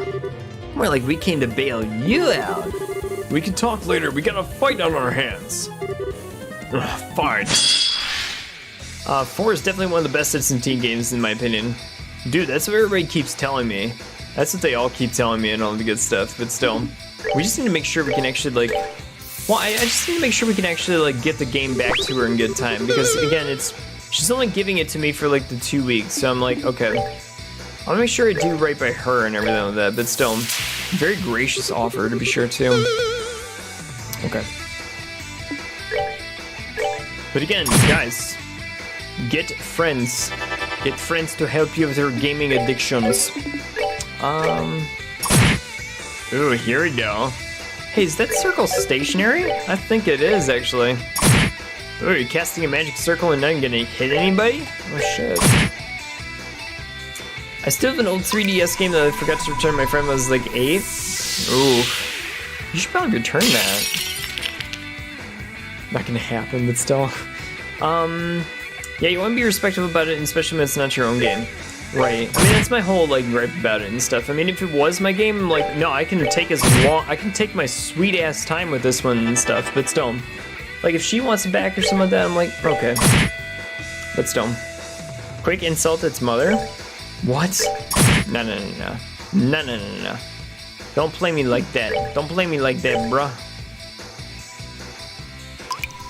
More like we came to bail you out. We can talk later. We got a fight on our hands. Ugh, fine. 4 is definitely one of the best Citizen Team games in my opinion. Dude, that's what everybody keeps telling me. That's what they all keep telling me and all the good stuff, but still. We just need to make sure we can actually like... Well, I just need to make sure we can actually like get the game back to her in good time, because again, it's... She's only giving it to me for like the 2 weeks, so I'm like, okay. I'll make sure I do right by her and everything like that, but still. Very gracious offer to be sure too. Okay. But again, guys, get friends. Get friends to help you with your gaming addictions. Ooh, here we go. Hey, is that circle stationary? I think it is, actually. Ooh, you're casting a magic circle and not gonna hit anybody? Oh, shit. I still have an old 3DS game that I forgot to return. My friend was like 8. Ooh. You should probably return that. Not gonna happen, but still. Yeah, you want to be respectful about it, especially when it's not your own game. Right. I mean, that's my whole, like, gripe about it and stuff. I mean, if it was my game, like, no, I can take I can take my sweet-ass time with this one and stuff, but still. Like, if she wants it back or something like that, I'm like, okay. But still. Quick insult its mother? What? No, no, no, no. No, no, no, no. Don't play me like that. Don't play me like that, bruh.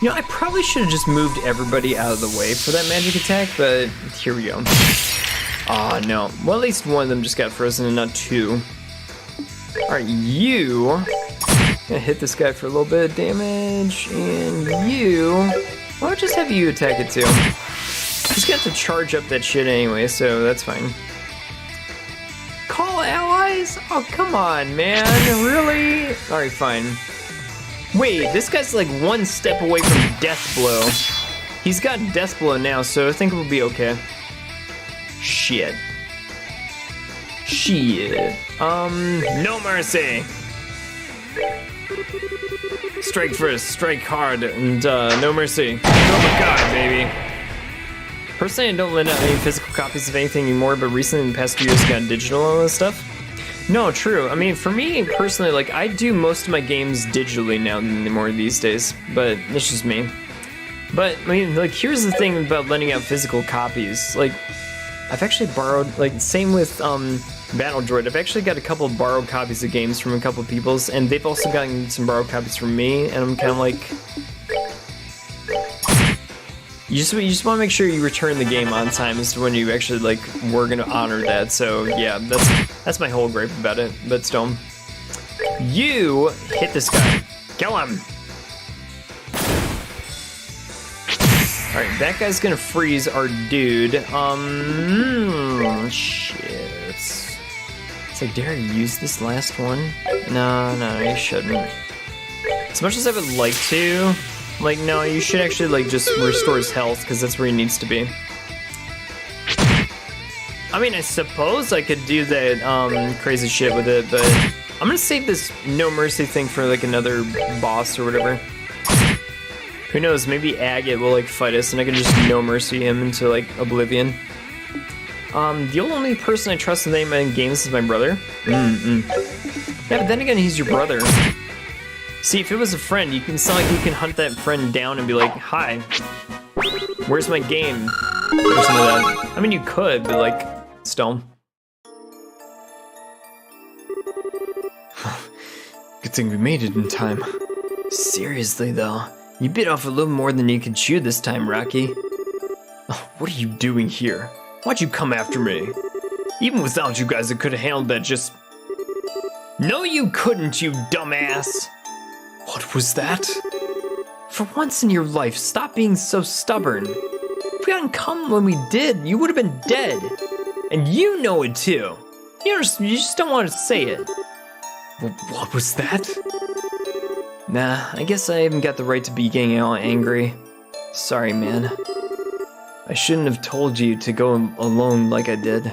You know, I probably should have just moved everybody out of the way for that magic attack, but here we go. Aw, no. Well, at least one of them just got frozen and not 2. Alright, you... Gonna hit this guy for a little bit of damage, and you... Well, I'll just have you attack it too. He's got to charge up that shit anyway, so that's fine. Call allies? Oh, come on, man. Really? Alright, fine. Wait, this guy's like 1 step away from death blow. He's got death blow now, so I think we'll be okay. Shit. Shit. No mercy. Strike first, strike hard, and no mercy. Oh my god, baby. Personally, I don't lend out any physical copies of anything anymore, but recently in the past few years I got digital and all this stuff. No, true. I mean, for me personally, like, I do most of my games digitally now more these days, but it's just me. But, I mean, like, here's the thing about lending out physical copies. Like, I've actually borrowed, like, same with, Battle Droid. I've actually got a couple of borrowed copies of games from a couple of people's, and they've also gotten some borrowed copies from me, and I'm kind of like... You just want to make sure you return the game on time as to when you actually, like, we're gonna honor that, so, yeah, that's my whole gripe about it, but still. You hit this guy. Kill him! Alright, that guy's gonna freeze our dude. Shit. It's like, dare I use this last one? No, you shouldn't. As much as I would like to, like, no, you should actually, like, just restore his health, because that's where he needs to be. I mean, I suppose I could do that crazy shit with it, but I'm gonna save this no mercy thing for like another boss or whatever. Who knows, maybe Agate will like fight us and I can just no mercy him into like oblivion. The only person I trust in any games is my brother. Yeah, but then again, he's your brother. See, if it was a friend, it's not like you can hunt that friend down and be like, hi, where's my game? Or something like that. I mean, you could, but like, still. Good thing we made it in time. Seriously though, you bit off a little more than you could chew this time, Rocky. Oh, what are you doing here? Why'd you come after me? Even without you guys, I could have handled that just... No, you couldn't, you dumbass! What was that? For once in your life, stop being so stubborn. If we hadn't come when we did, you would have been dead. And you know it too. You just don't want to say it. What was that? Nah, I guess I haven't got the right to be getting all angry. Sorry, man. I shouldn't have told you to go alone like I did.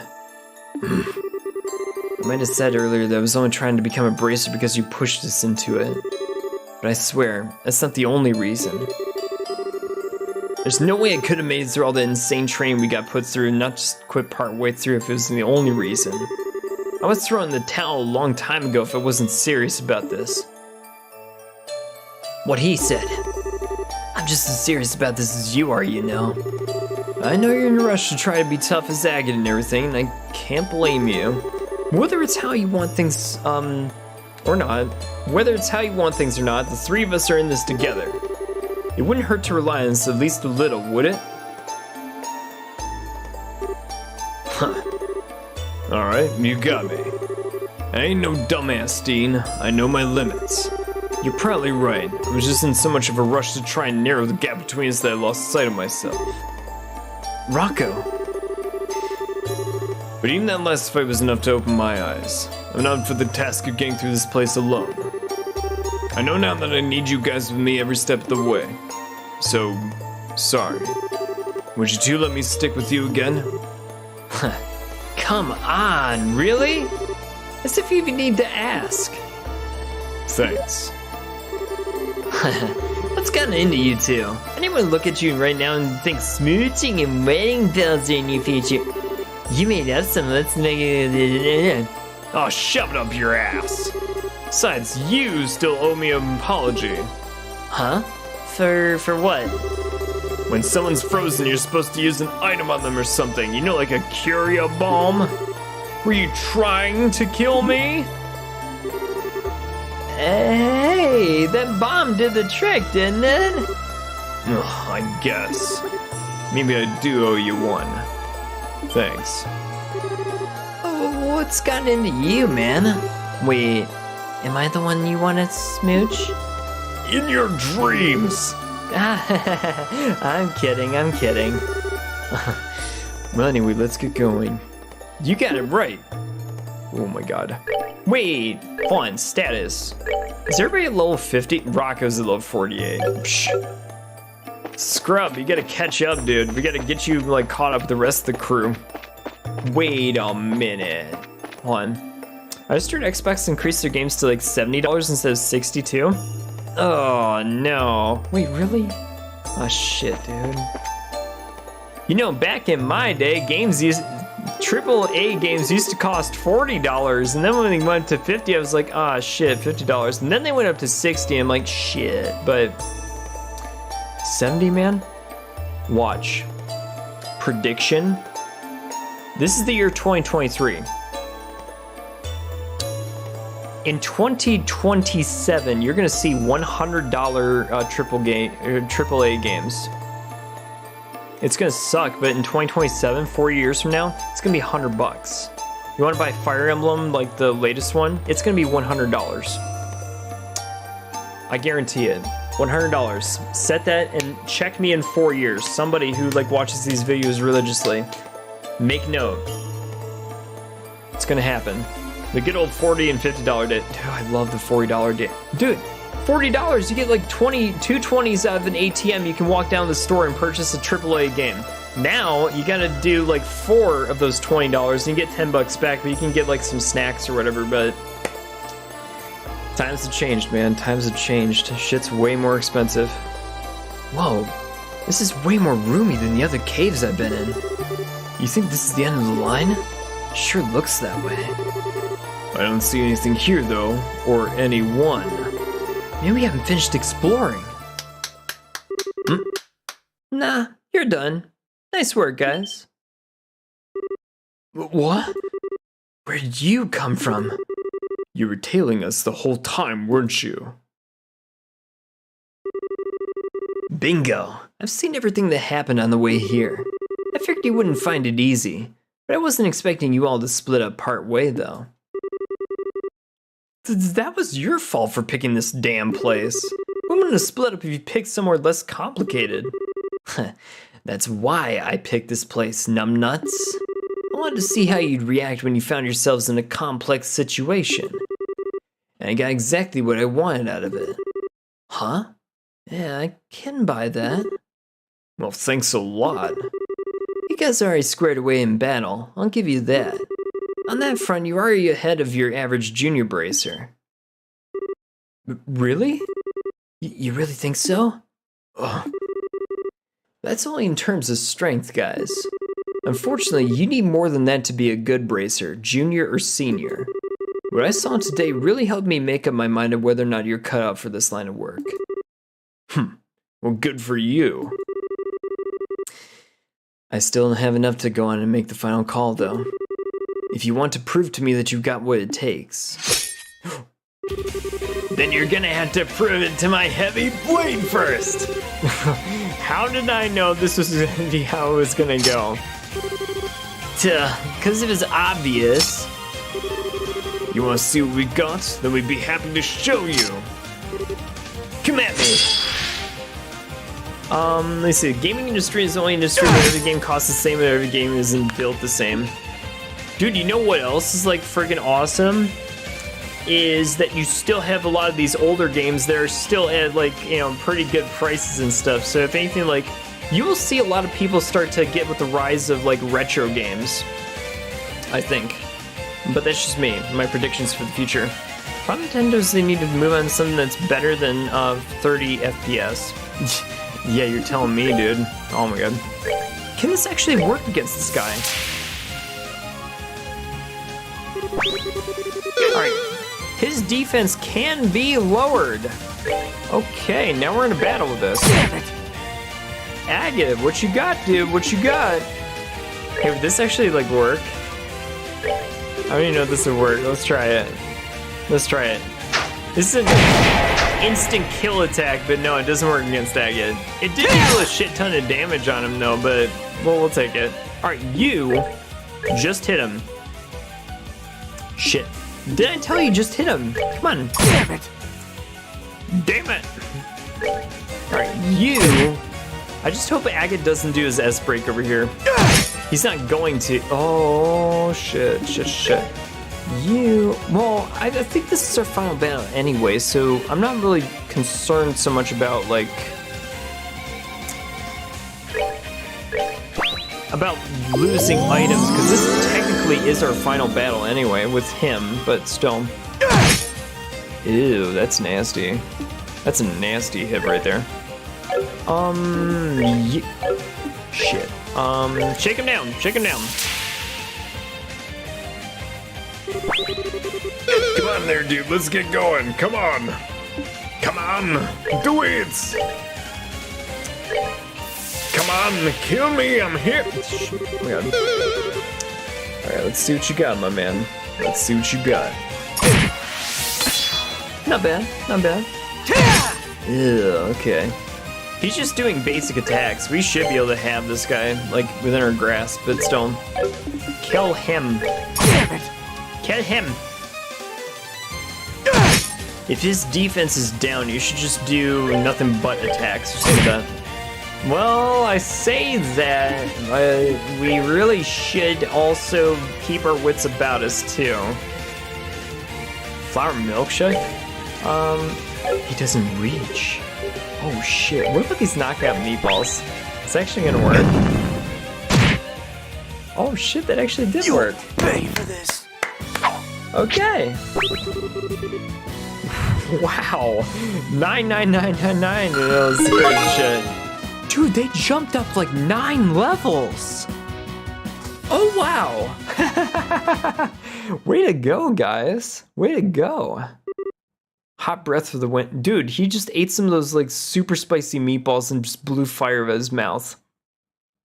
I might have said earlier that I was only trying to become a bracer because you pushed us into it. But I swear, that's not the only reason. There's no way I could have made it through all the insane training we got put through and not just quit part way through if it was the only reason. I was throwing the towel a long time ago if I wasn't serious about this. What he said. I'm just as serious about this as you are, you know. I know you're in a rush to try to be tough as Agate and everything, and I can't blame you. Whether it's how you want things, or not, the three of us are in this together. It wouldn't hurt to rely on us at least a little, would it? Huh. Alright, you got me. I ain't no dumbass, Dean. I know my limits. You're probably right. I was just in so much of a rush to try and narrow the gap between us that I lost sight of myself. Rocco. But even that last fight was enough to open my eyes. I'm not up for the task of getting through this place alone. I know now that I need you guys with me every step of the way. So, sorry. Would you two let me stick with you again? Come on, really? As if you even need to ask. Thanks. What's gotten into you two? Anyone look at you right now and think smooching and wedding bells are in your future? You made up some, let's make it... Oh, shove it up your ass. Besides, you still owe me an apology. Huh? For what? When someone's frozen, you're supposed to use an item on them or something. You know, like a Curia bomb? Were you trying to kill me? Hey, that bomb did the trick, didn't it? Ugh, I guess. Maybe I do owe you one. Thanks. Oh, what's gotten into you, man? Wait, am I the one you want to smooch? In your dreams! I'm kidding. Well, anyway, let's get going. You got it right. Oh my god. Wait, hold on, status. Is everybody at level 50? Rocco's at level 48. Psh. Scrub, you gotta catch up, dude. We gotta get you, like, caught up with the rest of the crew. Wait a minute. Hold on. I just heard Xbox increased their games to, like, $70 instead of $62. Oh, no. Wait, really? Oh, shit, dude. You know, back in my day, AAA games used to cost $40, and then when they went to 50, I was like, ah, shit, $50. And then they went up to 60, I'm like, shit, but 70, man? Watch. Prediction. This is the year 2023. In 2027, you're gonna see $100 AAA games. It's gonna suck, but in 2027, 4 years from now, it's gonna be $100. You wanna buy Fire Emblem, like the latest one? It's gonna be $100. I guarantee it. $100. Set that and check me in 4 years. Somebody who like watches these videos religiously. Make note. It's gonna happen. The good old $40 and $50 day. Dude, I love the $40 day. Dude, $40, you get like 2 20s out of an ATM. You can walk down to the store and purchase a AAA game. Now, you gotta do like 4 of those $20 and you get 10 bucks back, but you can get like some snacks or whatever, but times have changed, man. Times have changed. Shit's way more expensive. Whoa, this is way more roomy than the other caves I've been in. You think this is the end of the line? Sure looks that way. I don't see anything here, though, or anyone. Maybe we haven't finished exploring. Nah, you're done. Nice work, guys. What? Where did you come from? You were tailing us the whole time, weren't you? Bingo. I've seen everything that happened on the way here. I figured you wouldn't find it easy, but I wasn't expecting you all to split up part way, though. That was your fault for picking this damn place. We wouldn't have split up if you picked somewhere less complicated. That's why I picked this place, numbnuts. I wanted to see how you'd react when you found yourselves in a complex situation. And I got exactly what I wanted out of it. Huh? Yeah, I can buy that. Well, thanks a lot. You guys are already squared away in battle, I'll give you that. On that front, you're already ahead of your average junior bracer. Really? You really think so? Ugh. That's only in terms of strength, guys. Unfortunately, you need more than that to be a good bracer, junior or senior. What I saw today really helped me make up my mind of whether or not you're cut out for this line of work. Well, good for you. I still don't have enough to go on and make the final call, though. If you want to prove to me that you've got what it takes, Then you're gonna have to prove it to my heavy blade first. how did I know this was gonna be how it was gonna go? Because it was obvious. You wanna see what we got? Then we'd be happy to show you. Come at me. Let's see. The gaming industry is the only industry where every game costs the same and every game isn't built the same. Dude, you know what else is like freaking awesome? Is that you still have a lot of these older games that are still at like, you know, pretty good prices and stuff. So if anything, like, you will see a lot of people start to get with the rise of like retro games, I think. But that's just me, my predictions for the future. Probably Nintendo's, they need to move on to something that's better than 30 FPS. Yeah, you're telling me, dude. Oh my god. Can this actually work against this guy? Alright. His defense can be lowered. Okay, now we're in a battle with this. Agate, what you got, dude? What you got? Hey, would this actually, like, work? I don't even know if this would work. Let's try it. Let's try it. This is an instant kill attack, but no, it doesn't work against Agate. It did deal a shit ton of damage on him, though, but, well, we'll take it. Alright, you just hit him. Shit. Did I tell you just hit him? Come on. Damn it. Damn it. Alright, you. I just hope Agate doesn't do his S-break over here. He's not going to. Oh, shit. You. Well, I think this is our final battle anyway, so I'm not really concerned so much about, like, about losing items, because this technically is our final battle anyway with him, but still. Ew, that's nasty. That's a nasty hit right there. Shit. Shake him down, shake him down. Come on there, dude. Let's get going. Come on. Come on. Do it. Come on, kill me. I'm here. Oh my god. Alright, let's see what you got, my man. Let's see what you got. Not bad, not bad. Ew, okay. He's just doing basic attacks. We should be able to have this guy, like, within our grasp, but still. Kill him. Damn it. Kill him. If his defense is down, you should just do nothing but attacks or something like that. Well, I say that, we really should also keep our wits about us, too. Flower milkshake? He doesn't reach. Oh shit, what about these knockout meatballs? It's actually gonna work. Oh shit, that actually did work. Pay for this. Okay. Wow. 99999 and it was great shit. Dude, they jumped up like 9 levels. Oh wow. Way to go, guys. Way to go. Hot breath for the win. Dude, he just ate some of those like super spicy meatballs and just blew fire out of his mouth.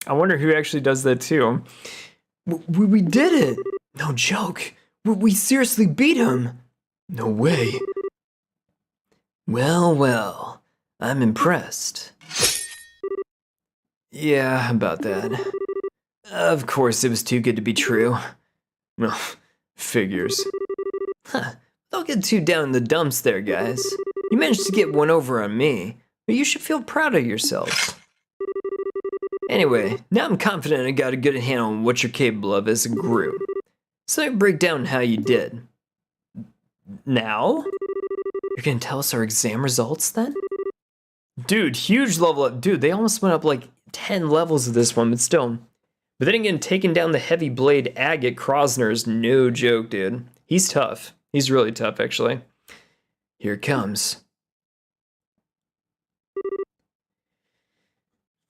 I wonder who actually does that too. We did it. No joke. We seriously beat him. No way. Well, I'm impressed. Yeah, about that. Of course, it was too good to be true. Well, figures. Huh, don't get too down in the dumps there, guys. You managed to get one over on me, but you should feel proud of yourselves. Anyway, now I'm confident I got a good handle on what you're capable of as a group. So let me break down how you did. Now? You're gonna tell us our exam results then? Dude, huge level up. Dude, they almost went up like 10 levels of this one, but still. But then again, taking down the heavy blade agate Krosner is no joke, dude. He's tough. He's really tough, actually. Here it comes.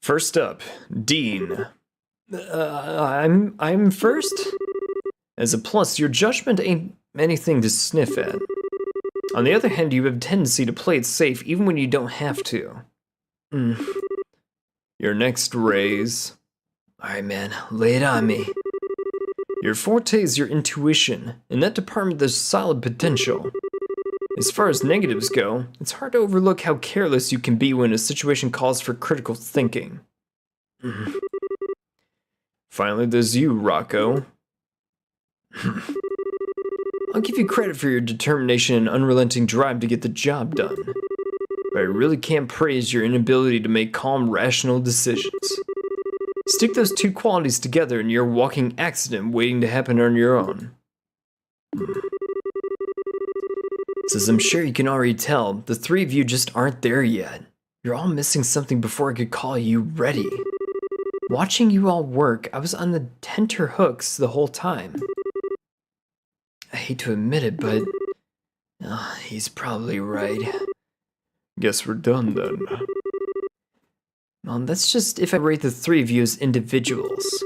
First up, Dean. I'm first? As a plus, your judgment ain't anything to sniff at. On the other hand, you have a tendency to play it safe even when you don't have to. Your next raise. Alright man, lay it on me. Your forte is your intuition. In that department there's solid potential. As far as negatives go, it's hard to overlook how careless you can be when a situation calls for critical thinking. Finally, there's you, Rocco. I'll give you credit for your determination and unrelenting drive to get the job done. But I really can't praise your inability to make calm, rational decisions. Stick those two qualities together and you're a walking accident waiting to happen on your own. So as I'm sure you can already tell, the three of you just aren't there yet. You're all missing something before I could call you ready. Watching you all work, I was on the tenterhooks the whole time. I hate to admit it, but he's probably right. Guess we're done then. Well, that's just if I rate the three of you as individuals.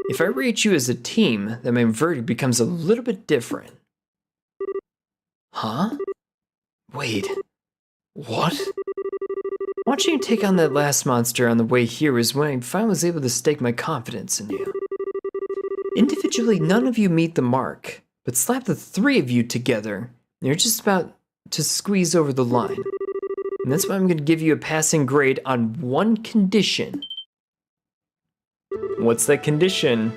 If I rate you as a team, then my verdict becomes a little bit different. Huh? Wait. What? Watching you take on that last monster on the way here was when I finally was able to stake my confidence in you. Individually, none of you meet the mark, but slap the three of you together, and you're just about to squeeze over the line. And that's why I'm going to give you a passing grade on one condition. What's that condition?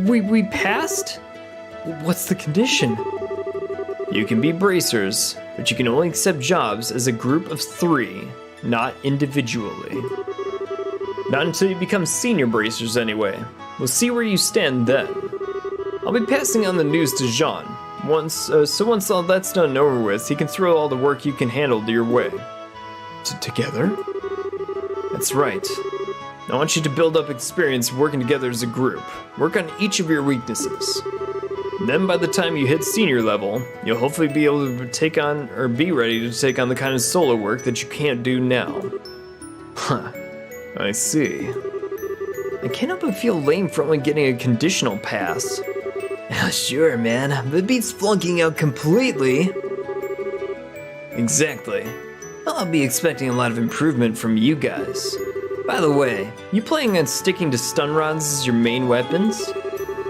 We passed? What's the condition? You can be bracers, but you can only accept jobs as a group of 3, not individually. Not until you become senior bracers anyway. We'll see where you stand then. I'll be passing on the news to Jean. Once all that's done and over with, he can throw all the work you can handle your way. Together? That's right. I want you to build up experience working together as a group. Work on each of your weaknesses. Then by the time you hit senior level, you'll hopefully be able to take on, or be ready to take on the kind of solo work that you can't do now. Huh, I see. I can't help but feel lame for only getting a conditional pass. Oh, sure, man, but it beats flunking out completely. Exactly. I'll be expecting a lot of improvement from you guys. By the way, you planning on sticking to stun rods as your main weapons?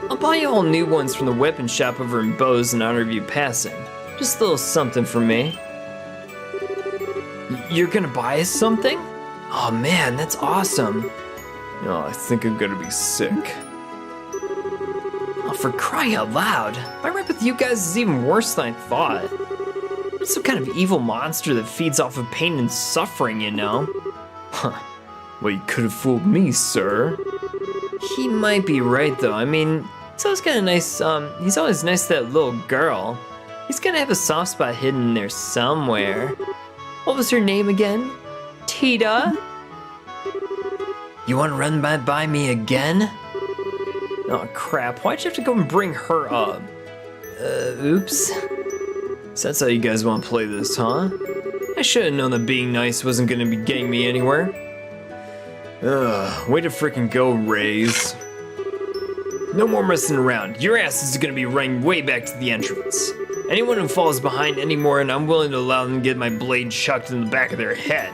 I'll buy you all new ones from the weapon shop over in Bose in honor of you passing. Just a little something for me. You're gonna buy us something? Oh man, that's awesome. Oh, I think I'm gonna be sick. Oh, for crying out loud. My rep with you guys is even worse than I thought. I'm some kind of evil monster that feeds off of pain and suffering, you know? Huh. Well, you could have fooled me, sir. He might be right though. I mean, he's always kind of nice. He's always nice to that little girl. He's gonna have a soft spot hidden in there somewhere. What was her name again? Tita? You wanna run by me again? Oh crap, why'd you have to go and bring her up? Oops. So that's how you guys wanna play this, huh? I should've known that being nice wasn't gonna be getting me anywhere. Ugh, way to freaking go, Rays. No more messing around. Your ass is gonna be running way back to the entrance. Anyone who falls behind anymore, and I'm willing to allow them to get my blade chucked in the back of their head.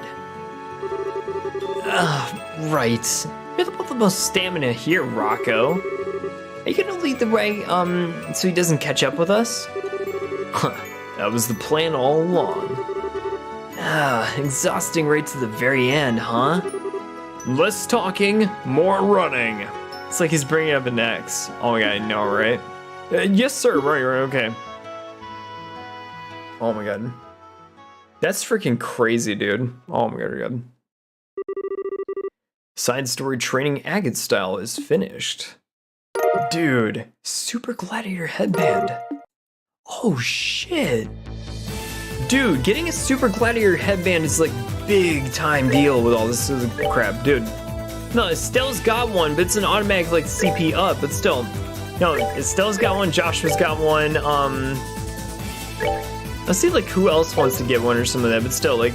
Right. You're the most stamina here, Rocco. Are you gonna lead the way, so he doesn't catch up with us? Huh, that was the plan all along. Exhausting right to the very end, huh? Less talking, more running. It's like he's bringing up an X. Oh my god, I know, right? Yes, sir. Right, okay. Oh my god. That's freaking crazy, dude. Oh my god. Side story training Agate style is finished. Dude, Super Gladiator headband. Oh shit. Dude, getting a Super Gladiator headband is like big time deal with all this other crap, dude. No, Estelle's got one, but it's an automatic like CP up, but still. No, Estelle's got one, Joshua's got one, let's see like who else wants to get one or some of that, but still, like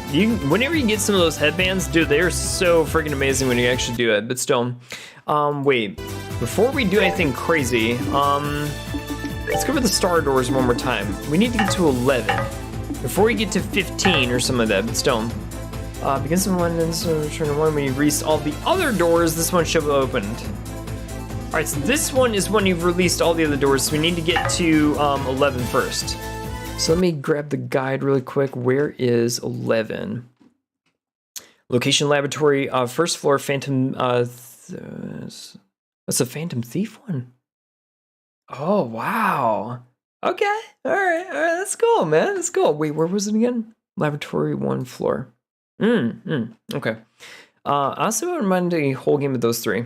whenever you get some of those headbands, dude, they're so freaking amazing when you actually do it, but still. Wait, before we do anything crazy, let's go over the star doors one more time. We need to get to 11 before we get to 15 or some of that, but still. Because of one, and so return to one, when you release all the other doors, this one should have opened. All right, so this one is when you've released all the other doors, so we need to get to 11 first. So let me grab the guide really quick. Where is 11? Location laboratory, first floor, Phantom, what's a Phantom Thief one? Oh, wow. Okay, all right, that's cool, man, that's cool. Wait, where was it again? Laboratory 1 floor. Okay. I also wouldn't mind a whole game of those three.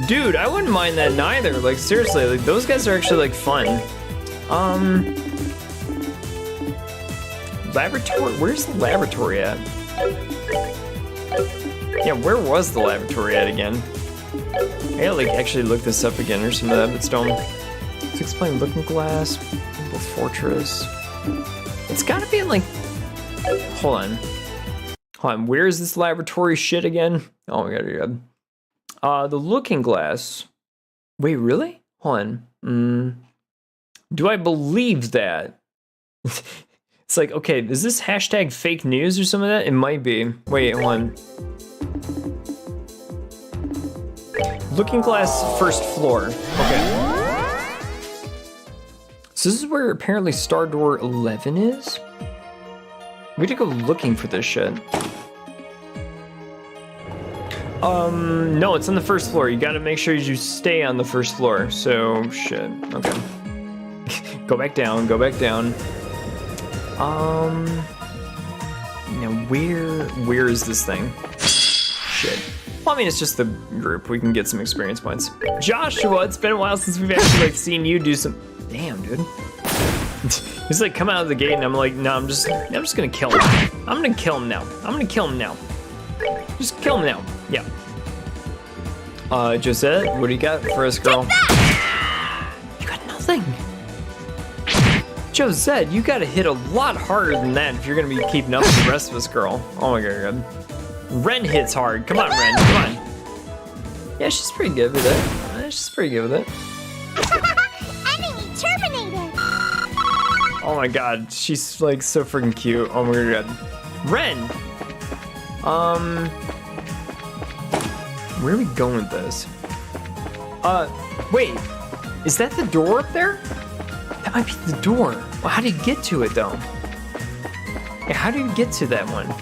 Dude, I wouldn't mind that neither. Like, seriously, like, those guys are actually, like, fun. Laboratory? Where's the laboratory at? Yeah, where was the laboratory at again? I gotta, like, actually look this up again or some of that, but still. Let's explain Looking Glass, Fortress. It's gotta be, like... Hold on, where is this laboratory shit again? Oh my god, you're good. The Looking Glass. Wait, really? Hold on. Do I believe that? It's like, okay, is this hashtag fake news or some of that? It might be. Wait, hold on. Looking Glass, first floor. Okay. So this is where apparently Star Door 11 is? We need to go looking for this shit. No, it's on the first floor. You gotta make sure you stay on the first floor. So, shit. Okay. Go back down, go back down. Now where is this thing? Shit. Well, I mean, it's just the group. We can get some experience points. Joshua, it's been a while since we've actually like seen you do some. Damn, dude. He's like, come out of the gate, and I'm like, no, I'm just gonna kill him. I'm gonna kill him now. I'm gonna kill him now. Just kill him now. Yeah. Josette, what do you got for us, girl? You got nothing. Josette, you gotta hit a lot harder than that if you're gonna be keeping up with the rest of us, girl. Oh my god. Ren hits hard. Come on, Ren. Come on. Yeah, she's pretty good with it. She's pretty good with it. Enemy terminated! Oh my god, she's like so freaking cute. Oh my god. Ren! Where are we going with this? Wait, is that the door up there? That might be the door. Well, how do you get to it though? Yeah, how do you get to that one?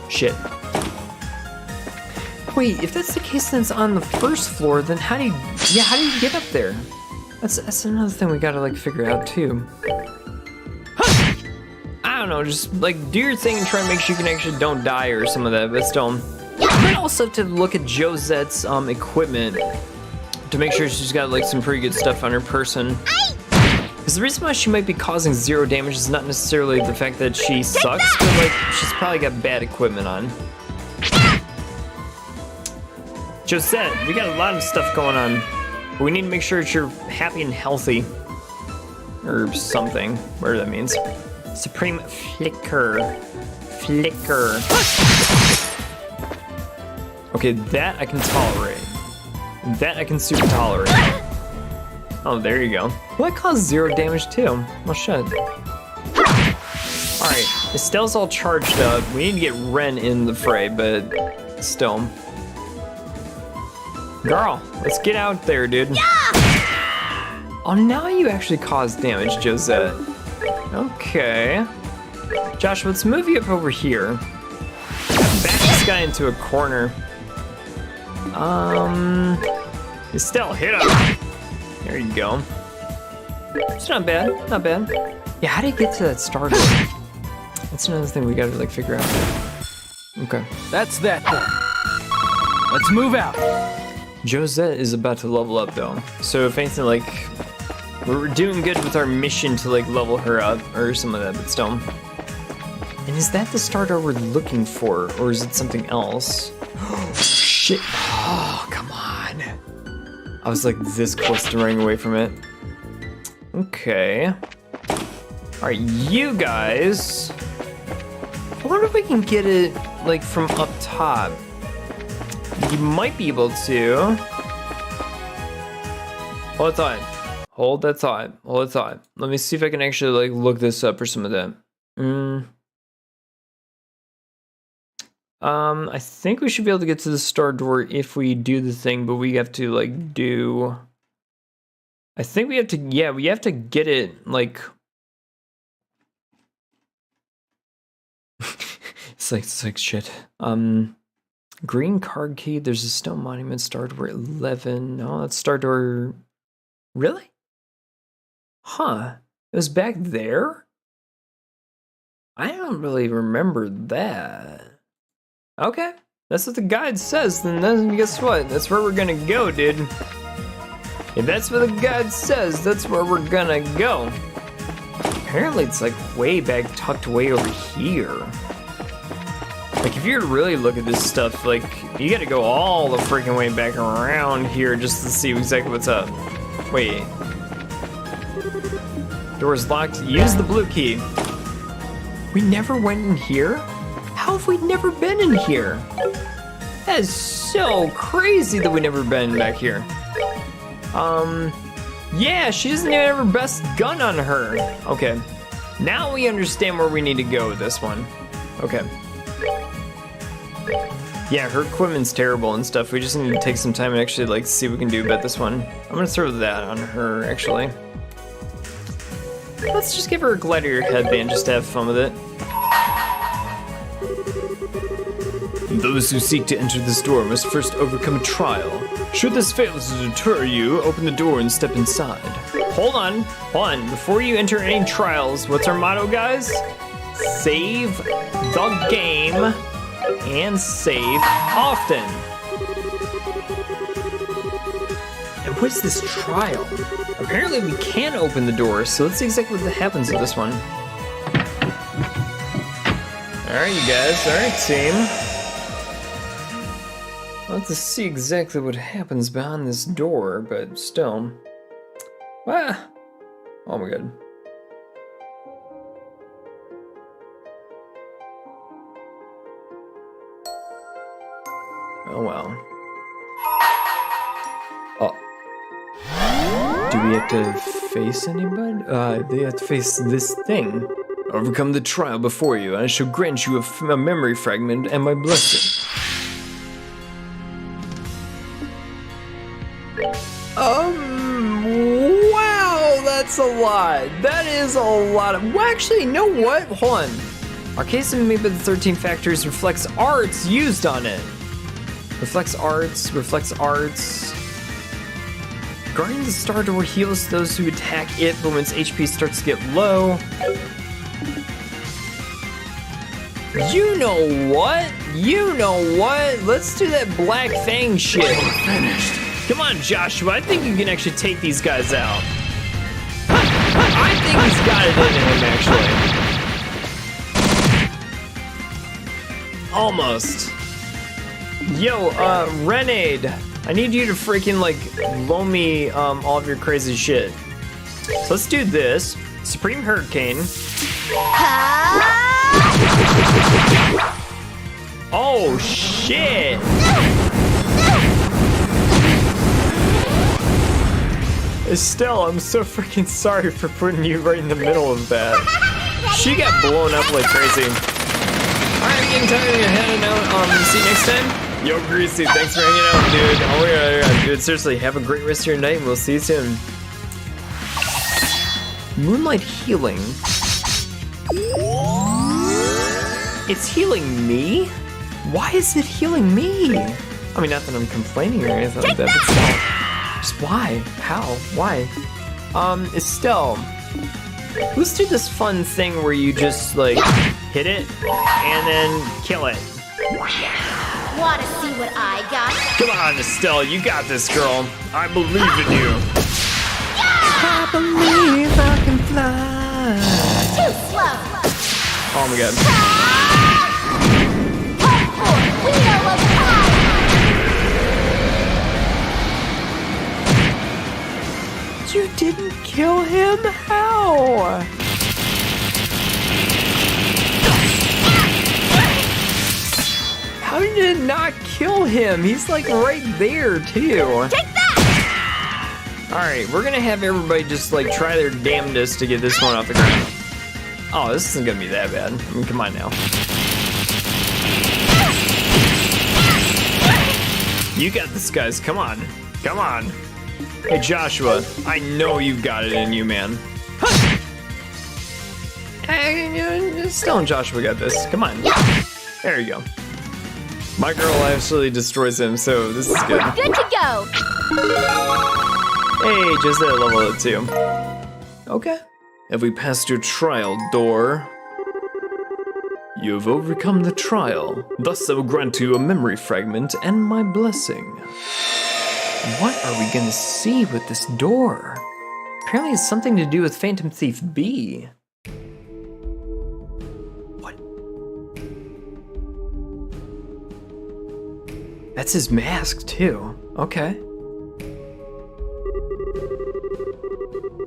Shit. Wait, if that's the case, then it's on the first floor, then how do you get up there? That's another thing we gotta like figure out too. Huh. I don't know, just like do your thing and try to make sure you can actually don't die or some of that, but still. You might also have to look at Josette's equipment to make sure she's got like some pretty good stuff on her person. Because Because the reason why she might be causing 0 damage is not necessarily the fact that she sucks, but like she's probably got bad equipment on. Josette, we got a lot of stuff going on. But we need to make sure that you're happy and healthy. Or something, whatever that means. Supreme Flicker. Flicker. Okay, that I can tolerate. That I can super tolerate. Oh, there you go. Well, that caused 0 damage too. Well, shit. Alright, Estelle's all charged up. We need to get Ren in the fray, but still. Girl, let's get out there, dude. Yeah! Oh, now you actually caused damage, Josette. Okay. Josh, let's move you up over here. Back this guy into a corner. Estelle, hit him. There you go. It's not bad, not bad. Yeah, how do you get to that star door? That's another thing we gotta like figure out. Okay. That's that then. Let's move out. Josette is about to level up though. So if anything, like, we're doing good with our mission to like level her up or some of that, but still. And is that the star door we're looking for, or is it something else? Shit. Oh, come on. I was like this close to running away from it. Okay. All right, you guys. I wonder if we can get it like from up top. You might be able to. Hold that thought. Hold that thought. Hold that thought. Let me see if I can actually like look this up or some of that. I think we should be able to get to the star door if we do the thing, but we have to like do. I think we have to. Yeah, we have to get it like. It's like shit. Green card key. There's a stone monument. Star door 11. No, that's star door. Really? Huh. It was back there? I don't really remember that. Okay. That's what the guide says. Then guess what? That's where we're gonna go, dude. If that's what the guide says, that's where we're gonna go. Apparently it's like way back, tucked way over here. Like, if you were to really look at this stuff, like, you gotta go all the freaking way back around here just to see exactly what's up. Wait. Door's locked. Use the blue key. We never went in here? How have we never been in here? That is so crazy that we never been back here. Yeah, she doesn't even have her best gun on her. Okay. Now we understand where we need to go with this one. Okay. Yeah, her equipment's terrible and stuff. We just need to take some time and actually like see what we can do about this one. I'm gonna throw that on her actually. Let's just give her a gladiator headband just to have fun with it. Those who seek to enter this door must first overcome a trial. Should this fail to deter you, open the door and step inside. Hold on. Before you enter any trials, what's our motto, guys? Save the game and save often. And what's this trial? Apparently we can open the door, so let's see exactly what happens with this one. Alright, you guys. Alright, team. Let's see exactly what happens behind this door, but still. Ah! Oh my god. Oh well. Oh. Do we have to face anybody? They have to face this thing. Overcome the trial before you, and I shall grant you a memory fragment and my blessing. Wow, that's a lot. That is a lot of. Well, actually, you know what? Hold on. Our case of made by the 13 factors reflects arts used on it. Reflects arts. Guarding the star door heals those who attack it, but when its HP starts to get low. You know what? Let's do that Black Fang shit. Finished. Come on, Joshua. I think you can actually take these guys out. I think he's got it in him, actually. Almost. Yo, Renade, I need you to freaking, like, loan me, all of your crazy shit. So let's do this. Supreme Hurricane. Oh, shit! Estelle, I'm so freaking sorry for putting you right in the middle of that. She got blown up like crazy. Alright, I'm getting tired of your heading out. See you next time. Yo, Greasy, thanks for hanging out, dude. Oh my god, dude, seriously, have a great rest of your night and we'll see you soon. Moonlight Healing. It's healing me? Why is it healing me? I mean, not that I'm complaining or anything like that, but still. Just why? How? Why? Estelle, let's do this fun thing where you just, like, hit it and then kill it. Wanna see what I got? Come on, Estelle, you got this, girl. I believe in you. I believe I can fly. Too slow. Oh my god. Wheel of fire. You didn't kill him? How? How did it not kill him? He's like right there too. Take that! Alright, we're gonna have everybody just like try their damnedest to get this one off the ground. Oh, this isn't gonna be that bad. I mean, come on now. You got this, guys. Come on. Come on. Hey, Joshua, I know you've got it in you, man. Hey, Still and Joshua got this. Come on. There you go. My girl actually destroys him, so this is good. Good to go. Hey, just at level 2. Okay. Have we passed your trial, door? You have overcome the trial. Thus I will grant you a memory fragment and my blessing. What are we gonna see with this door? Apparently it's something to do with Phantom Thief B. What? That's his mask too. Okay.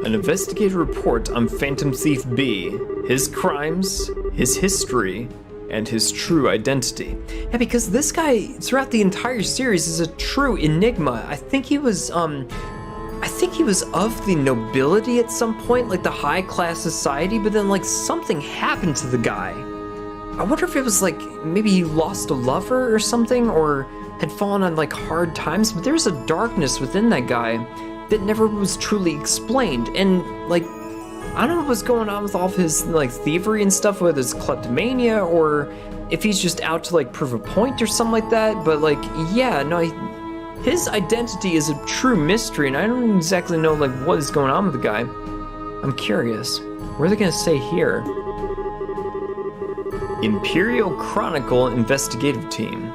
An investigative report on Phantom Thief B, his crimes, his history, and his true identity. Yeah, because this guy, throughout the entire series, is a true enigma. I think he was of the nobility at some point, like the high class society, but then like something happened to the guy. I wonder if it was like, maybe he lost a lover or something, or had fallen on like hard times, but there's a darkness within that guy that never was truly explained. And like, I don't know what's going on with all of his like thievery and stuff, whether it's kleptomania or if he's just out to like prove a point or something like that. But like, yeah, no, his identity is a true mystery, and I don't exactly know like what is going on with the guy. I'm curious. What are they gonna say here? Imperial Chronicle Investigative Team.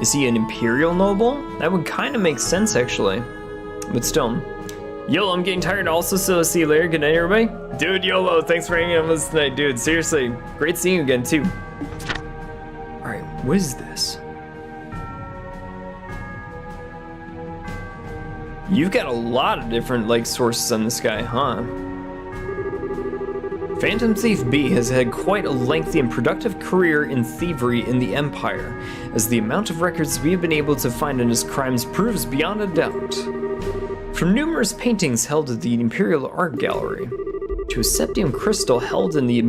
Is he an Imperial noble? That would kind of make sense actually. But still. YOLO, I'm getting tired also, so see you later. Good night, everybody. Dude, YOLO, thanks for hanging out with us tonight, dude. Seriously, great seeing you again, too. Alright, what is this? You've got a lot of different, like, sources on this guy, huh? Phantom Thief B has had quite a lengthy and productive career in thievery in the Empire, as the amount of records we have been able to find on his crimes proves beyond a doubt. From numerous paintings held at the Imperial Art Gallery, to a septium crystal held in the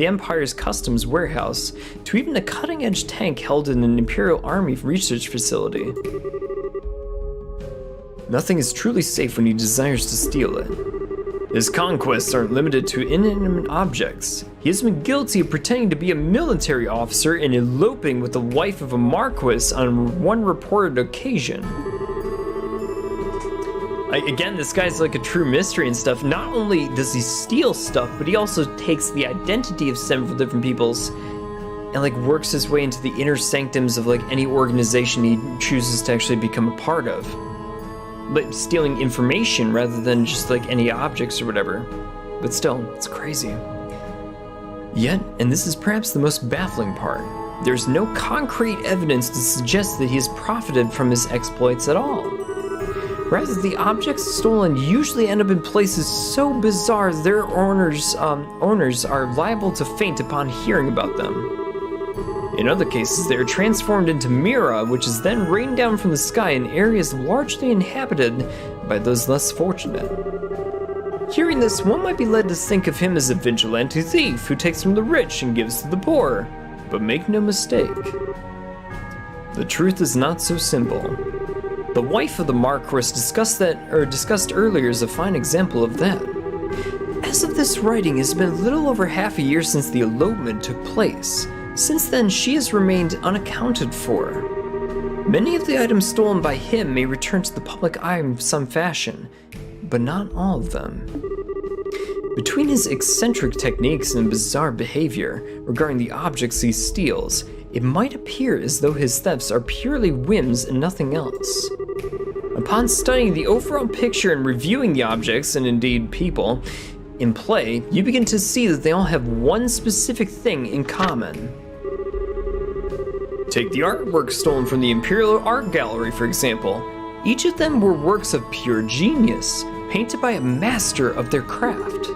Empire's customs warehouse, to even a cutting-edge tank held in an Imperial Army research facility. Nothing is truly safe when he desires to steal it. His conquests aren't limited to inanimate objects. He has been guilty of pretending to be a military officer and eloping with the wife of a marquis on one reported occasion. Again, this guy's like a true mystery and stuff. Not only does he steal stuff, but he also takes the identity of several different peoples and like works his way into the inner sanctums of like any organization he chooses to actually become a part of. But stealing information rather than just like any objects or whatever. but still, it's crazy. Yet, and this is perhaps the most baffling part, there's no concrete evidence to suggest that he has profited from his exploits at all. Rather, the objects stolen usually end up in places so bizarre their owners are liable to faint upon hearing about them. In other cases, they are transformed into mira, which is then rained down from the sky in areas largely inhabited by those less fortunate. Hearing this, one might be led to think of him as a vigilante thief who takes from the rich and gives to the poor. But make no mistake, the truth is not so simple. The wife of the Marquis discussed earlier is a fine example of that. As of this writing, it's been a little over half a year since the elopement took place. Since then, she has remained unaccounted for. Many of the items stolen by him may return to the public eye in some fashion, but not all of them. Between his eccentric techniques and bizarre behavior regarding the objects he steals, it might appear as though his thefts are purely whims and nothing else. Upon studying the overall picture and reviewing the objects, and indeed people, in play, you begin to see that they all have one specific thing in common. Take the artwork stolen from the Imperial Art Gallery, for example. Each of them were works of pure genius, painted by a master of their craft.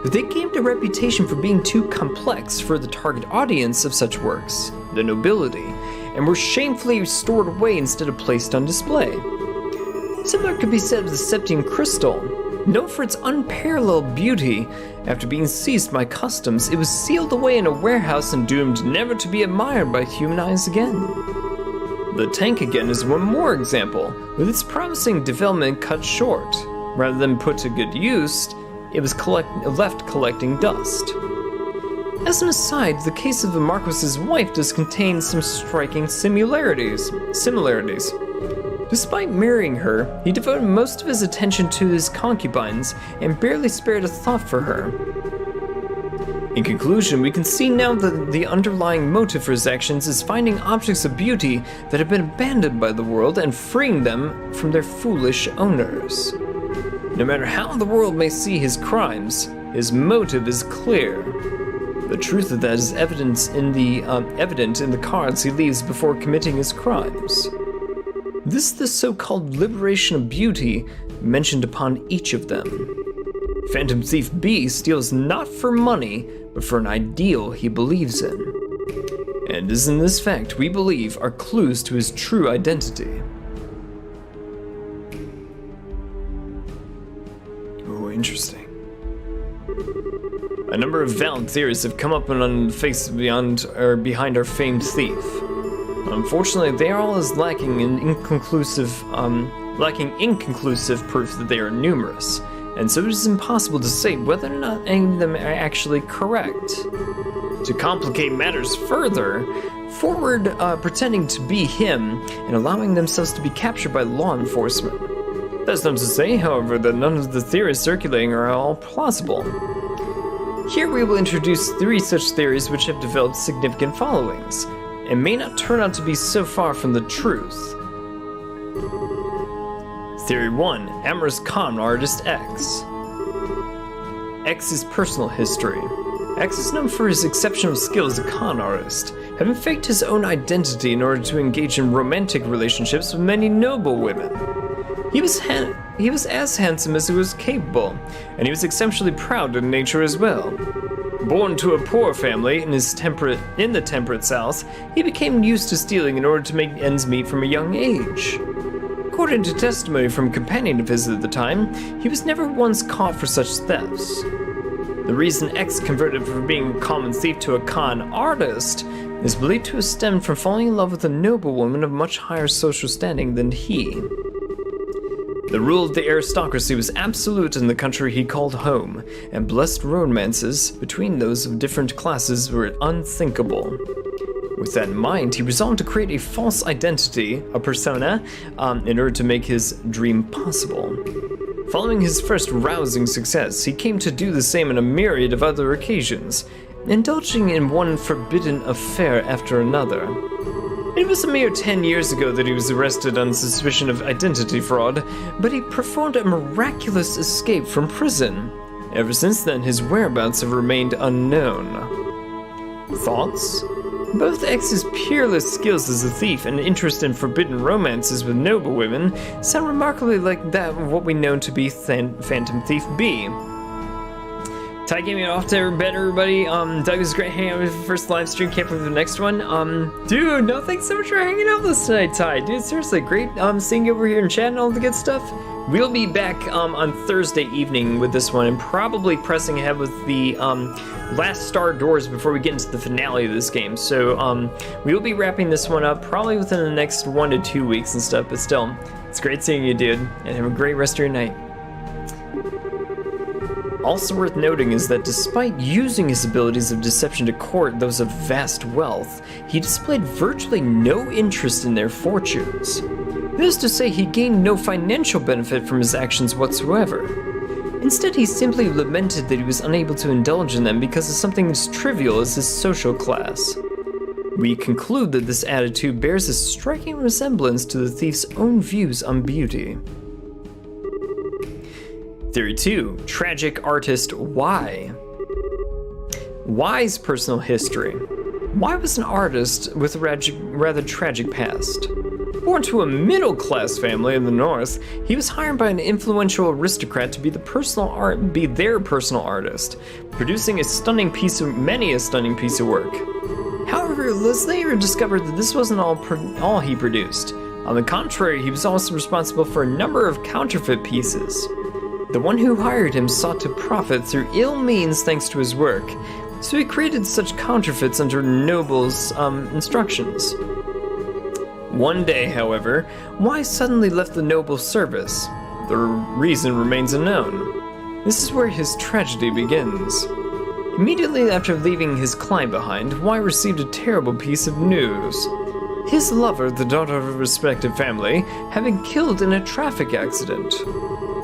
But they gained a reputation for being too complex for the target audience of such works, the nobility, and were shamefully stored away instead of placed on display. Similar could be said of the Septium Crystal. Known for its unparalleled beauty, after being seized by customs, it was sealed away in a warehouse and doomed never to be admired by human eyes again. The tank again is one more example, with its promising development cut short. Rather than put to good use, it was left collecting dust. As an aside, the case of the Marquis's wife does contain some striking similarities. Despite marrying her, he devoted most of his attention to his concubines and barely spared a thought for her. In conclusion, we can see now that the underlying motive for his actions is finding objects of beauty that have been abandoned by the world and freeing them from their foolish owners. No matter how the world may see his crimes, his motive is clear. The truth of that is evident in the cards he leaves before committing his crimes. This is the so-called liberation of beauty mentioned upon each of them. Phantom Thief B steals not for money, but for an ideal he believes in. And it is in this fact we believe are clues to his true identity. Oh, interesting. A number of valid theories have come up on the face behind our famed thief. Unfortunately, they are all as lacking inconclusive proof that they are numerous, and so it is impossible to say whether or not any of them are actually correct. To complicate matters further, forward pretending to be him and allowing themselves to be captured by law enforcement. That's not to say, however, that none of the theories circulating are all plausible. Here we will introduce 3 such theories which have developed significant followings, and may not turn out to be so far from the truth. Theory 1. Amorous con artist X. X's personal history. X is known for his exceptional skill as a con artist, having faked his own identity in order to engage in romantic relationships with many noble women. He was as handsome as he was capable, and he was exceptionally proud in nature as well. Born to a poor family in the temperate South, he became used to stealing in order to make ends meet from a young age. According to testimony from a companion of his at the time, he was never once caught for such thefts. The reason X converted from being a common thief to a con artist is believed to have stemmed from falling in love with a noble woman of much higher social standing than he. The rule of the aristocracy was absolute in the country he called home, and blessed romances between those of different classes were unthinkable. With that in mind, he resolved to create a false identity, a persona, in order to make his dream possible. Following his first rousing success, he came to do the same on a myriad of other occasions, indulging in one forbidden affair after another. It was a mere 10 years ago that he was arrested on suspicion of identity fraud, but he performed a miraculous escape from prison. Ever since then, his whereabouts have remained unknown. Thoughts? Both X's peerless skills as a thief and interest in forbidden romances with noble women sound remarkably like that of what we know to be Phantom Thief B. Ty Gaming off to bed, everybody. Doug, it was great hanging out with the first live stream. Can't wait for the next one. Dude, no, thanks so much for hanging out with us tonight, Ty. Dude, seriously, great seeing you over here in chat and all the good stuff. We'll be back on Thursday evening with this one and probably pressing ahead with the last Star Doors before we get into the finale of this game. So we will be wrapping this one up probably within the next 1 to 2 weeks and stuff, but still, it's great seeing you, dude, and have a great rest of your night. Also worth noting is that despite using his abilities of deception to court those of vast wealth, he displayed virtually no interest in their fortunes. That is to say, he gained no financial benefit from his actions whatsoever. Instead, he simply lamented that he was unable to indulge in them because of something as trivial as his social class. We conclude that this attitude bears a striking resemblance to the thief's own views on beauty. Theory 2. Tragic artist Y. Y's personal history. Y was an artist with a rather tragic past. Born to a middle-class family in the north, he was hired by an influential aristocrat to be their personal artist, producing many a stunning piece of work. However, it was later discovered that this wasn't all he produced. On the contrary, he was also responsible for a number of counterfeit pieces. The one who hired him sought to profit through ill means thanks to his work, so he created such counterfeits under Noble's instructions. One day, however, Y suddenly left the Noble's service. The reason remains unknown. This is where his tragedy begins. Immediately after leaving his client behind, Y received a terrible piece of news. His lover, the daughter of a respected family, had been killed in a traffic accident.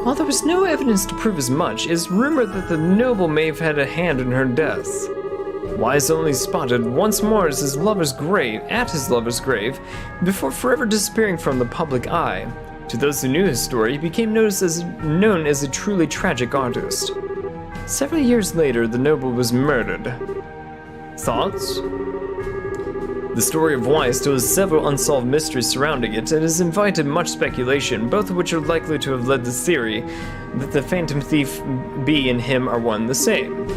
While there was no evidence to prove as much, it is rumored that the noble may have had a hand in her death. Y is only spotted once more at his lover's grave, before forever disappearing from the public eye. To those who knew his story, he became known as a truly tragic artist. Several years later, the noble was murdered. Thoughts? The story of Y still has several unsolved mysteries surrounding it and has invited much speculation, both of which are likely to have led to the theory that the Phantom Thief B and him are one and the same.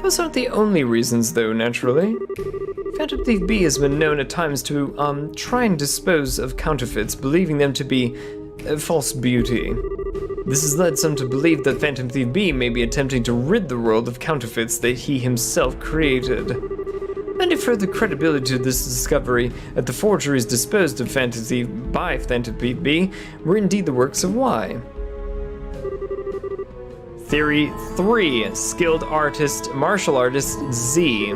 Those aren't the only reasons, though, naturally. Phantom Thief B has been known at times to try and dispose of counterfeits, believing them to be false beauty. This has led some to believe that Phantom Thief B may be attempting to rid the world of counterfeits that he himself created. Lending further credibility to this discovery that the forgeries disposed of by Phantom Thief B were indeed the works of Y. Theory 3. Skilled martial artist Z.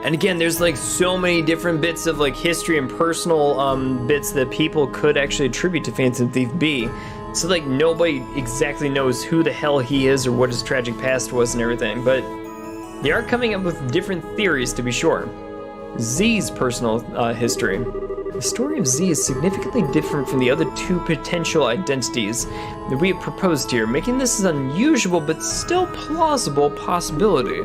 And again, there's like so many different bits of like history and personal bits that people could actually attribute to Phantom Thief B. So like nobody exactly knows who the hell he is or what his tragic past was and everything, but they are coming up with different theories to be sure. Z's personal history. The story of Z is significantly different from the other two potential identities that we have proposed here, making this an unusual but still plausible possibility.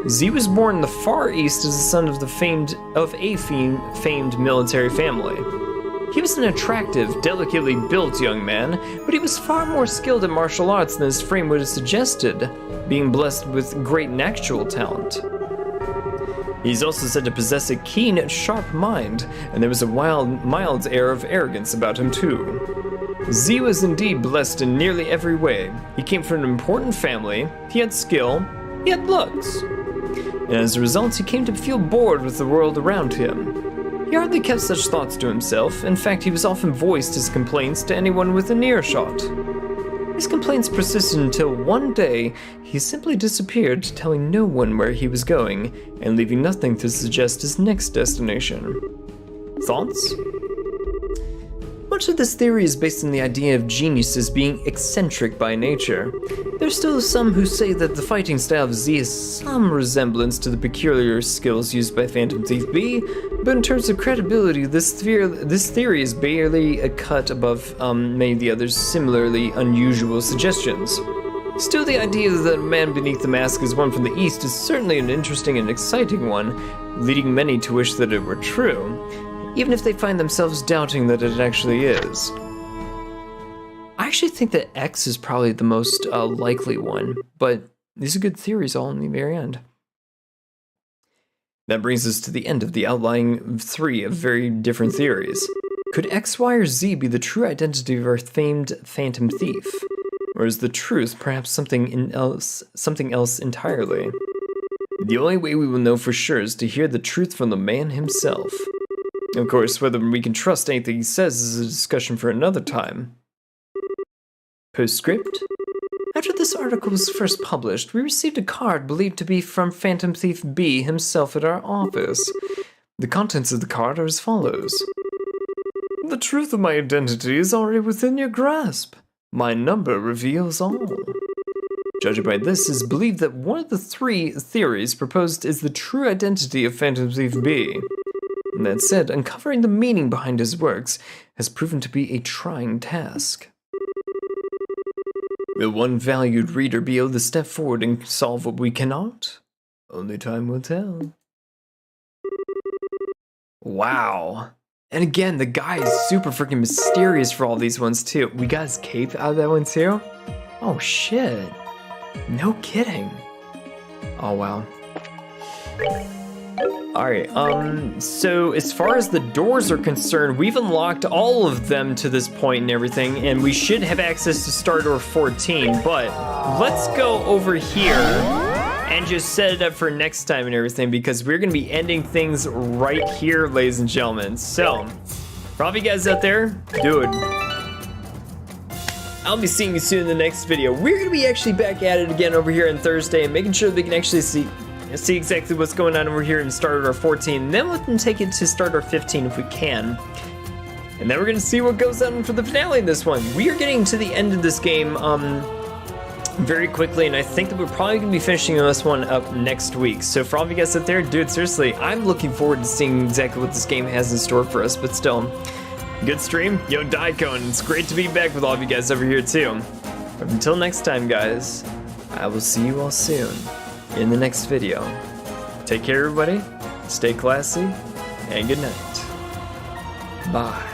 Z was born in the Far East as the son of a famed military family. He was an attractive, delicately built young man, but he was far more skilled in martial arts than his frame would have suggested, being blessed with great natural talent. He's also said to possess a keen, sharp mind, and there was a mild air of arrogance about him too. Z was indeed blessed in nearly every way. He came from an important family, he had skill, he had looks. And as a result, he came to feel bored with the world around him. He hardly kept such thoughts to himself. In fact, he was often voiced his complaints to anyone within earshot. His complaints persisted until one day he simply disappeared, telling no one where he was going, and leaving nothing to suggest his next destination. Thoughts? Much of this theory is based on the idea of geniuses being eccentric by nature. There's still some who say that the fighting style of Z has some resemblance to the peculiar skills used by Phantom Thief B, but in terms of credibility, this theory is barely a cut above many of the other similarly unusual suggestions. Still, the idea that a man beneath the mask is one from the East is certainly an interesting and exciting one, leading many to wish that it were true, even if they find themselves doubting that it actually is. I actually think that X is probably the most likely one, but these are good theories all in the very end. That brings us to the end of the outlying 3 of very different theories. Could X, Y, or Z be the true identity of our famed Phantom Thief? Or is the truth perhaps something else entirely? The only way we will know for sure is to hear the truth from the man himself. Of course, whether we can trust anything he says is a discussion for another time. Postscript? After this article was first published, we received a card believed to be from Phantom Thief B himself at our office. The contents of the card are as follows. The truth of my identity is already within your grasp. My number reveals all. Judging by this, it is believed that one of the 3 theories proposed is the true identity of Phantom Thief B. And that said, uncovering the meaning behind his works has proven to be a trying task. Will one valued reader be able to step forward and solve what we cannot? Only time will tell. Wow. And again, the guy is super freaking mysterious for all these ones too. We got his cape out of that one too? Oh shit. No kidding. Oh wow. Alright, so as far as the doors are concerned, we've unlocked all of them to this point and everything, and we should have access to Star Door 14, but let's go over here and just set it up for next time and everything, because we're gonna be ending things right here, ladies and gentlemen. So, for all of you guys out there, dude, I'll be seeing you soon in the next video. We're gonna be actually back at it again over here on Thursday, and making sure that we can actually see exactly what's going on over here in Star Door 14, and then we can take it to Star Door 15 if we can. And then we're gonna see what goes on for the finale in this one. We are getting to the end of this game, very quickly, and I think that we're probably going to be finishing this one up next week. So for all of you guys out there, dude, seriously, I'm looking forward to seeing exactly what this game has in store for us, but still, good stream. Yo, Daikon, it's great to be back with all of you guys over here too. But until next time, guys, I will see you all soon in the next video. Take care, everybody, stay classy, and good night. Bye.